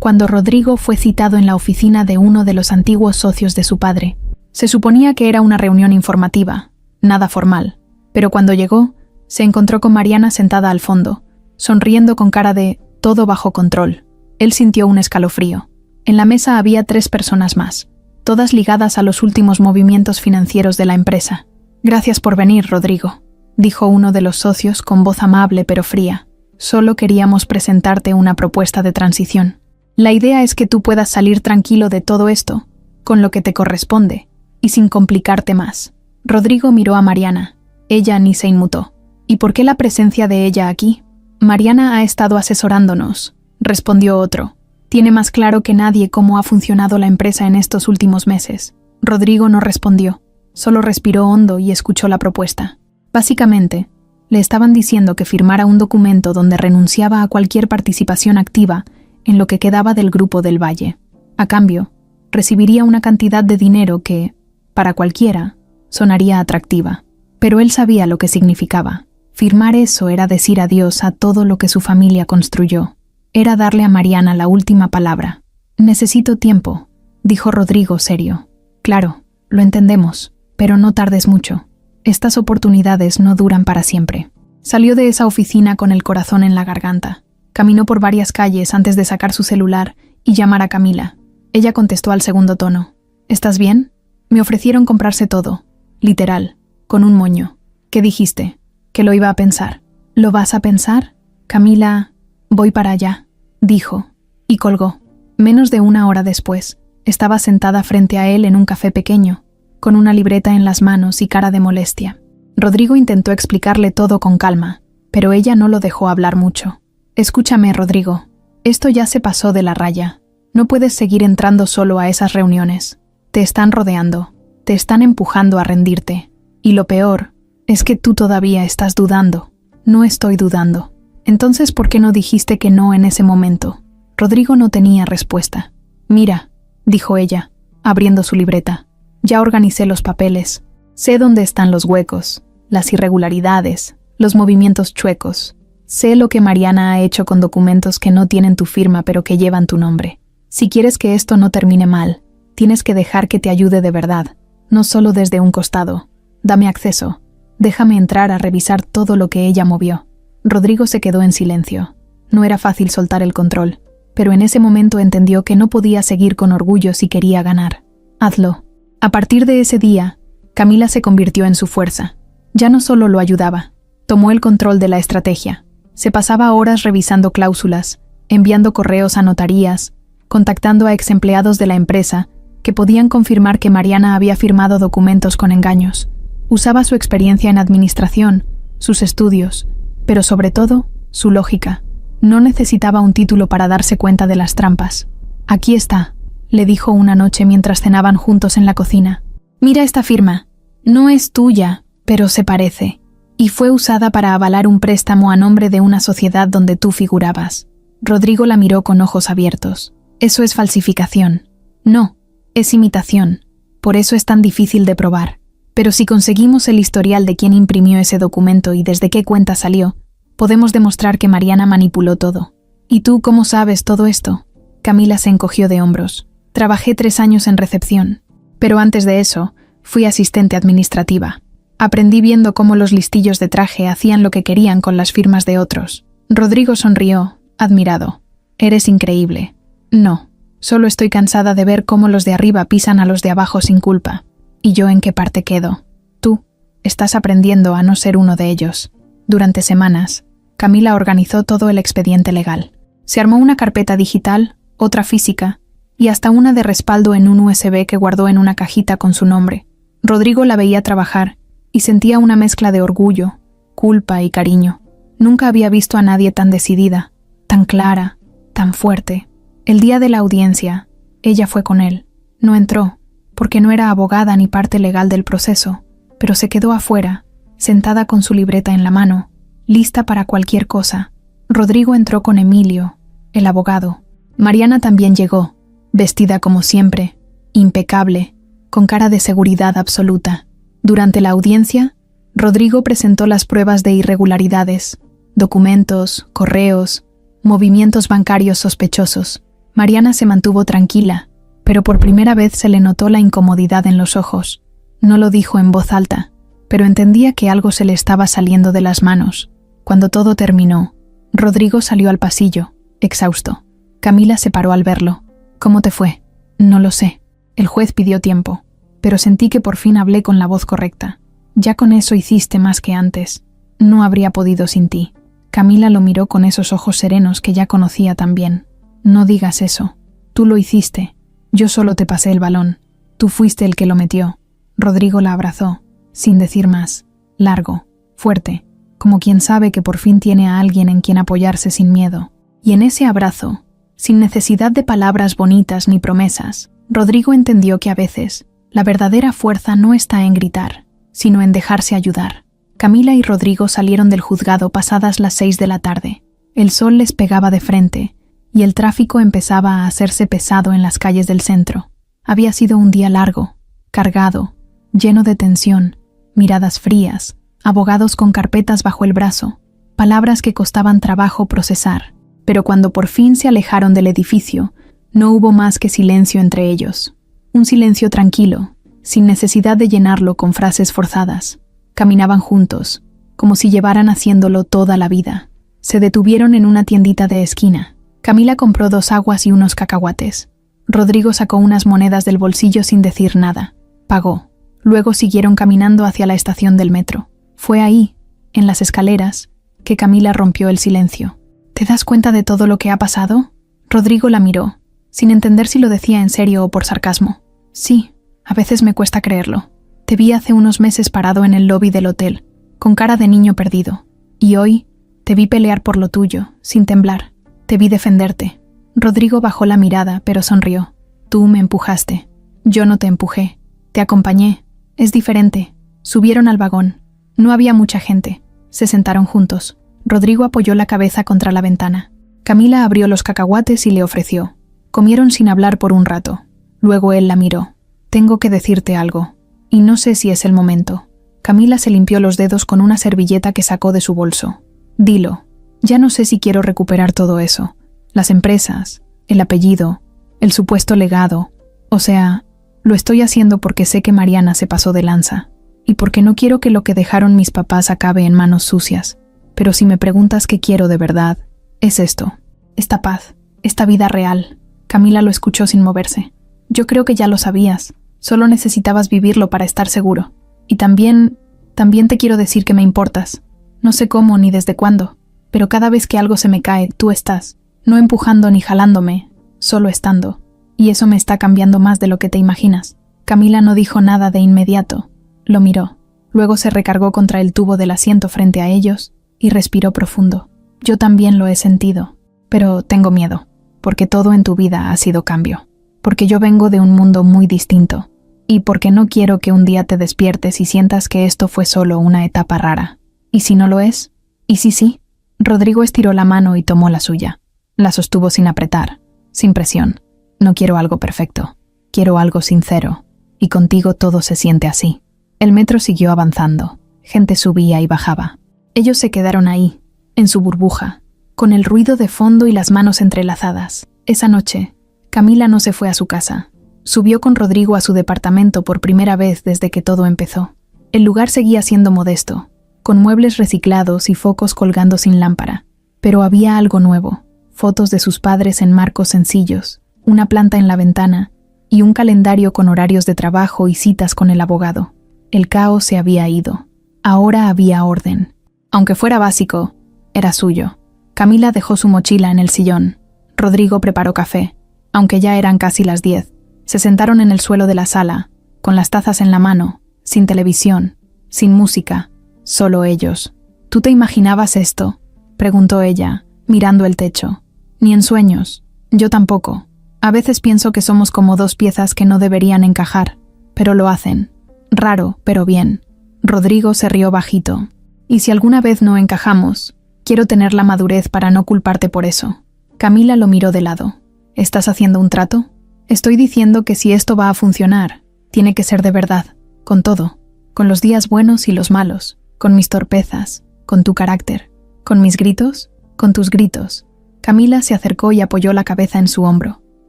cuando Rodrigo fue citado en la oficina de uno de los antiguos socios de su padre. Se suponía que era una reunión informativa, nada formal, pero cuando llegó, se encontró con Mariana sentada al fondo, sonriendo con cara de todo bajo control. Él sintió un escalofrío. En la mesa había 3 personas más, todas ligadas a los últimos movimientos financieros de la empresa. «Gracias por venir, Rodrigo», dijo uno de los socios con voz amable pero fría. «Solo queríamos presentarte una propuesta de transición. La idea es que tú puedas salir tranquilo de todo esto, con lo que te corresponde, y sin complicarte más». Rodrigo miró a Mariana. Ella ni se inmutó. «¿Y por qué la presencia de ella aquí?» «Mariana ha estado asesorándonos», respondió otro. «Tiene más claro que nadie cómo ha funcionado la empresa en estos últimos meses». Rodrigo no respondió, solo respiró hondo y escuchó la propuesta. Básicamente, le estaban diciendo que firmara un documento donde renunciaba a cualquier participación activa en lo que quedaba del Grupo del Valle. A cambio, recibiría una cantidad de dinero que, para cualquiera, sonaría atractiva. Pero él sabía lo que significaba. Firmar eso era decir adiós a todo lo que su familia construyó. Era darle a Mariana la última palabra. «Necesito tiempo», dijo Rodrigo serio. «Claro, lo entendemos, pero no tardes mucho. Estas oportunidades no duran para siempre». Salió de esa oficina con el corazón en la garganta. Caminó por varias calles antes de sacar su celular y llamar a Camila. Ella contestó al segundo tono. «¿Estás bien? Me ofrecieron comprarse todo. Literal, con un moño. ¿Qué dijiste? ¿Que lo iba a pensar?» «¿Lo vas a pensar?» «Camila, voy para allá», dijo, y colgó. Menos de 1 hora después, estaba sentada frente a él en un café pequeño, con una libreta en las manos y cara de molestia. Rodrigo intentó explicarle todo con calma, pero ella no lo dejó hablar mucho. «Escúchame, Rodrigo. Esto ya se pasó de la raya. No puedes seguir entrando solo a esas reuniones. Te están rodeando. Te están empujando a rendirte. Y lo peor es que tú todavía estás dudando». «No estoy dudando». «Entonces, ¿por qué no dijiste que no en ese momento?» Rodrigo no tenía respuesta. «Mira», dijo ella, abriendo su libreta. «Ya organicé los papeles. Sé dónde están los huecos, las irregularidades, los movimientos chuecos. Sé lo que Mariana ha hecho con documentos que no tienen tu firma pero que llevan tu nombre. Si quieres que esto no termine mal, tienes que dejar que te ayude de verdad, no solo desde un costado. Dame acceso. Déjame entrar a revisar todo lo que ella movió». Rodrigo se quedó en silencio. No era fácil soltar el control, pero en ese momento entendió que no podía seguir con orgullo si quería ganar. «Hazlo». A partir de ese día, Camila se convirtió en su fuerza. Ya no solo lo ayudaba, tomó el control de la estrategia. Se pasaba horas revisando cláusulas, enviando correos a notarías, contactando a exempleados de la empresa que podían confirmar que Mariana había firmado documentos con engaños. Usaba su experiencia en administración, sus estudios, pero sobre todo, su lógica. No necesitaba un título para darse cuenta de las trampas. «Aquí está», le dijo una noche mientras cenaban juntos en la cocina. «Mira esta firma. No es tuya, pero se parece. Y fue usada para avalar un préstamo a nombre de una sociedad donde tú figurabas». Rodrigo la miró con ojos abiertos. «Eso es falsificación». «No, es imitación. Por eso es tan difícil de probar. Pero si conseguimos el historial de quién imprimió ese documento y desde qué cuenta salió, podemos demostrar que Mariana manipuló todo». «¿Y tú cómo sabes todo esto?» Camila se encogió de hombros. «Trabajé 3 años en recepción. Pero antes de eso, fui asistente administrativa. Aprendí viendo cómo los listillos de traje hacían lo que querían con las firmas de otros». Rodrigo sonrió, admirado. «Eres increíble». «No, solo estoy cansada de ver cómo los de arriba pisan a los de abajo sin culpa. ¿Y yo en qué parte quedo? Tú estás aprendiendo a no ser uno de ellos». Durante semanas, Camila organizó todo el expediente legal. Se armó una carpeta digital, otra física, y hasta una de respaldo en un USB que guardó en una cajita con su nombre. Rodrigo la veía trabajar y sentía una mezcla de orgullo, culpa y cariño. Nunca había visto a nadie tan decidida, tan clara, tan fuerte. El día de la audiencia, ella fue con él. No entró, porque no era abogada ni parte legal del proceso, pero se quedó afuera, sentada con su libreta en la mano, lista para cualquier cosa. Rodrigo entró con Emilio, el abogado. Mariana también llegó, vestida como siempre, impecable, con cara de seguridad absoluta. Durante la audiencia, Rodrigo presentó las pruebas de irregularidades, documentos, correos, movimientos bancarios sospechosos. Mariana se mantuvo tranquila, pero por primera vez se le notó la incomodidad en los ojos. No lo dijo en voz alta, pero entendía que algo se le estaba saliendo de las manos. Cuando todo terminó, Rodrigo salió al pasillo, exhausto. Camila se paró al verlo. «¿Cómo te fue?» «No lo sé». El juez pidió tiempo, pero sentí que por fin hablé con la voz correcta. «Ya con eso hiciste más que antes. No habría podido sin ti». Camila lo miró con esos ojos serenos que ya conocía tan bien. «No digas eso. Tú lo hiciste. Yo solo te pasé el balón. Tú fuiste el que lo metió». Rodrigo la abrazó, sin decir más, largo, fuerte, como quien sabe que por fin tiene a alguien en quien apoyarse sin miedo. Y en ese abrazo, sin necesidad de palabras bonitas ni promesas, Rodrigo entendió que a veces la verdadera fuerza no está en gritar, sino en dejarse ayudar. Camila y Rodrigo salieron del juzgado pasadas las 6 de la tarde. El sol les pegaba de frente y el tráfico empezaba a hacerse pesado en las calles del centro. Había sido un día largo, cargado, lleno de tensión, miradas frías, abogados con carpetas bajo el brazo, palabras que costaban trabajo procesar. Pero cuando por fin se alejaron del edificio, no hubo más que silencio entre ellos. Un silencio tranquilo, sin necesidad de llenarlo con frases forzadas. Caminaban juntos, como si llevaran haciéndolo toda la vida. Se detuvieron en una tiendita de esquina. Camila compró 2 aguas y unos cacahuates. Rodrigo sacó unas monedas del bolsillo sin decir nada. Pagó. Luego siguieron caminando hacia la estación del metro. Fue ahí, en las escaleras, que Camila rompió el silencio. ¿Te das cuenta de todo lo que ha pasado? Rodrigo la miró, sin entender si lo decía en serio o por sarcasmo. Sí, a veces me cuesta creerlo. Te vi hace unos meses parado en el lobby del hotel, con cara de niño perdido. Y hoy te vi pelear por lo tuyo, sin temblar. Te vi defenderte. Rodrigo bajó la mirada, pero sonrió. Tú me empujaste. Yo no te empujé. Te acompañé. Es diferente. Subieron al vagón. No había mucha gente. Se sentaron juntos. Rodrigo apoyó la cabeza contra la ventana. Camila abrió los cacahuates y le ofreció. Comieron sin hablar por un rato. Luego él la miró. Tengo que decirte algo. Y no sé si es el momento. Camila se limpió los dedos con una servilleta que sacó de su bolso. Dilo. Ya no sé si quiero recuperar todo eso. Las empresas, el apellido, el supuesto legado. O sea, lo estoy haciendo porque sé que Mariana se pasó de lanza. Y porque no quiero que lo que dejaron mis papás acabe en manos sucias. Pero si me preguntas qué quiero de verdad, es esto. Esta paz, esta vida real. Camila lo escuchó sin moverse. Yo creo que ya lo sabías. Solo necesitabas vivirlo para estar seguro. Y también te quiero decir que me importas. No sé cómo ni desde cuándo, pero cada vez que algo se me cae, tú estás. No empujando ni jalándome, solo estando. Y eso me está cambiando más de lo que te imaginas. Camila no dijo nada de inmediato. Lo miró. Luego se recargó contra el tubo del asiento frente a ellos y respiró profundo. Yo también lo he sentido, pero tengo miedo, porque todo en tu vida ha sido cambio. Porque yo vengo de un mundo muy distinto, y porque no quiero que un día te despiertes y sientas que esto fue solo una etapa rara. ¿Y si no lo es? ¿Y si sí? Rodrigo estiró la mano y tomó la suya. La sostuvo sin apretar, sin presión. No quiero algo perfecto, quiero algo sincero, y contigo todo se siente así. El metro siguió avanzando, gente subía y bajaba. Ellos se quedaron ahí, en su burbuja, con el ruido de fondo y las manos entrelazadas. Esa noche, Camila no se fue a su casa. Subió con Rodrigo a su departamento por primera vez desde que todo empezó. El lugar seguía siendo modesto, con muebles reciclados y focos colgando sin lámpara. Pero había algo nuevo, fotos de sus padres en marcos sencillos, una planta en la ventana y un calendario con horarios de trabajo y citas con el abogado. El caos se había ido. Ahora había orden. Aunque fuera básico, era suyo. Camila dejó su mochila en el sillón. Rodrigo preparó café. Aunque ya eran casi las 10, se sentaron en el suelo de la sala, con las tazas en la mano, sin televisión, sin música, solo ellos. ¿Tú te imaginabas esto?, preguntó ella, mirando el techo. Ni en sueños. Yo tampoco. A veces pienso que somos como 2 piezas que no deberían encajar, pero lo hacen. Raro, pero bien. Rodrigo se rió bajito. Y si alguna vez no encajamos, quiero tener la madurez para no culparte por eso. Camila lo miró de lado. ¿Estás haciendo un trato? Estoy diciendo que si esto va a funcionar, tiene que ser de verdad, con todo, con los días buenos y los malos, con mis torpezas, con tu carácter, con mis gritos, con tus gritos. Camila se acercó y apoyó la cabeza en su hombro.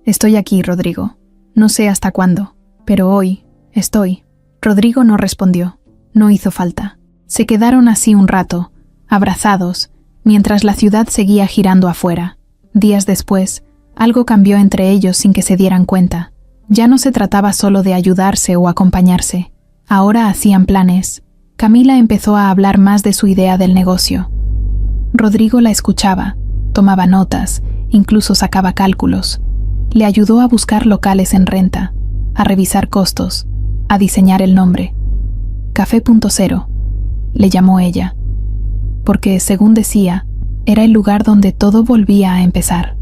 Estoy aquí, Rodrigo. No sé hasta cuándo, pero hoy estoy. Rodrigo no respondió. No hizo falta. Se quedaron así un rato, abrazados, mientras la ciudad seguía girando afuera. Días después, algo cambió entre ellos sin que se dieran cuenta. Ya no se trataba solo de ayudarse o acompañarse. Ahora hacían planes. Camila empezó a hablar más de su idea del negocio. Rodrigo la escuchaba, tomaba notas, incluso sacaba cálculos. Le ayudó a buscar locales en renta, a revisar costos, a diseñar el nombre. Café.0, le llamó ella, porque, según decía, era el lugar donde todo volvía a empezar.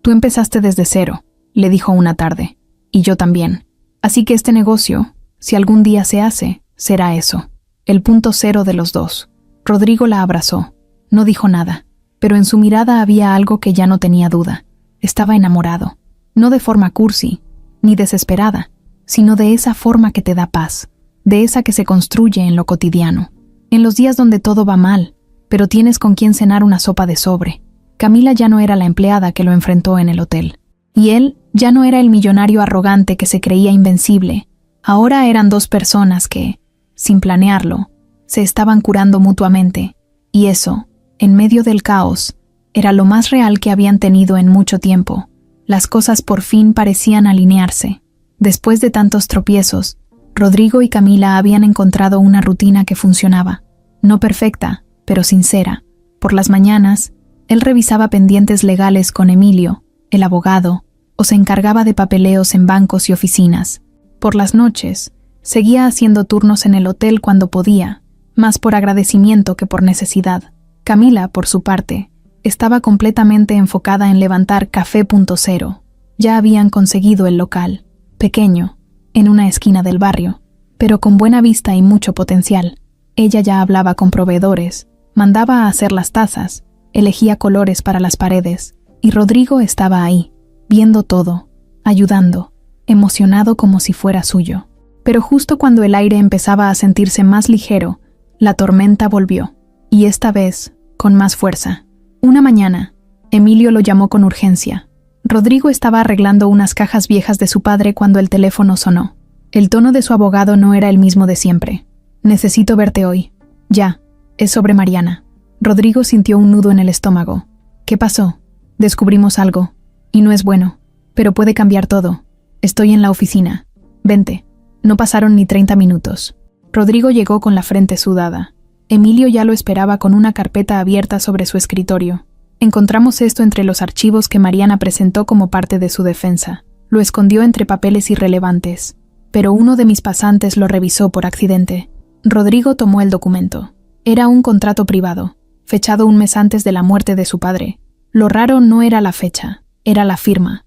Tú empezaste desde cero, le dijo una tarde, y yo también. Así que este negocio, si algún día se hace, será eso, el punto cero de los dos. Rodrigo la abrazó. No dijo nada, pero en su mirada había algo que ya no tenía duda. Estaba enamorado, no de forma cursi, ni desesperada, sino de esa forma que te da paz, de esa que se construye en lo cotidiano, en los días donde todo va mal, pero tienes con quién cenar una sopa de sobre. Camila ya no era la empleada que lo enfrentó en el hotel, y él ya no era el millonario arrogante que se creía invencible. Ahora eran dos personas que, sin planearlo, se estaban curando mutuamente, y eso, en medio del caos, era lo más real que habían tenido en mucho tiempo. Las cosas por fin parecían alinearse. Después de tantos tropiezos, Rodrigo y Camila habían encontrado una rutina que funcionaba. No perfecta, pero sincera. Por las mañanas, él revisaba pendientes legales con Emilio, el abogado, o se encargaba de papeleos en bancos y oficinas. Por las noches, seguía haciendo turnos en el hotel cuando podía, más por agradecimiento que por necesidad. Camila, por su parte, estaba completamente enfocada en levantar Café.0. Ya habían conseguido el local, pequeño, en una esquina del barrio, pero con buena vista y mucho potencial. Ella ya hablaba con proveedores, mandaba a hacer las tazas, elegía colores para las paredes, y Rodrigo estaba ahí, viendo todo, ayudando, emocionado como si fuera suyo. Pero justo cuando el aire empezaba a sentirse más ligero, la tormenta volvió, y esta vez, con más fuerza. Una mañana, Emilio lo llamó con urgencia. Rodrigo estaba arreglando unas cajas viejas de su padre cuando el teléfono sonó. El tono de su abogado no era el mismo de siempre. Necesito verte hoy. Ya. Es sobre Mariana. Rodrigo sintió un nudo en el estómago. ¿Qué pasó? Descubrimos algo. Y no es bueno. Pero puede cambiar todo. Estoy en la oficina. Vente. No pasaron ni 30 minutos. Rodrigo llegó con la frente sudada. Emilio ya lo esperaba con una carpeta abierta sobre su escritorio. Encontramos esto entre los archivos que Mariana presentó como parte de su defensa. Lo escondió entre papeles irrelevantes, pero uno de mis pasantes lo revisó por accidente. Rodrigo tomó el documento. Era un contrato privado, fechado un mes antes de la muerte de su padre. Lo raro no era la fecha, era la firma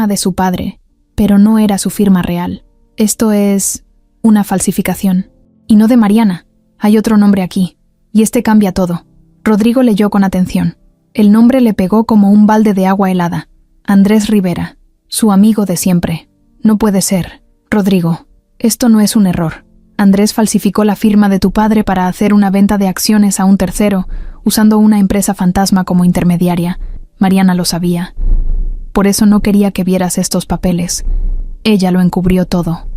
de su padre, pero no era su firma real. Esto es una falsificación. Y no de Mariana. Hay otro nombre aquí, y este cambia todo. Rodrigo leyó con atención. El nombre le pegó como un balde de agua helada. Andrés Rivera, su amigo de siempre. No puede ser, Rodrigo. Esto no es un error. Andrés falsificó la firma de tu padre para hacer una venta de acciones a un tercero, usando una empresa fantasma como intermediaria. Mariana lo sabía. Por eso no quería que vieras estos papeles. Ella lo encubrió todo.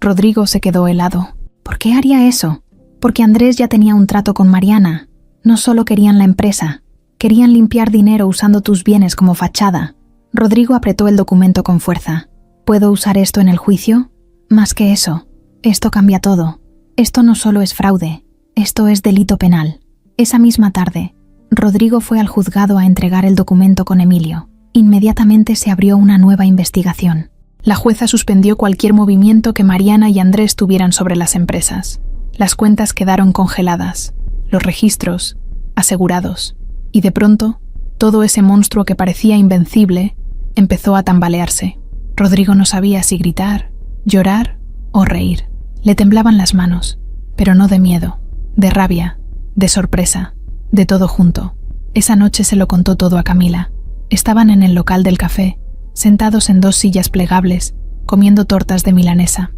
Rodrigo se quedó helado. ¿Por qué haría eso? Porque Andrés ya tenía un trato con Mariana. No solo querían la empresa, querían limpiar dinero usando tus bienes como fachada. Rodrigo apretó el documento con fuerza. ¿Puedo usar esto en el juicio? Más que eso. Esto cambia todo. Esto no solo es fraude, esto es delito penal. Esa misma tarde, Rodrigo fue al juzgado a entregar el documento con Emilio. Inmediatamente se abrió una nueva investigación. La jueza suspendió cualquier movimiento que Mariana y Andrés tuvieran sobre las empresas. Las cuentas quedaron congeladas, los registros asegurados, y de pronto, todo ese monstruo que parecía invencible empezó a tambalearse. Rodrigo no sabía si gritar, llorar o reír. Le temblaban las manos, pero no de miedo, de rabia, de sorpresa, de todo junto. Esa noche se lo contó todo a Camila. Estaban en el local del café, sentados en 2 sillas plegables, comiendo tortas de milanesa.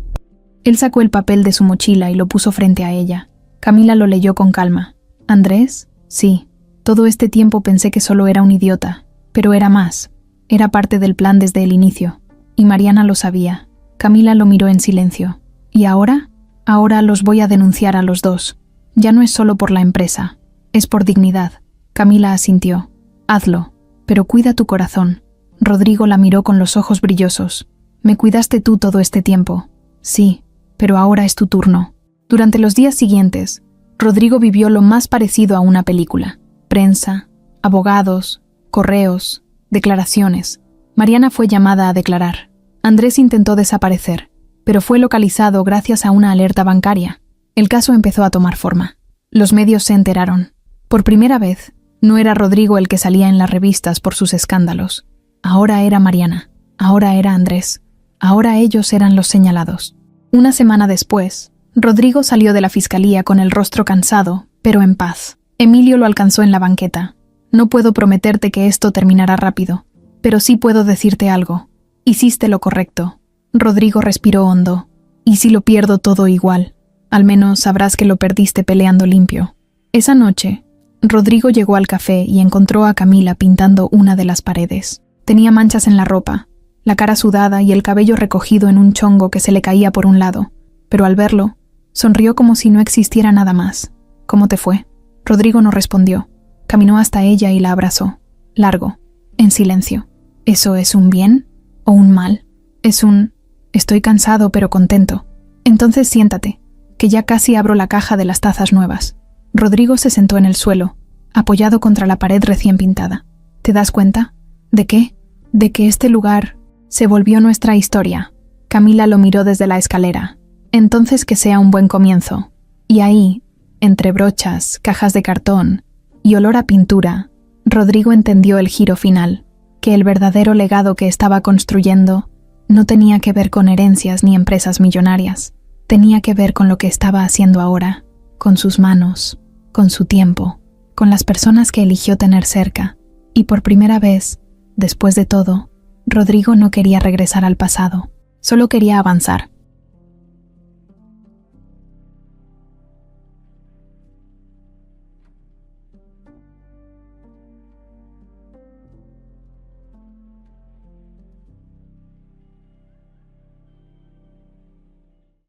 Él sacó el papel de su mochila y lo puso frente a ella. Camila lo leyó con calma. ¿Andrés? Sí. Todo este tiempo pensé que solo era un idiota, pero era más. Era parte del plan desde el inicio, y Mariana lo sabía. Camila lo miró en silencio. ¿Y ahora? Ahora los voy a denunciar a los dos. Ya no es solo por la empresa, es por dignidad. Camila asintió. Hazlo, pero cuida tu corazón. Rodrigo la miró con los ojos brillosos. Me cuidaste tú todo este tiempo. Sí, pero ahora es tu turno. Durante los días siguientes, Rodrigo vivió lo más parecido a una película. Prensa, abogados, correos, declaraciones. Mariana fue llamada a declarar. Andrés intentó desaparecer, pero fue localizado gracias a una alerta bancaria. El caso empezó a tomar forma. Los medios se enteraron. Por primera vez, no era Rodrigo el que salía en las revistas por sus escándalos. Ahora era Mariana. Ahora era Andrés. Ahora ellos eran los señalados. Una semana después, Rodrigo salió de la fiscalía con el rostro cansado, pero en paz. Emilio lo alcanzó en la banqueta. No puedo prometerte que esto terminará rápido, pero sí puedo decirte algo. Hiciste lo correcto. Rodrigo respiró hondo. ¿Y si lo pierdo todo igual? Al menos sabrás que lo perdiste peleando limpio. Esa noche, Rodrigo llegó al café y encontró a Camila pintando una de las paredes. Tenía manchas en la ropa, la cara sudada y el cabello recogido en un chongo que se le caía por un lado, pero al verlo, sonrió como si no existiera nada más. ¿Cómo te fue? Rodrigo no respondió. Caminó hasta ella y la abrazó, largo, en silencio. ¿Eso es un bien o un mal? Es un... Estoy cansado pero contento. Entonces siéntate, que ya casi abro la caja de las tazas nuevas. Rodrigo se sentó en el suelo, apoyado contra la pared recién pintada. ¿Te das cuenta? ¿De qué? De que este lugar se volvió nuestra historia. Camila lo miró desde la escalera. Entonces que sea un buen comienzo. Y ahí, entre brochas, cajas de cartón y olor a pintura, Rodrigo entendió el giro final, que el verdadero legado que estaba construyendo no tenía que ver con herencias ni empresas millonarias. Tenía que ver con lo que estaba haciendo ahora, con sus manos, con su tiempo, con las personas que eligió tener cerca. Y por primera vez, después de todo, Rodrigo no quería regresar al pasado, solo quería avanzar.